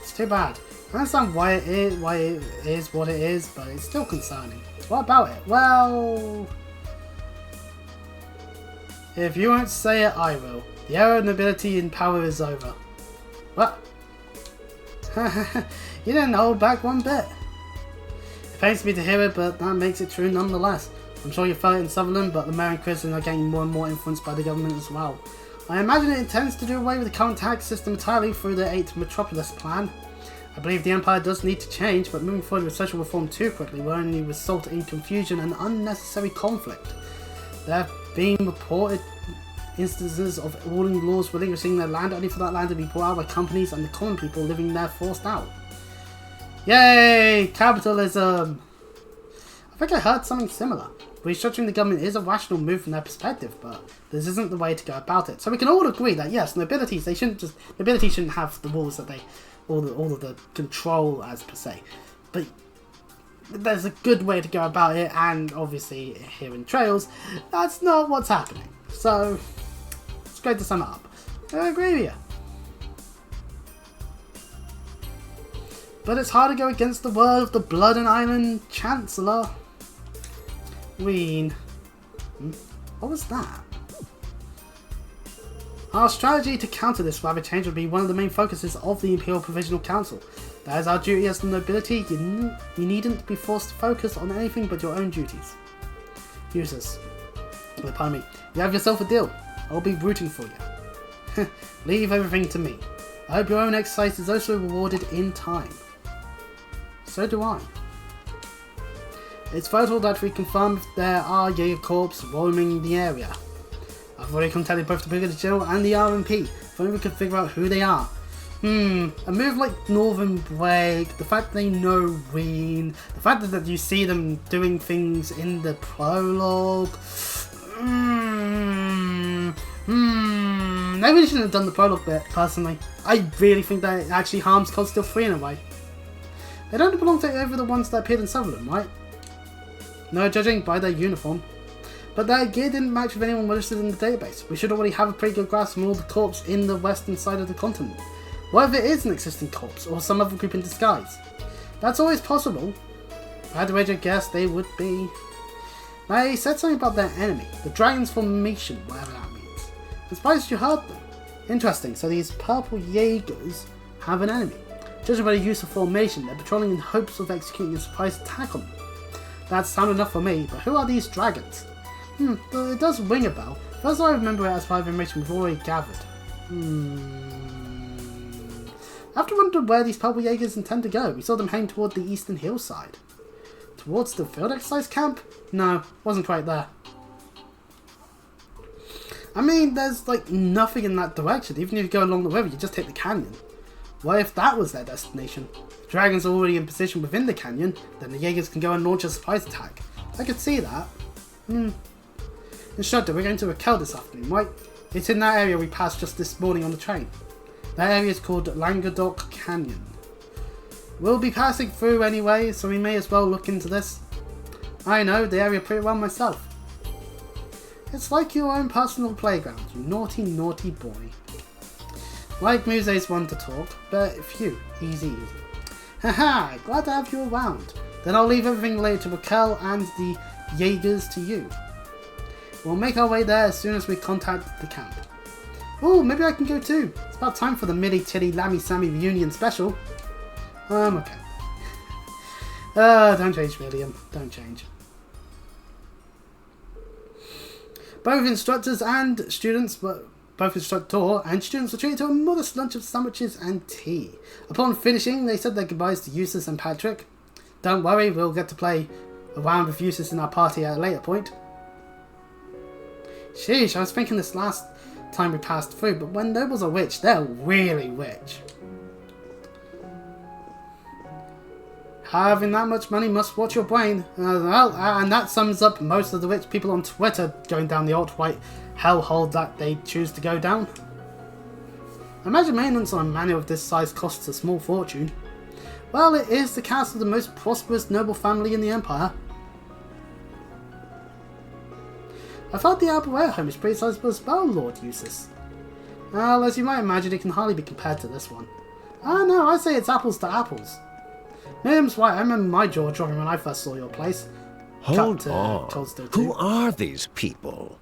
It's too bad. I understand why it is what it is, but it's still concerning. What about it? Well, if you won't say it, I will. The era of nobility and power is over. What? You didn't hold back one bit. It pains me to hear it, but that makes it true nonetheless. I'm sure you felt it in Sutherland, but the mayor and Kristen are getting more and more influenced by the government as well. I imagine it intends to do away with the current tax system entirely through the 8th Metropolis plan. I believe the Empire does need to change, but moving forward with social reform too quickly will only result in confusion and unnecessary conflict. There have been reported instances of ruling lords relinquishing their land only for that land to be bought out by companies and the common people living there forced out. Yay! Capitalism! I think I heard something similar. Restructuring the government is a rational move from their perspective, but this isn't the way to go about it. So we can all agree that yes, nobility shouldn't have the rules that they, all of the control as per se. But there's a good way to go about it, and obviously here in Trails, that's not what's happening. So it's great to sum it up. I agree with you. But it's hard to go against the word of the Blood and Iron Chancellor. What was that? Our strategy to counter this rapid change would be one of the main focuses of the Imperial Provisional Council. That is our duty as the nobility. You needn't be forced to focus on anything but your own duties. Eustace. Pardon me. You have yourself a deal. I'll be rooting for you. Leave everything to me. I hope your own exercise is also rewarded in time. So do I. It's vital that we confirm if there are Jaeger Corps roaming the area. I've already contacted both the Brigadier General and the RMP, if only we could figure out who they are. A move like Northern Break, the fact they know Ween, the fact that you see them doing things in the prologue. Maybe they shouldn't have done the prologue bit, personally. I really think that it actually harms COD Still 3 in a way. They don't belong to either the ones that appeared in Sutherland, right? No judging by their uniform. But their gear didn't match with anyone registered in the database. We should already have a pretty good grasp on all the corps in the western side of the continent. What if it is an existing corps, or some other group in disguise? That's always possible. If I had to wager a guess, they would be... They said something about their enemy, the Dragon's Formation, whatever that means. I'm surprised you heard them. Interesting, so these purple Jaegers have an enemy. Judging by the use of formation, they're patrolling in hopes of executing a surprise attack on them. That's sound enough for me, but who are these dragons? It does ring a bell. First I remember it as part of information we've already gathered. I have to wonder where these purple Jaegers intend to go. We saw them heading toward the eastern hillside. towards the field exercise camp? No, wasn't quite there. I mean, there's like nothing in that direction. Even if you go along the river, you just hit the canyon. What if that was their destination? If dragons are already in position within the canyon, then the Jaegers can go and launch a surprise attack. I could see that. Instructor, we're going to Raquel this afternoon, right? It's in that area we passed just this morning on the train. That area is called Languedoc Canyon. We'll be passing through anyway, so we may as well look into this. I know the area pretty well myself. It's like your own personal playground, you naughty, naughty boy. Like Muse's one to talk, but phew, easy. Haha, glad to have you around. Then I'll leave everything related to Raquel and the Jaegers to you. We'll make our way there as soon as we contact the camp. Oh, maybe I can go too. It's about time for the Millie Tilly Lammy Sammy reunion special. Okay. Don't change, William. Don't change. Both instructor and students were treated to a modest lunch of sandwiches and tea. Upon finishing, they said their goodbyes to Eustace and Patrick. Don't worry, we'll get to play a round with Eustace in our party at a later point. Sheesh, I was thinking this last time we passed through, but when nobles are rich, they're really rich. Having that much money must watch your brain. And that sums up most of the rich people on Twitter going down the alt-right hellhole that they choose to go down. Imagine maintenance on a manor of this size costs a small fortune. Well, it is the castle of the most prosperous noble family in the Empire. I thought the Albuera home is pretty sizable as well, Lord Eustace. Well, as you might imagine, it can hardly be compared to this one. No, I say it's apples to apples. Miriam's right, I remember my jaw dropping when I first saw your place. Hold on. Who are these people?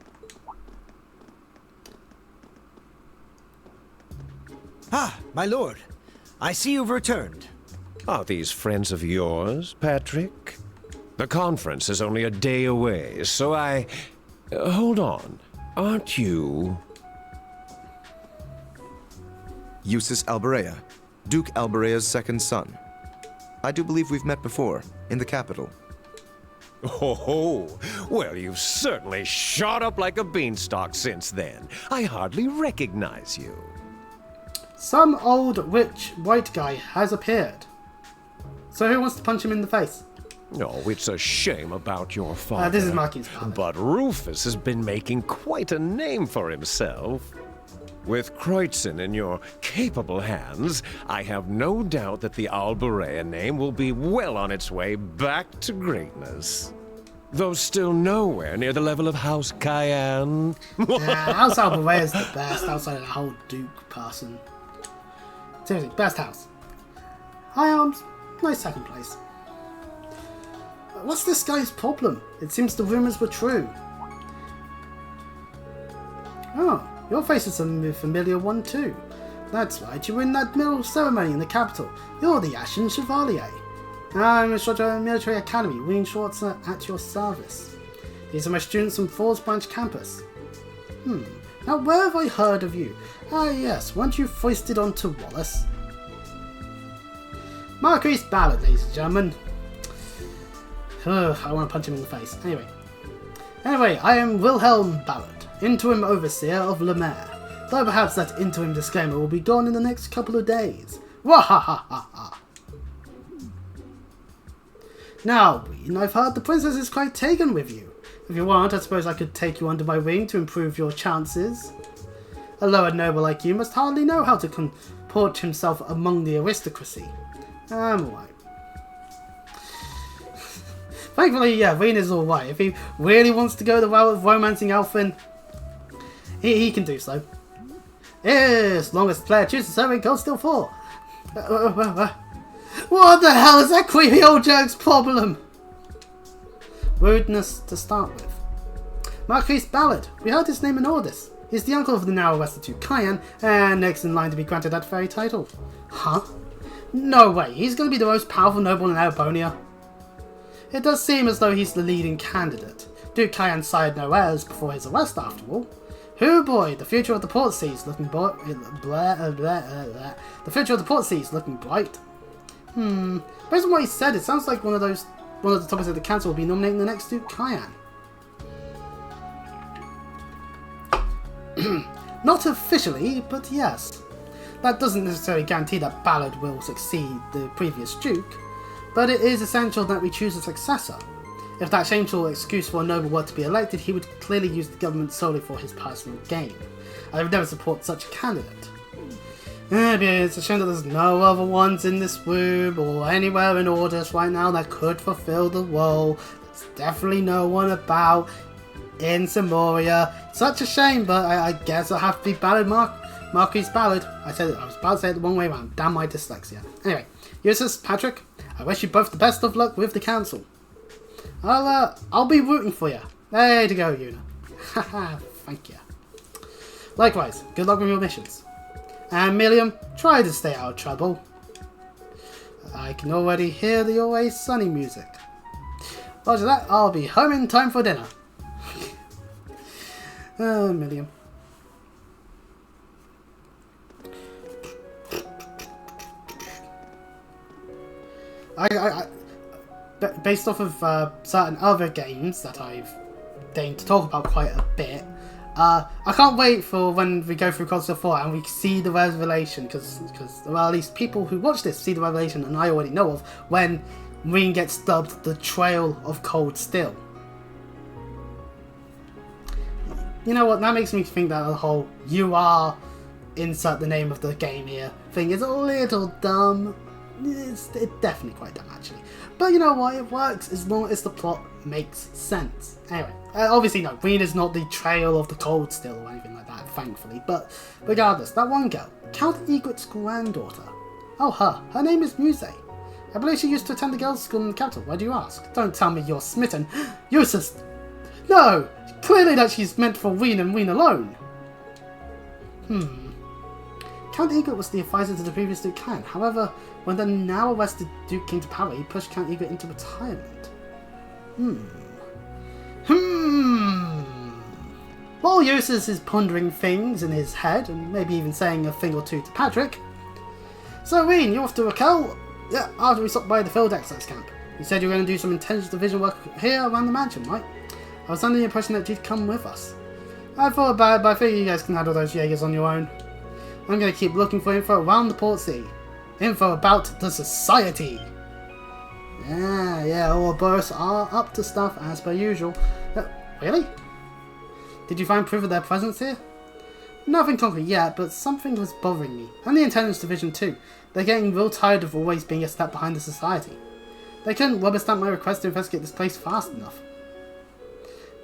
Ah, my lord. I see you've returned. Are these friends of yours, Patrick? The conference is only a day away, so I... hold on. Aren't you... Eustace Alburea, Duke Alburea's second son. I do believe we've met before, in the capital. Oh, well, you've certainly shot up like a beanstalk since then. I hardly recognize you. Some old rich white guy has appeared. So who wants to punch him in the face? Oh, it's a shame about your father. This is Marky's father. But Rufus has been making quite a name for himself. With Kreutzen in your capable hands, I have no doubt that the Alburea name will be well on its way back to greatness. Though still nowhere near the level of House Cayenne. Yeah, House Alburea is the best outside of the whole Duke person. Seriously, best house. High arms, nice second place. What's this guy's problem? It seems the rumours were true. Oh. Your face is a familiar one too. That's right, you were in that middle ceremony in the capital. You're the Ashen Chevalier. I'm instructor at a military academy, Wayne Schwartzer at your service. These are my students from Falls Branch campus. Now where have I heard of you? Ah yes, weren't you foisted onto Wallace? Marquis Ballard, ladies and gentlemen. I want to punch him in the face. Anyway, I am Wilhelm Ballard, interim overseer of Lemaire, though perhaps that interim disclaimer will be gone in the next couple of days. Wahahaha! Now, Ween, I've heard the princess is quite taken with you. If you want, I suppose I could take you under my wing to improve your chances. A lower noble like you must hardly know how to comport himself among the aristocracy. I'm alright. Thankfully, yeah, Ween is alright. If he really wants to go the route of romancing Alfin, he can do so. Yes, as long as the player chooses serving code still 4. What the hell is that creepy old jerk's problem? Rudeness to start with. Marquis Ballard. We heard his name in Ordis. He's the uncle of the now arrested Cayenne, and next in line to be granted that very title. Huh? No way, he's going to be the most powerful noble in Arabonia. It does seem as though he's the leading candidate. Duke Cayenne sired no heirs before his arrest, after all. Hoo boy, the future of the port seas looking bright. The future of the port seas looking bright. Based on what he said, it sounds like one of those one of the topics of the council will be nominating the next Duke Cayenne. Not officially, but yes. That doesn't necessarily guarantee that Ballard will succeed the previous Duke, but it is essential that we choose a successor. If that shameful excuse for a noble were to be elected, he would clearly use the government solely for his personal gain. I would never support such a candidate. It's a shame that there's no other ones in this room or anywhere in Ordis right now that could fulfill the role. There's definitely no one about in Samoria. Such a shame, but I guess I'll have to be Ballard Marquis Ballard. I was about to say it the wrong way around. Damn my dyslexia. Anyway, Eustace, Patrick, I wish you both the best of luck with the council. I'll be rooting for you. Way to go, Una. Haha, thank you. Likewise, good luck with your missions. And Miriam, try to stay out of trouble. I can already hear the always sunny music. After that, I'll be home in time for dinner. Miriam. Based off of certain other games that I've deigned to talk about quite a bit, I can't wait for when we go through Console 4 and we see the revelation, because well, at least people who watch this see the revelation, and I already know of, when Reen gets dubbed the Trail of Cold Steel. You know what, that makes me think that the whole "you are, insert the name of the game here" thing is a little dumb. It's definitely quite dumb, actually. But you know what, it works as long as the plot makes sense. Anyway, obviously no, Reen is not the Trail of the Cold Steel or anything like that, thankfully. But regardless, that one girl, Count Egret's granddaughter. Oh, her name is Muse. I believe she used to attend the girls' school in the capital. Why do you ask? Don't tell me you're smitten. Eustace! No! Clearly that she's meant for Reen and Reen alone. Count Egret was the advisor to the previous Duke Cayenne. However, when the now arrested Duke came to power, he pushed Count Egret into retirement. While Eustace is pondering things in his head, and maybe even saying a thing or two to Patrick. So, Reen, you're off to Raquel? Yeah, after we stopped by the field exercise camp. You said you were going to do some intelligence division work here around the mansion, right? I was under the impression that you'd come with us. I thought about it, but I figure you guys can handle those Jaegers on your own. I'm going to keep looking for info around the port city. Info about the society. Yeah, all both are up to stuff as per usual. Really? Did you find proof of their presence here? Nothing concrete yet, but something was bothering me. And the intelligence division too. They're getting real tired of always being a step behind the society. They couldn't rubber stamp my request to investigate this place fast enough.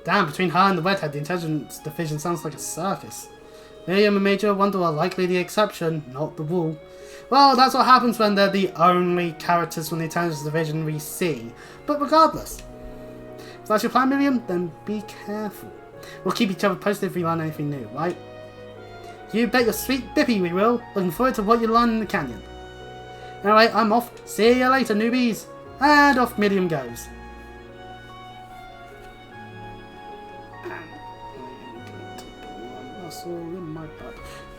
Damn, between her and the redhead, the intelligence division sounds like a circus. Miriam and Major Wonder are likely the exception, not the rule. Well, that's what happens when they're the only characters from the intelligence division we see. But regardless, if that's your plan, Miriam, then be careful. We'll keep each other posted if we learn anything new, right? You bet your sweet bippy we will. Looking forward to what you learn in the canyon. Alright, I'm off. See you later, newbies. And off Miriam goes.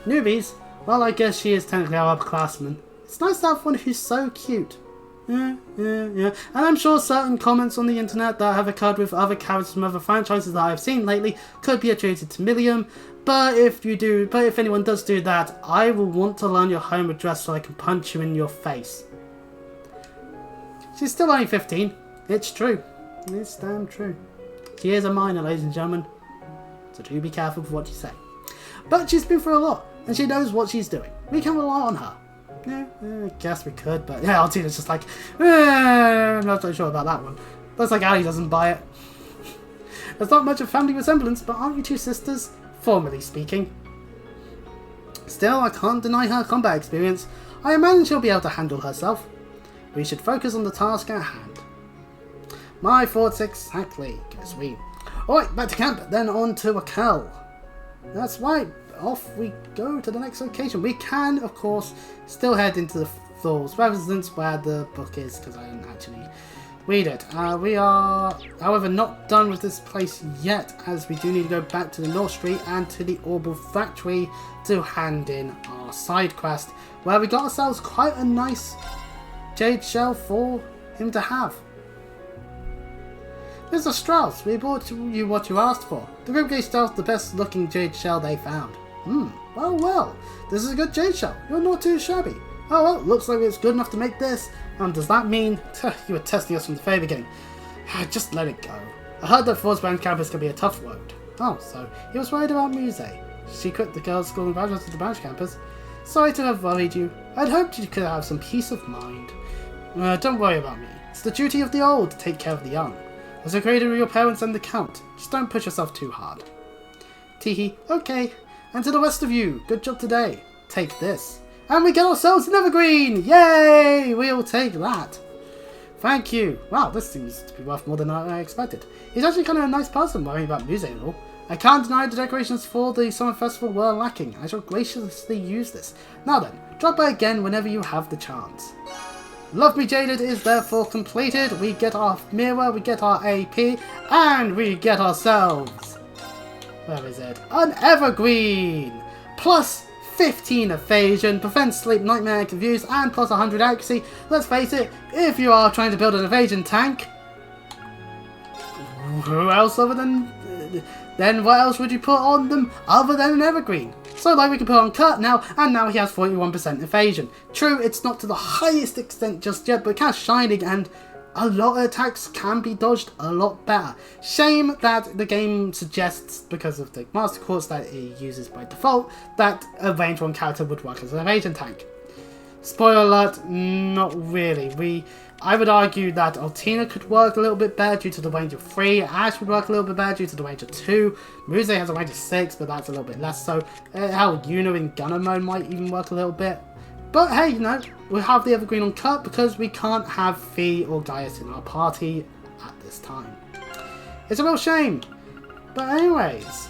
Newbies? Well, I guess she is technically our upperclassman. It's nice to have one who's so cute. Yeah. And I'm sure certain comments on the internet that have occurred with other characters from other franchises that I've seen lately could be attributed to Miriam. But if anyone does do that, I will want to learn your home address so I can punch you in your face. She's still only 15. It's true. It's damn true. She is a minor, ladies and gentlemen. So do be careful with what you say. But she's been through a lot, and she knows what she's doing. We can rely on her. Yeah, I guess we could, but yeah, Altina's just like, I'm not so sure about that one. Looks like Ali doesn't buy it. There's not much of family resemblance, but aren't you two sisters? Formally speaking. Still, I can't deny her combat experience. I imagine she'll be able to handle herself. We should focus on the task at hand. My thoughts exactly, guess we. Alright, back to camp, then on to Raquel. That's right, off we go to the next location. We can, of course, still head into the Thor's residence where the book is, because I didn't actually read it. We are, however, not done with this place yet, as we do need to go back to the North Street and to the Orbital Factory to hand in our side quest, where we got ourselves quite a nice jade shell for him to have. Mr. Strauss, we brought you what you asked for. The Grimgate Stell's the best looking jade shell they found. Well. This is a good jade shell. You're not too shabby. Oh well, looks like it's good enough to make this. And does that mean you were testing us from the very beginning? Just let it go. I heard that Ford's Branch campus can be a tough road. Oh, so he was worried about Muse. She quit the girls' school and graduated to the Branch campus. Sorry to have worried you. I'd hoped you could have some peace of mind. Don't worry about me. It's the duty of the old to take care of the young. As a creator of your parents and the Count, just don't push yourself too hard. Teehee, okay. And to the rest of you, good job today. Take this. And we get ourselves an evergreen! Yay! We'll take that. Thank you. Wow, this seems to be worth more than I expected. He's actually kind of a nice person, worrying about Muse and all. I can't deny the decorations for the summer festival were lacking. I shall graciously use this. Now then, drop by again whenever you have the chance. Love Me Jaded is therefore completed. We get our mirror, we get our AP, and we get ourselves... where is it? An evergreen! Plus 15 evasion, prevents sleep, nightmare, and confuse, and plus 100 accuracy. Let's face it, if you are trying to build an evasion tank, who else other than... then what else would you put on them other than an evergreen? So like we can put on Kurt now, and now he has 41% evasion. True, it's not to the highest extent just yet, but kind of shining, and a lot of attacks can be dodged a lot better. Shame that the game suggests, because of the Master Quartz that it uses by default, that a range 1 character would work as an evasion tank. Spoiler alert, not really. I would argue that Altina could work a little bit better due to the range of 3, Ash would work a little bit better due to the range of 2, Muse has a range of 6, but that's a little bit less so. Hell, Yuna in Gunner mode might even work a little bit. But hey, you know, we have the evergreen on Kurt because we can't have Fee or Gaius in our party at this time. It's a real shame. But anyways,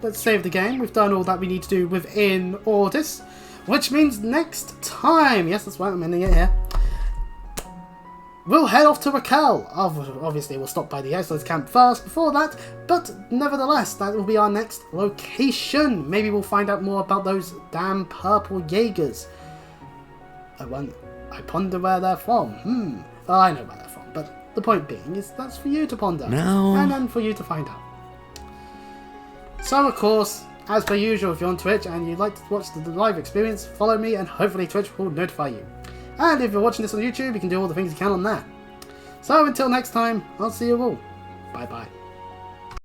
let's save the game. We've done all that we need to do within Ordis, which means next time, yes, that's right, I'm ending it here, we'll head off to Raquel. Obviously, we'll stop by the Exilers camp first before that, but nevertheless, that will be our next location. Maybe we'll find out more about those damn purple Jaegers. I ponder where they're from. Well, I know where they're from, but the point being is that's for you to ponder. No. And then for you to find out. So, of course, as per usual, if you're on Twitch and you'd like to watch the live experience, follow me and hopefully Twitch will notify you. And if you're watching this on YouTube, you can do all the things you can on there. So until next time, I'll see you all. Bye bye.